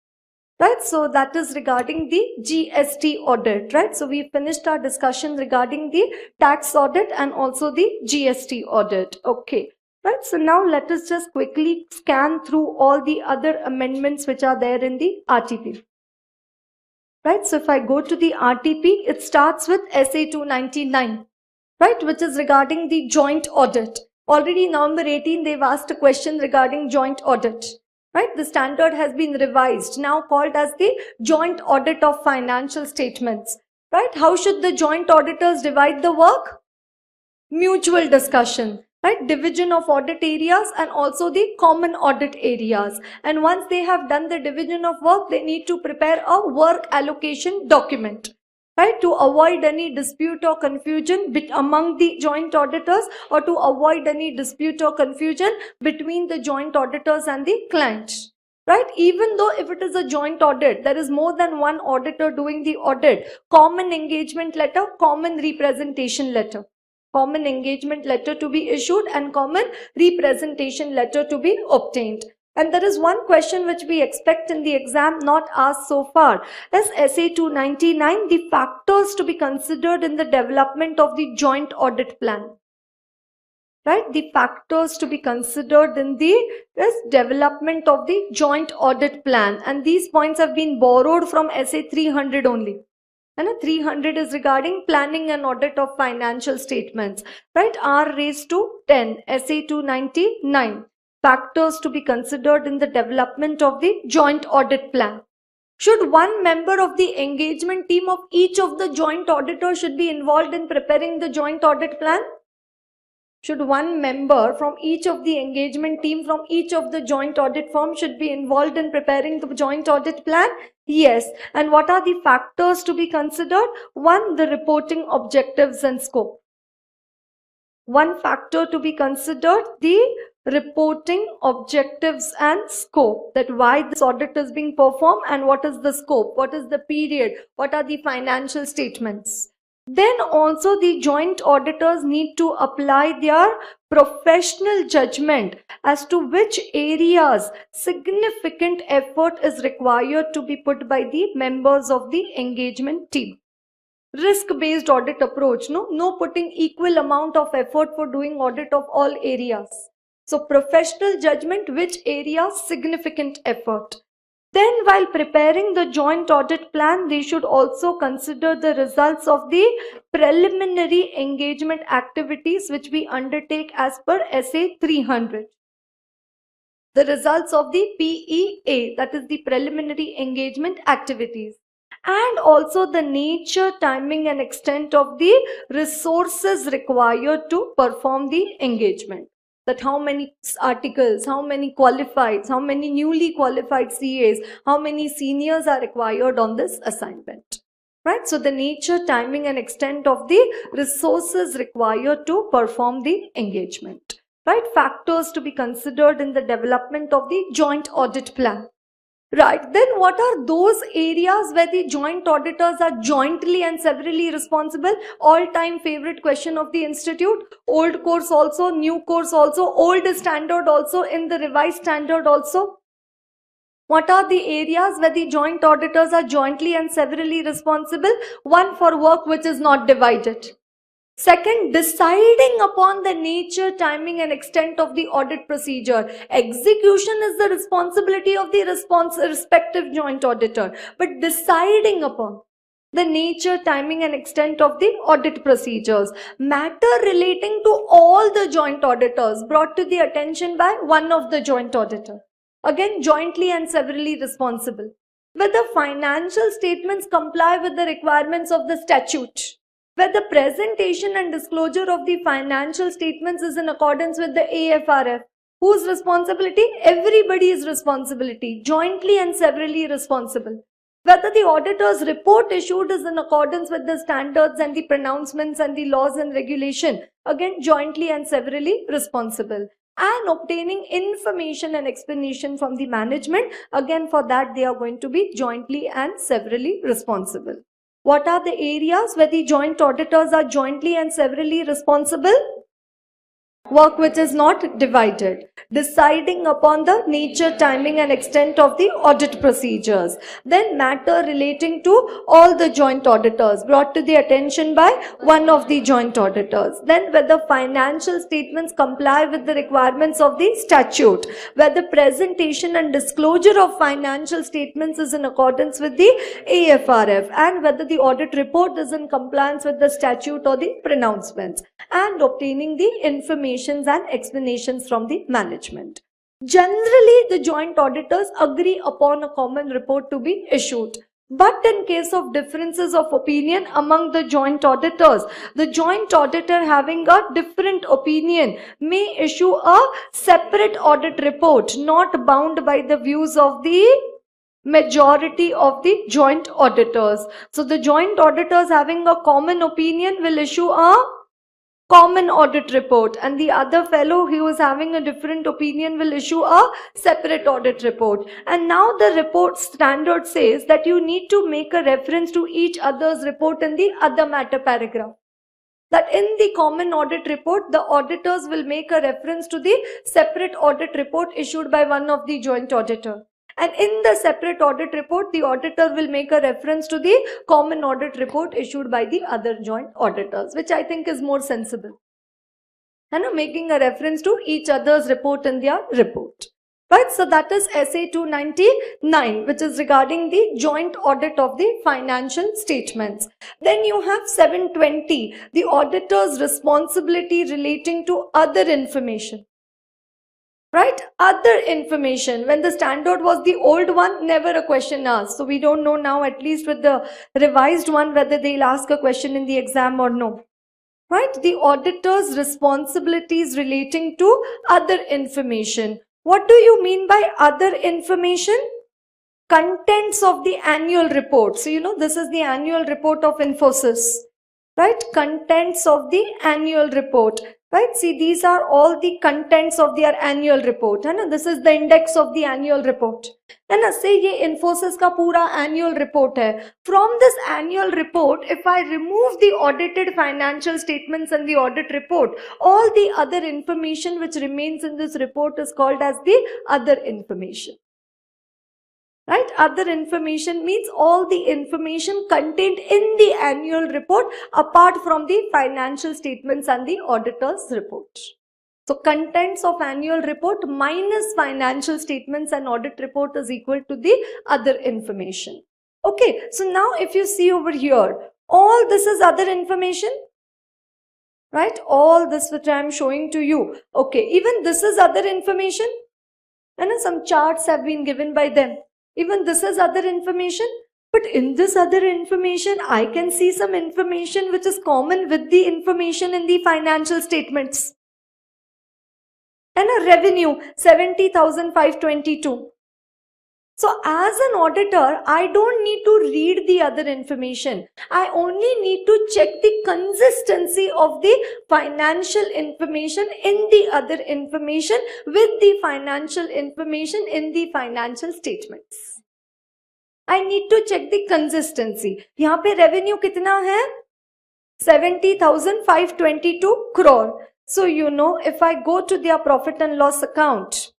Right, so that is regarding the GST audit, right? So we finished our discussion regarding the tax audit and also the GST audit. Okay, right, so now let us just quickly scan through all the other amendments which are there in the RTP. Right, so if I go to the RTP, it starts with SA 299, right, which is regarding the joint audit. Already November 18, they've asked a question regarding joint audit. Right, the standard has been revised, now called as the joint audit of financial statements. Right, how should the joint auditors divide the work? Mutual discussion, right, division of audit areas and also the common audit areas. And once they have done the division of work, they need to prepare a work allocation document. right? To avoid any dispute or confusion among the joint auditors, or to avoid any dispute or confusion between the joint auditors and the client. Right? Even though if it is a joint audit, there is more than one auditor doing the audit, common engagement letter, common representation letter. Common engagement letter to be issued and common representation letter to be obtained. And there is one question which we expect in the exam, not asked so far, is SA 299, the factors to be considered in the development of the joint audit plan. Right? The factors to be considered in the development of the joint audit plan. And these points have been borrowed from SA 300 only. And 300 is regarding planning and audit of financial statements. Right? R raised to 10, SA 299. Factors to be considered in the development of the joint audit plan. Should one member of the engagement team of each of the joint auditors should be involved in preparing the joint audit plan? Should one member from each of the engagement team from each of the joint audit firm should be involved in preparing the joint audit plan? Yes. And what are the factors to be considered? One, the reporting objectives and scope. One factor to be considered, the reporting objectives and scope, that why this audit is being performed and what is the scope, what is the period, what are the financial statements. Then also the joint auditors need to apply their professional judgment as to which areas significant effort is required to be put by the members of the engagement team. Risk-based audit approach, no putting equal amount of effort for doing audit of all areas. So professional judgment, which areas significant effort. Then while preparing the joint audit plan, they should also consider the results of the preliminary engagement activities which we undertake as per SA 300. The results of the PEA, that is the preliminary engagement activities. And also the nature, timing and extent of the resources required to perform the engagement. That how many articles, how many qualified, how many newly qualified CAs, how many seniors are required on this assignment. Right? So the nature, timing and extent of the resources required to perform the engagement. Right? Factors to be considered in the development of the joint audit plan. Right, then what are those areas where the joint auditors are jointly and severally responsible? All-time favorite question of the institute. Old course also, new course also, old standard also, in the revised standard also. What are the areas where the joint auditors are jointly and severally responsible? One, for work which is not divided. Second, deciding upon the nature, timing and extent of the audit procedure. Execution is the responsibility of the respective joint auditor. But deciding upon the nature, timing and extent of the audit procedures. Matter relating to all the joint auditors brought to the attention by one of the joint auditor. Again, jointly and severally responsible. Whether financial statements comply with the requirements of the statute. Where the presentation and disclosure of the financial statements is in accordance with the AFRF. Whose responsibility? Everybody's responsibility. Jointly and severally responsible. Whether the auditor's report issued is in accordance with the standards and the pronouncements and the laws and regulation. Again, jointly and severally responsible. And obtaining information and explanation from the management. Again, for that they are going to be jointly and severally responsible. What are the areas where the joint auditors are jointly and severally responsible? Work which is not divided. Deciding upon the nature, timing and extent of the audit procedures. Then matter relating to all the joint auditors brought to the attention by one of the joint auditors. Then whether financial statements comply with the requirements of the statute. Whether presentation and disclosure of financial statements is in accordance with the AFRF. And whether the audit report is in compliance with the statute or the pronouncements. And obtaining the information and explanations from the management. Generally, the joint auditors agree upon a common report to be issued. But in case of differences of opinion among the joint auditors, the joint auditor having a different opinion may issue a separate audit report, not bound by the views of the majority of the joint auditors. So the joint auditors having a common opinion will issue a common audit report, and the other fellow who is having a different opinion will issue a separate audit report. And now the report standard says that you need to make a reference to each other's report in the other matter paragraph. That in the common audit report, the auditors will make a reference to the separate audit report issued by one of the joint auditor. And in the separate audit report, the auditor will make a reference to the common audit report issued by the other joint auditors, which I think is more sensible. And making a reference to each other's report in their report. Right, so that is SA 299, which is regarding the joint audit of the financial statements. Then you have 720, the auditor's responsibility relating to other information. Right, other information. When the standard was the old one, never a question asked. So we don't know now, at least with the revised one, whether they'll ask a question in the exam or no. Right, the auditor's responsibilities relating to other information. What do you mean by other information? Contents of the annual report. So you know this is the annual report of Infosys. Right, contents of the annual report. Right, see these are all the contents of their annual report. And this is the index of the annual report. And say ye Infosys ka pura annual report hai. From this annual report, if I remove the audited financial statements and the audit report, all the other information which remains in this report is called as the other information. Right, other information means all the information contained in the annual report apart from the financial statements and the auditor's report. So contents of annual report minus financial statements and audit report is equal to the other information. Okay, so now if you see over here, all this is other information. Right, all this which I am showing to you. Okay, even this is other information. And some charts have been given by them. Even this is other information, but in this other information, I can see some information which is common with the information in the financial statements. And a revenue, 70,522. So as an auditor, I don't need to read the other information. I only need to check the consistency of the financial information in the other information with the financial information in the financial statements. I need to check the consistency. यहाँ पे revenue कितना है? 70,522 crore. So you know, if I go to their profit and loss account,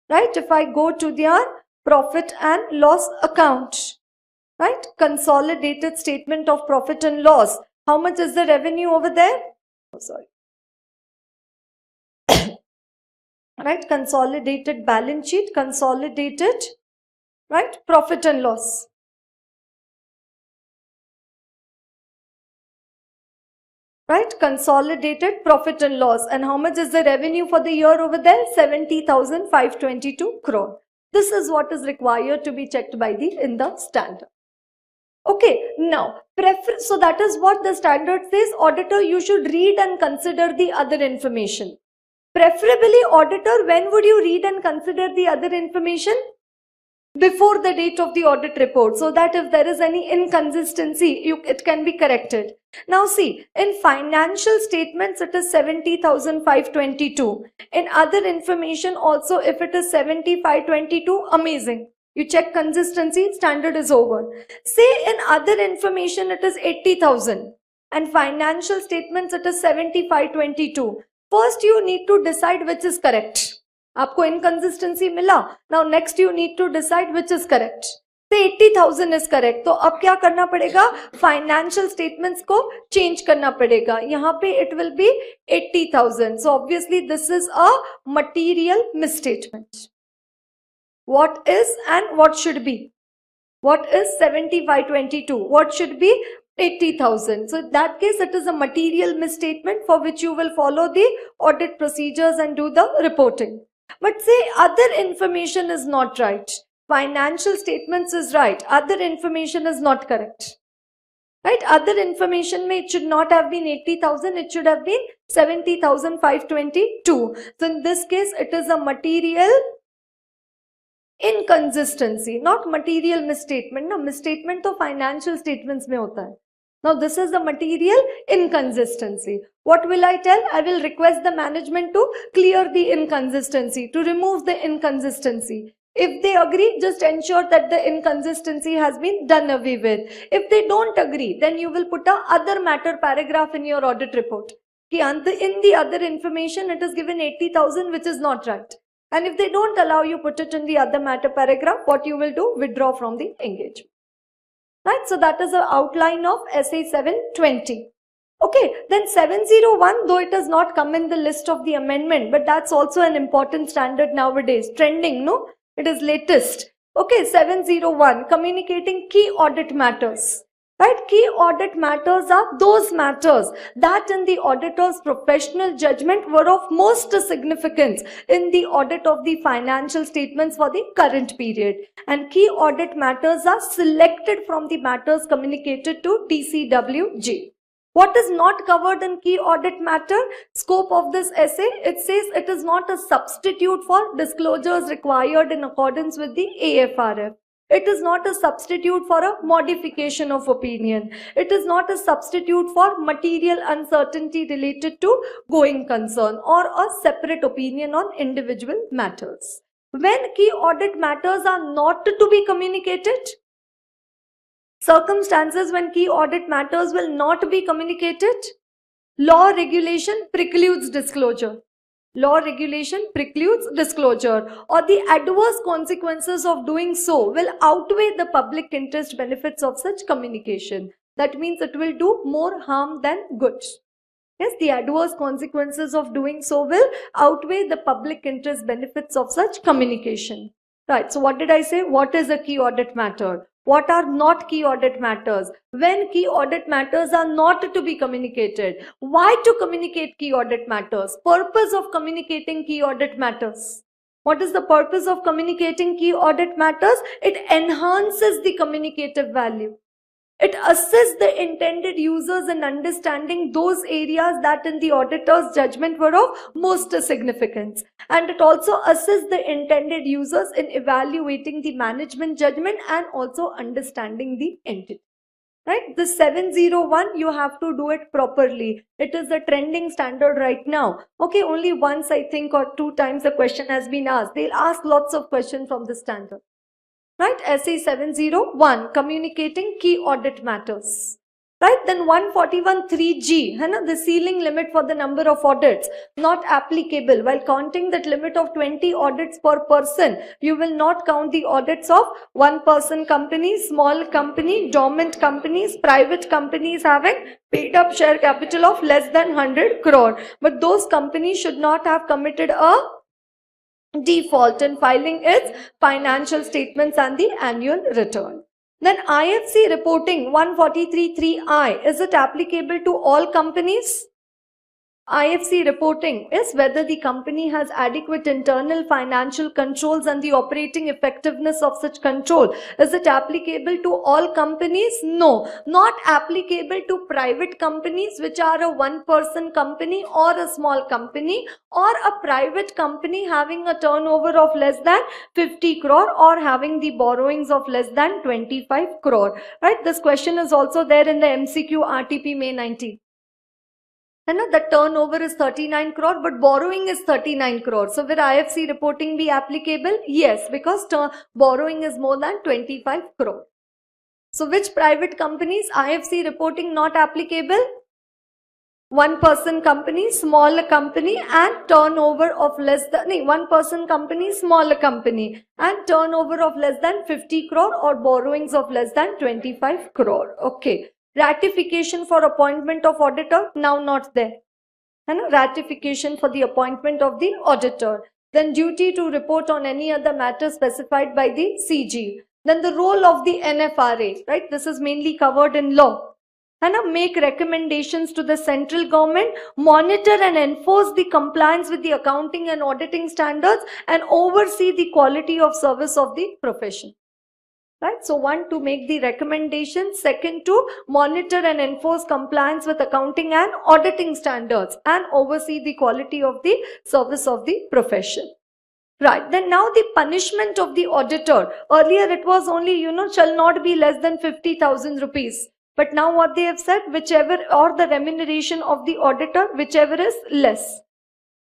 right? If I go to their profit and loss account, right? Consolidated statement of profit and loss. How much is the revenue over there? Oh, sorry. Right? Consolidated balance sheet, consolidated, right? Profit and loss. Right? Consolidated profit and loss. And how much is the revenue for the year over there? 70,522 crore. This is what is required to be checked by in the standard. Okay, now, so that is what the standard says. Auditor, you should read and consider the other information. Preferably, auditor, when would you read and consider the other information? Before the date of the audit report, so that if there is any inconsistency, it can be corrected. Now see, in financial statements, it is 70,522. In other information also, if it is 70,522, amazing. You check consistency, standard is over. Say in other information, it is 80,000. And financial statements, it is 70,522. First, you need to decide which is correct. आपको inconsistency मिला. Now next you need to decide which is correct. Say 80,000 is correct. तो अब क्या करना पड़ेगा? Financial statements को change करना पड़ेगा. यहाँ पे it will be 80,000. So obviously this is a material misstatement. What is and what should be? What is 70,522? What should be? 80,000. So in that case, it is a material misstatement for which you will follow the audit procedures and do the reporting. But say other information is not right. Financial statements is right. Other information is not correct. Right? Other information it should not have been 80,000. It should have been 70,522. So in this case, it is a material inconsistency, not material misstatement. No, misstatement to financial statements mein hota hai. Now this is the material inconsistency. What will I tell? I will request the management to clear the inconsistency, to remove the inconsistency. If they agree, just ensure that the inconsistency has been done away with. If they don't agree, then you will put a other matter paragraph in your audit report. In the other information, it is given 80,000, which is not right. And if they don't allow you put it in the other matter paragraph, what you will do? Withdraw from the engagement. Right, so that is the outline of SA 720. Okay, then 701, though it has not come in the list of the amendment, but that's also an important standard nowadays. Trending, no? It is latest. Okay, 701, communicating key audit matters. Right, key audit matters are those matters that in the auditor's professional judgment were of most significance in the audit of the financial statements for the current period. And key audit matters are selected from the matters communicated to TCWG. What is not covered in key audit matter? Scope of this essay, it says it is not a substitute for disclosures required in accordance with the AFRF. It is not a substitute for a modification of opinion. It is not a substitute for material uncertainty related to going concern or a separate opinion on individual matters. When key audit matters are not to be communicated, circumstances when key audit matters will not be communicated, law regulation precludes disclosure. Law regulation precludes disclosure, or the adverse consequences of doing so will outweigh the public interest benefits of such communication. That means it will do more harm than good. Yes, the adverse consequences of doing so will outweigh the public interest benefits of such communication. Right, so what did I say? What is a key audit matter? What are not key audit matters? When key audit matters are not to be communicated. Why to communicate key audit matters? Purpose of communicating key audit matters. What is the purpose of communicating key audit matters? It enhances the communicative value. It assists the intended users in understanding those areas that in the auditor's judgment were of most significance. And it also assists the intended users in evaluating the management judgment and also understanding the entity. Right? The 701, you have to do it properly. It is a trending standard right now. Okay, only once I think or two times the question has been asked. They'll ask lots of questions from the standard. Right, SA 701, communicating key audit matters. Right, then 141(3)(g, the ceiling limit for the number of audits, not applicable. While counting that limit of 20 audits per person, you will not count the audits of one-person companies, small company, dormant companies, private companies having paid up share capital of less than 100 crore. But those companies should not have committed a default in filing its financial statements and the annual return. Then IFC reporting 143(3)(I, is it applicable to all companies? IFC reporting is whether the company has adequate internal financial controls and the operating effectiveness of such control. Is it applicable to all companies? No, not applicable to private companies which are a one-person company or a small company or a private company having a turnover of less than 50 crore or having the borrowings of less than 25 crore. Right? This question is also there in the MCQ RTP May 19. And the turnover is 39 crore, but borrowing is 39 crore. So will IFC reporting be applicable? Yes, because borrowing is more than 25 crore. So which private companies IFC reporting not applicable? One-person company, smaller company, and turnover of less than, one-person company, smaller company, and turnover of less than 50 crore or borrowings of less than 25 crore. Okay. Ratification for appointment of auditor, now not there. And ratification for the appointment of the auditor. Then duty to report on any other matter specified by the CG. Then the role of the NFRA, right? This is mainly covered in law. And make recommendations to the central government, monitor and enforce the compliance with the accounting and auditing standards, and oversee the quality of service of the profession. Right? So one, to make the recommendations. Second, to monitor and enforce compliance with accounting and auditing standards and oversee the quality of the service of the profession. Right, then now the punishment of the auditor. Earlier it was only, shall not be less than 50,000 rupees. But now what they have said, whichever, or the remuneration of the auditor, whichever is less.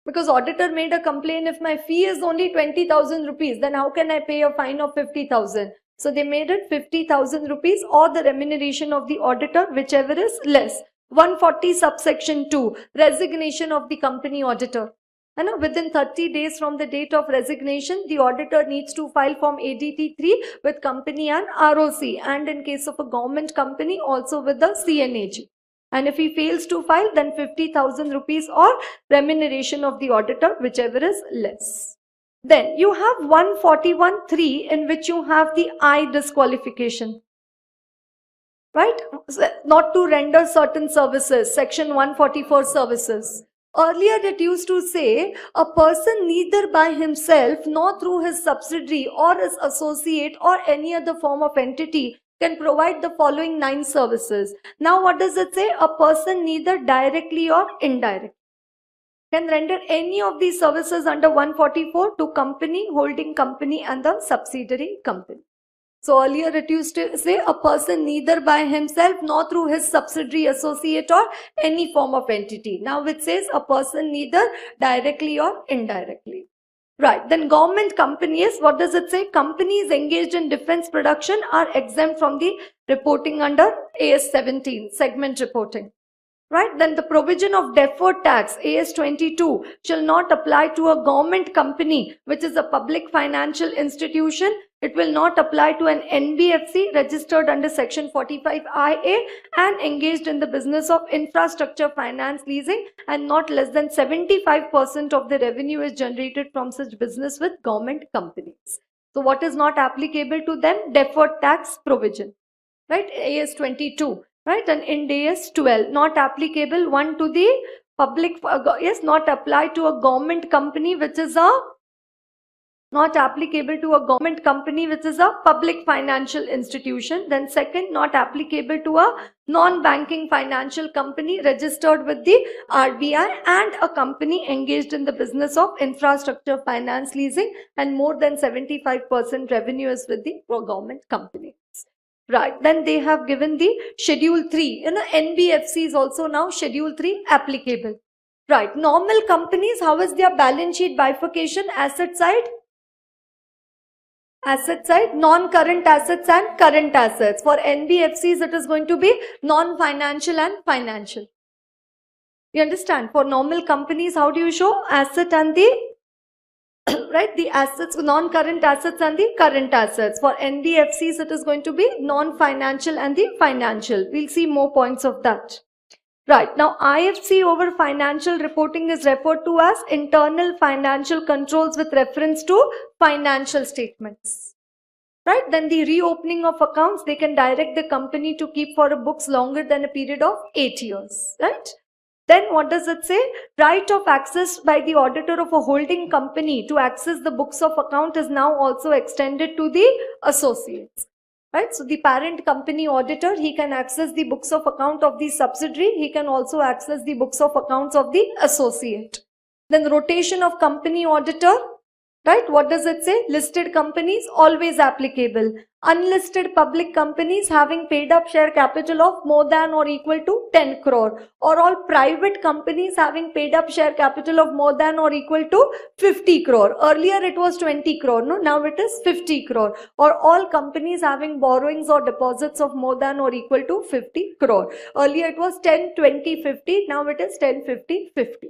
Because auditor made a complaint, if my fee is only 20,000 rupees, then how can I pay a fine of 50,000? So they made it 50,000 rupees or the remuneration of the auditor, whichever is less. 140 subsection 2, resignation of the company auditor. And within 30 days from the date of resignation, the auditor needs to file Form ADT 3 with company and ROC, and in case of a government company, also with the CNAG. And if he fails to file, then 50,000 rupees or remuneration of the auditor, whichever is less. Then you have 141(3) in which you have the I disqualification. Right? Not to render certain services, section 144 services. Earlier it used to say, a person neither by himself nor through his subsidiary or his associate or any other form of entity can provide the following 9 services. Now what does it say? A person neither directly or indirectly can render any of these services under 144 to company, holding company and the subsidiary company. So earlier it used to say a person neither by himself nor through his subsidiary, associate or any form of entity. Now it says a person neither directly or indirectly. Right, then government companies, what does it say? Companies engaged in defense production are exempt from the reporting under AS 17, segment reporting. Right, then the provision of deferred tax, AS 22, shall not apply to a government company, which is a public financial institution. It will not apply to an NBFC registered under section 45IA and engaged in the business of infrastructure finance leasing, and not less than 75% of the revenue is generated from such business with government companies. So what is not applicable to them? Deferred tax provision. Right, AS 22. Right, and in AS 12, not applicable one to the public, yes, not applied to a government company which is a, not applicable to a government company which is a public financial institution. Then second, not applicable to a non-banking financial company registered with the RBI and a company engaged in the business of infrastructure finance leasing, and more than 75% revenue is with the government company. Right, then they have given the Schedule 3. NBFC is also now Schedule 3 applicable. Right, normal companies, how is their balance sheet bifurcation? Asset side, non-current assets and current assets. For NBFCs, it is going to be non-financial and financial. You understand? For normal companies, how do you show? Asset and the right, the assets, non-current assets and the current assets. For NBFCs, it is going to be non-financial and the financial. We'll see more points of that. Right, now IFC over financial reporting is referred to as internal financial controls with reference to financial statements. Right, then the reopening of accounts, they can direct the company to keep for books longer than a period of 8 years. Right. Then what does it say? Right of access by the auditor of a holding company to access the books of account is now also extended to the associates. Right? So the parent company auditor, he can access the books of account of the subsidiary. He can also access the books of accounts of the associate. Then rotation of company auditor. Right? What does it say? Listed companies, always applicable. Unlisted public companies having paid up share capital of more than or equal to 10 crore. Or all private companies having paid up share capital of more than or equal to 50 crore. Earlier it was 20 crore. No, now it is 50 crore. Or all companies having borrowings or deposits of more than or equal to 50 crore. Earlier it was 10, 20, 50. Now it is 10, 50, 50.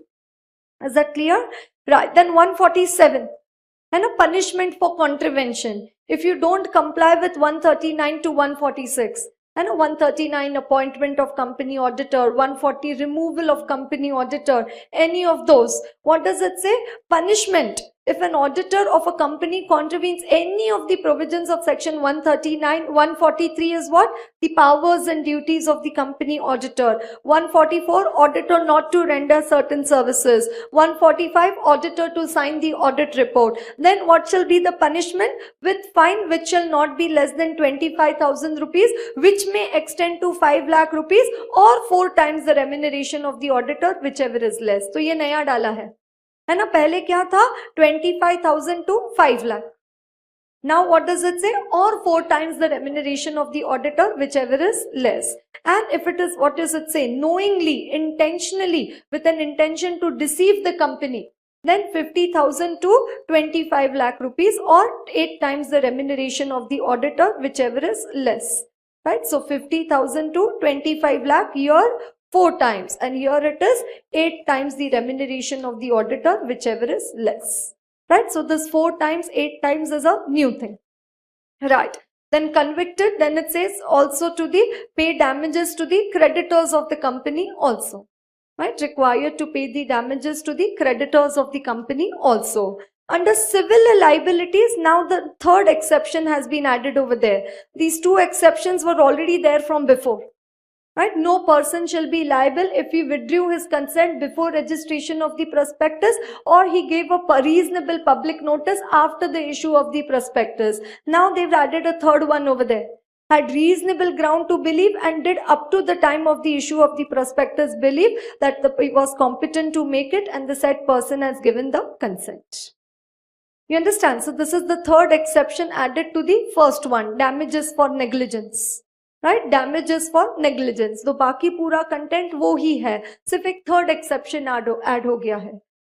Is that clear? Right. Then 147. And a punishment for contravention. If you don't comply with 139 to 146, and a 139 appointment of company auditor, 140 removal of company auditor, any of those, what does it say? Punishment. If an auditor of a company contravenes any of the provisions of section 139, 143 is what? The powers and duties of the company auditor. 144, auditor not to render certain services. 145, auditor to sign the audit report. Then what shall be the punishment? With fine which shall not be less than 25,000 rupees, which may extend to 5 lakh rupees or 4 times the remuneration of the auditor, whichever is less. So ये नया डाला है है ना. पहले क्या था 25,000 to 5 lakh. Now what does it say? Or 4 times the remuneration of the auditor, whichever is less. And if it is, what does it say? Knowingly, intentionally, with an intention to deceive the company, then 50,000 to 25 lakh rupees, or 8 times the remuneration of the auditor, whichever is less. Right? So 50,000 to 25 lakh, here 4 times, and here it is 8 times the remuneration of the auditor, whichever is less. Right? So this 4 times, 8 times is a new thing. Right. Then convicted, then it says also to the pay damages to the creditors of the company also. Right? Required to pay the damages to the creditors of the company also. Under civil liabilities, now the third exception has been added over there. These 2 exceptions were already there from before. Right? No person shall be liable if he withdrew his consent before registration of the prospectus, or he gave a reasonable public notice after the issue of the prospectus. Now they've added a third one over there. Had reasonable ground to believe and did up to the time of the issue of the prospectus believe that he was competent to make it, and the said person has given the consent. You understand? So this is the third exception added to the first one, damages for negligence. Right? Damages for negligence. तो बाकी पूरा content वो ही है, सिर्फ एक third exception add हो गया है.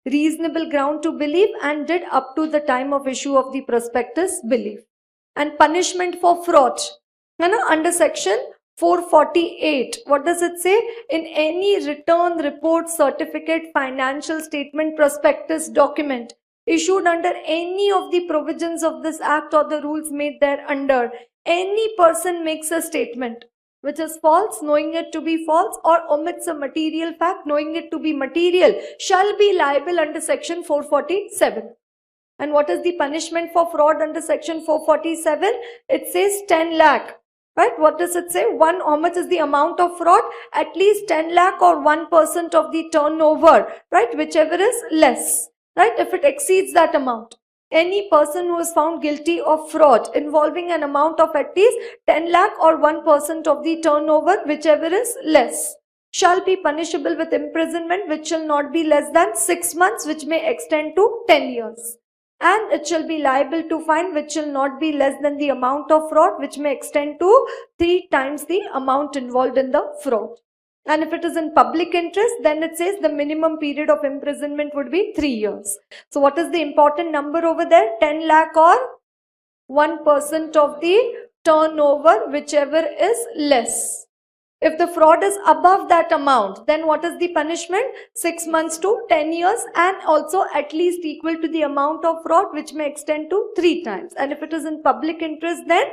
Reasonable ground to believe and did up to the time of issue of the prospectus believe. And punishment for fraud, है ना, under section 448. What does it say? In any return, report, certificate, financial statement, prospectus, document issued under any of the provisions of this act or the rules made thereunder, any person makes a statement which is false, knowing it to be false, or omits a material fact, knowing it to be material, shall be liable under section 447. And what is the punishment for fraud under section 447? It says 10 lakh. Right? What does it say? How much is the amount of fraud? At least 10 lakh or 1% of the turnover. Right? Whichever is less. Right? If it exceeds that amount. Any person who is found guilty of fraud involving an amount of at least 10 lakh or 1% of the turnover, whichever is less, shall be punishable with imprisonment which shall not be less than 6 months, which may extend to 10 years. And it shall be liable to fine which shall not be less than the amount of fraud, which may extend to 3 times the amount involved in the fraud. And if it is in public interest, then it says the minimum period of imprisonment would be 3 years. So what is the important number over there? 10 lakh or 1% of the turnover, whichever is less. If the fraud is above that amount, then what is the punishment? 6 months to 10 years, and also at least equal to the amount of fraud, which may extend to 3 times. And if it is in public interest, then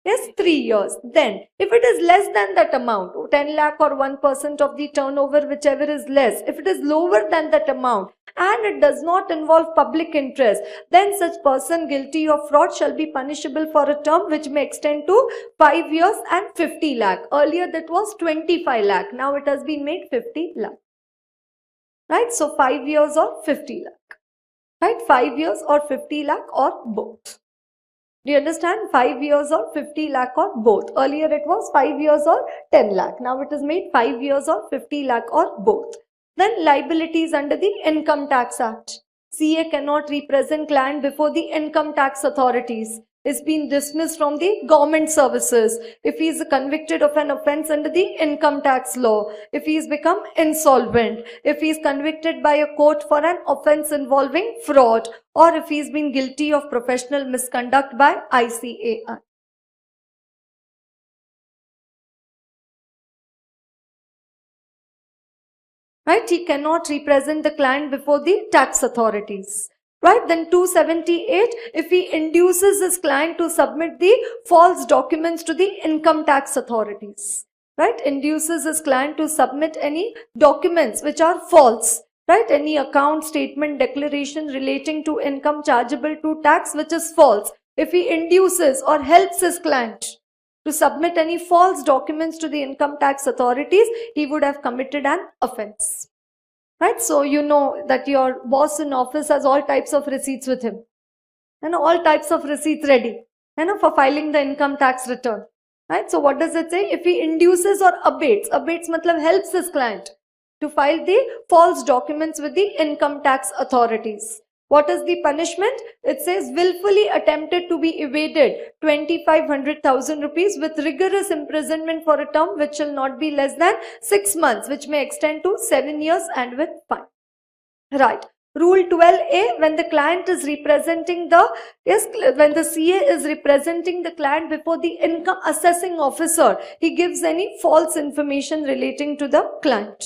yes, 3 years. Then, if it is less than that amount, 10 lakh or 1% of the turnover, whichever is less, if it is lower than that amount and it does not involve public interest, then such person guilty of fraud shall be punishable for a term which may extend to 5 years and 50 lakh. Earlier that was 25 lakh. Now it has been made 50 lakh. Right? So 5 years or 50 lakh. Right? 5 years or 50 lakh or both. Do you understand? 5 years or 50 lakh or both. Earlier it was 5 years or 10 lakh. Now it is made 5 years or 50 lakh or both. Then liabilities under the Income Tax Act. CA cannot represent client before the income tax authorities. Is being dismissed from the government services if he is convicted of an offence under the income tax law, if he has become insolvent, if he is convicted by a court for an offence involving fraud, or if he has been guilty of professional misconduct by ICAI. Right? He cannot represent the client before the tax authorities. Right? Then 278, if he induces his client to submit the false documents to the income tax authorities. Right? Induces his client to submit any documents which are false. Right? Any account, statement, declaration relating to income chargeable to tax which is false. If he induces or helps his client to submit any false documents to the income tax authorities, he would have committed an offence. Right? So you know that your boss in office has all types of receipts with him. And all types of receipts ready, for filing the income tax return. Right? So what does it say? If he induces or abates matlab helps his client to file the false documents with the income tax authorities. What is the punishment? It says willfully attempted to be evaded 25,000 rupees with rigorous imprisonment for a term which shall not be less than 6 months, which may extend to 7 years and with fine. Right. Rule 12A, when the client is representing when the CA is representing the client before the income assessing officer, he gives any false information relating to the client.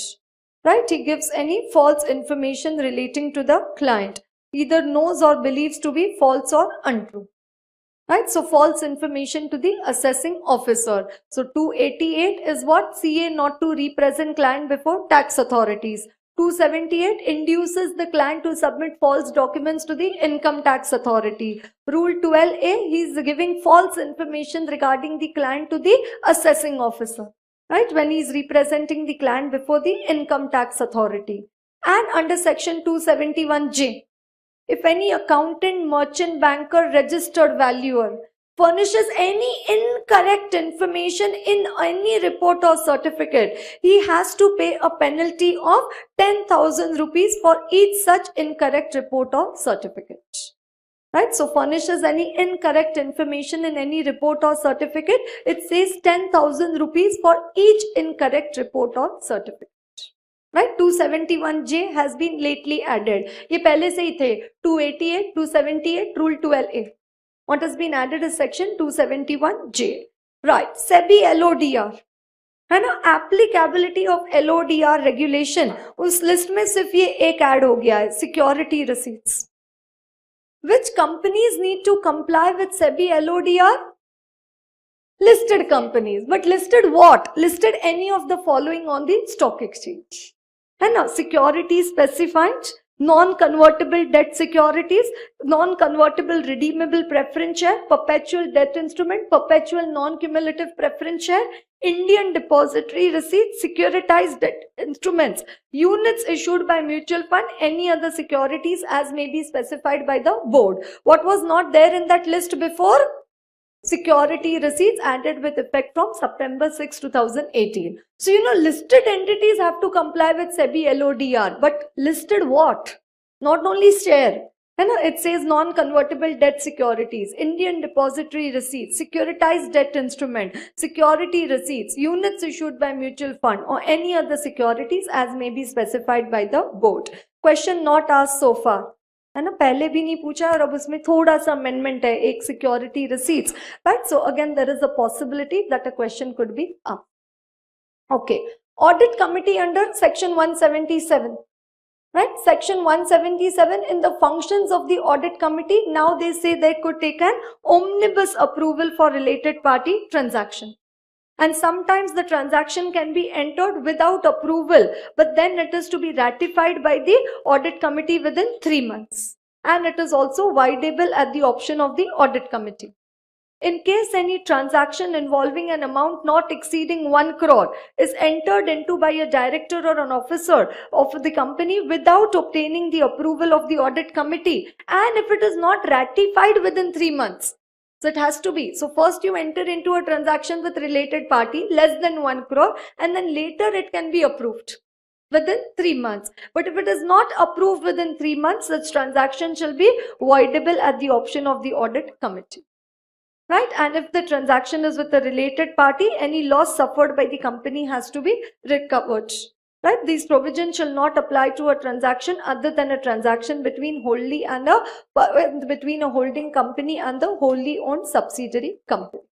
Right? He gives any false information relating to the client, either knows or believes to be false or untrue. Right? So false information to the assessing officer. So 288 is what? CA not to represent client before tax authorities. 278 induces the client to submit false documents to the income tax authority. Rule 12A, he is giving false information regarding the client to the assessing officer, right, when he is representing the client before the income tax authority. And under section 271J, if any accountant, merchant, banker, registered valuer furnishes any incorrect information in any report or certificate, he has to pay a penalty of 10,000 rupees for each such incorrect report or certificate. Right? So furnishes any incorrect information in any report or certificate, it says 10,000 rupees for each incorrect report or certificate. Right? 271J has been lately added. ये पहले से ही थे 288, 278, Rule 12A. What has been added is section 271J. Right. SEBI LODR. है ना, applicability of LODR regulation, उस list में सिर्फ ये एक add हो गया है, security receipts. Which companies need to comply with SEBI LODR? Listed companies. But listed what? Listed any of the following on the stock exchange. है ना, security specified, non-convertible debt securities, non-convertible redeemable preference share, perpetual debt instrument, perpetual non-cumulative preference share, Indian depository receipts, securitized debt instruments, units issued by mutual fund, any other securities as may be specified by the board. What was not there in that list before? Security receipts added with effect from September 6, 2018. So, listed entities have to comply with SEBI LODR, but listed what? Not only share. It says non-convertible debt securities, Indian depository receipts, securitized debt instrument, security receipts, units issued by mutual fund or any other securities as may be specified by the board. Question not asked so far. है ना, पहले भी नहीं पूछा और अब उसमें थोड़ा सा amendment है, एक security receipts, right? So again there is a possibility that a question could be up. Okay, audit committee under section 177, right? Section 177, in the functions of the audit committee, now they say they could take an omnibus approval for related party transaction. And sometimes the transaction can be entered without approval, but then it is to be ratified by the audit committee within 3 months. And it is also wideable at the option of the audit committee. In case any transaction involving an amount not exceeding 1 crore is entered into by a director or an officer of the company without obtaining the approval of the audit committee, and if it is not ratified within 3 months, so it has to be. So first you enter into a transaction with related party less than 1 crore and then later it can be approved within 3 months. But if it is not approved within 3 months, such transaction shall be voidable at the option of the audit committee. Right? And if the transaction is with a related party, any loss suffered by the company has to be recovered. Right? These provisions shall not apply to a transaction other than a transaction between between a holding company and the wholly owned subsidiary company.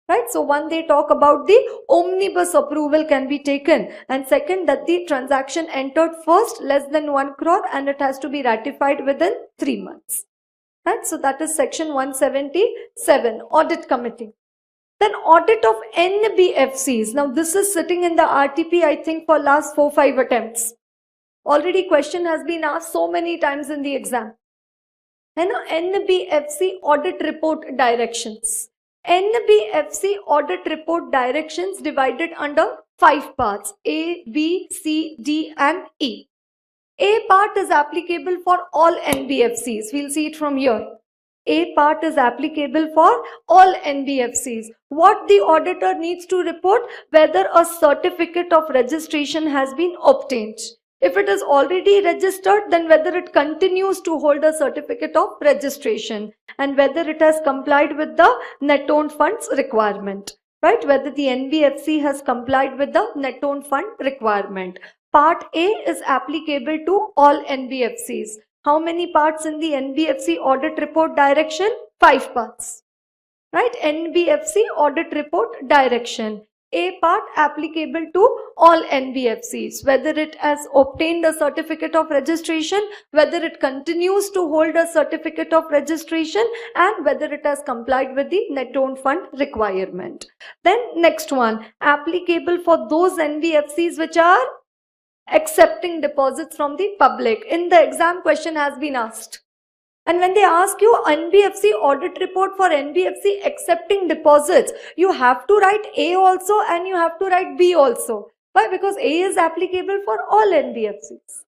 Right? So one, they talk about the omnibus approval can be taken, and second, that the transaction entered first less than 1 crore and it has to be ratified within 3 months. Right? So that is section 177, audit committee. Then audit of NBFCs. Now this is sitting in the RTP, I think, for last 4-5 attempts. Already question has been asked so many times in the exam. And NBFC audit report directions. NBFC audit report directions divided under 5 parts: A, B, C, D and E. A part is applicable for all NBFCs. We'll see it from here. A part is applicable for all NBFCs. What the auditor needs to report? Whether a certificate of registration has been obtained. If it is already registered, then whether it continues to hold a certificate of registration and whether it has complied with the net owned funds requirement. Right? Whether the NBFC has complied with the net owned fund requirement. Part A is applicable to all NBFCs. How many parts in the NBFC audit report direction? 5 parts. Right? NBFC audit report direction. A part applicable to all NBFCs, whether it has obtained a certificate of registration, whether it continues to hold a certificate of registration, and whether it has complied with the net owned fund requirement. Then next one, applicable for those NBFCs which are accepting deposits from the public. In the exam, question has been asked. And when they ask you NBFC audit report for NBFC accepting deposits, you have to write A also and you have to write B also. Why? Because A is applicable for all NBFCs.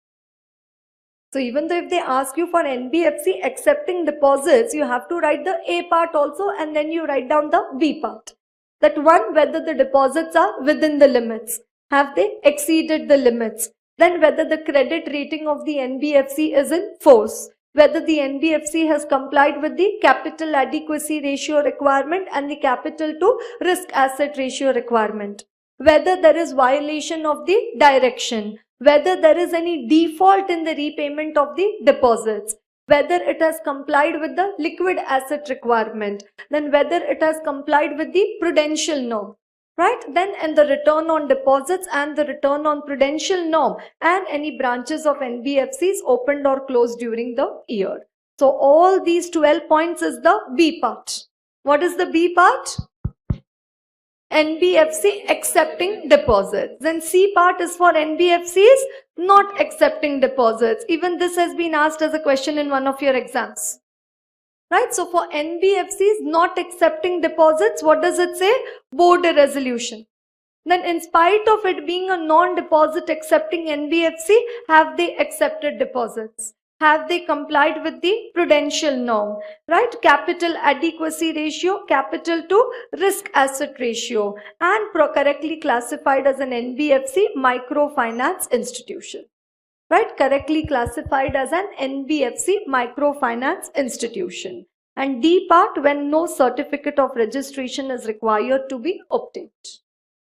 So even though if they ask you for NBFC accepting deposits, you have to write the A part also and then you write down the B part. That one, whether the deposits are within the limits. Have they exceeded the limits? Then whether the credit rating of the NBFC is in force. Whether the NBFC has complied with the capital adequacy ratio requirement and the capital to risk asset ratio requirement. Whether there is violation of the direction. Whether there is any default in the repayment of the deposits. Whether it has complied with the liquid asset requirement. Then whether it has complied with the prudential norm. Right? Then and the return on deposits and the return on prudential norm and any branches of NBFCs opened or closed during the year. So all these 12 points is the B part. What is the B part? NBFC accepting deposits. Then C part is for NBFCs not accepting deposits. Even this has been asked as a question in one of your exams. Right, so for NBFCs not accepting deposits, what does it say? Board resolution. Then in spite of it being a non-deposit accepting NBFC, have they accepted deposits? Have they complied with the prudential norm? Right, capital adequacy ratio, capital to risk asset ratio, and correctly classified as an NBFC microfinance institution. Right, correctly classified as an NBFC microfinance institution. And D part, when no certificate of registration is required to be obtained.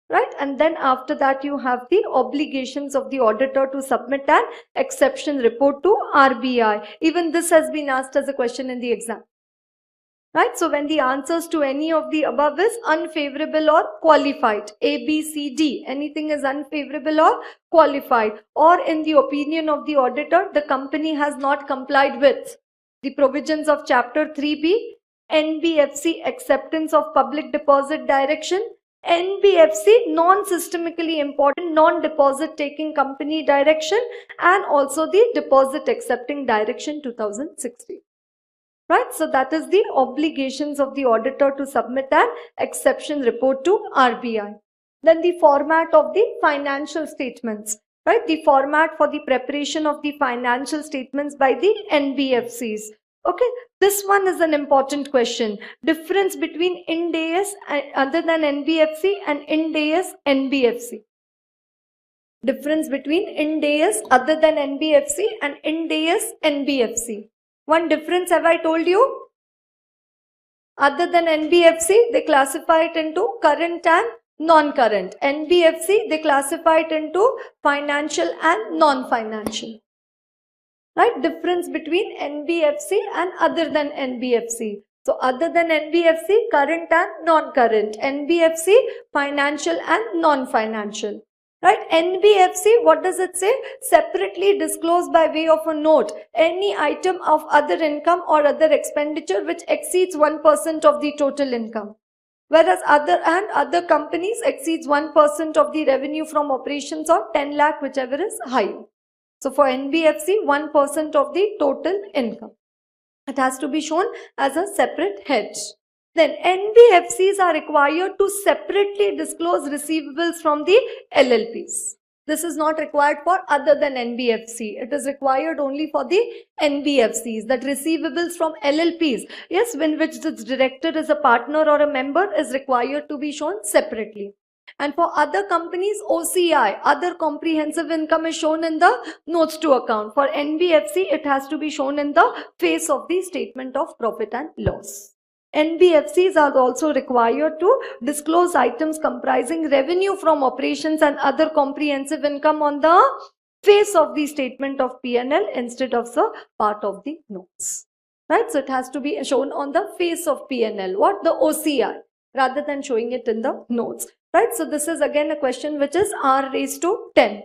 Right, and then after that you have the obligations of the auditor to submit an exception report to RBI. Even this has been asked as a question in the exam. Right, so when the answers to any of the above is unfavorable or qualified, A, B, C, D, anything is unfavorable or qualified, or in the opinion of the auditor, the company has not complied with the provisions of Chapter 3B, NBFC acceptance of public deposit direction, NBFC non-systemically important non-deposit taking company direction, and also the deposit accepting direction 2016. Right, so that is the obligations of the auditor to submit an exception report to RBI. Then the format of the financial statements. Right, the format for the preparation of the financial statements by the NBFCs. Okay, this one is an important question. Difference between Ind AS other than NBFC and Ind AS NBFC. Difference between Ind AS other than NBFC and Ind AS NBFC. One difference have I told you? Other than NBFC, they classify it into current and non-current. NBFC, they classify it into financial and non-financial. Right? Difference between NBFC and other than NBFC. So, other than NBFC, current and non-current. NBFC, financial and non-financial. Right, NBFC, what does it say? Separately disclose by way of a note any item of other income or other expenditure which exceeds 1% of the total income. Whereas other companies exceeds 1% of the revenue from operations or 10 lakh, whichever is higher. So for NBFC, 1% of the total income. It has to be shown as a separate head. Then NBFCs are required to separately disclose receivables from the LLPs. This is not required for other than NBFC. It is required only for the NBFCs, that receivables from LLPs, yes, in which the director is a partner or a member, is required to be shown separately. And for other companies, OCI, other comprehensive income, is shown in the notes to account. For NBFC, it has to be shown in the face of the statement of profit and loss. NBFCs are also required to disclose items comprising revenue from operations and other comprehensive income on the face of the statement of P&L instead of the part of the notes. Right? So it has to be shown on the face of P&L. What? The OCI, rather than showing it in the notes. Right? So this is again a question which is R raised to 10.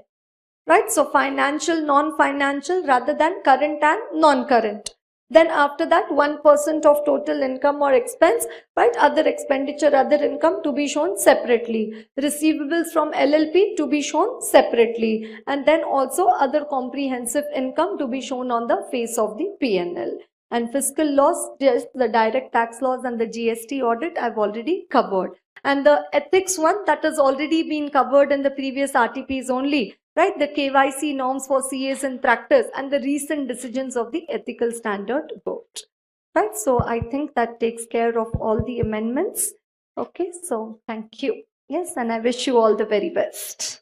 Right? So financial, non-financial, rather than current and non-current. Then after that, 1% of total income or expense, right? Other expenditure, other income to be shown separately. Receivables from LLP to be shown separately. And then also other comprehensive income to be shown on the face of the P&L. And fiscal laws, just the direct tax laws and the GST audit I've already covered. And the ethics one, that has already been covered in the previous RTPs only. Right, the KYC norms for CAs in practice and the recent decisions of the Ethical Standard Board. Right, so I think that takes care of all the amendments. Okay, so thank you. Yes, and I wish you all the very best.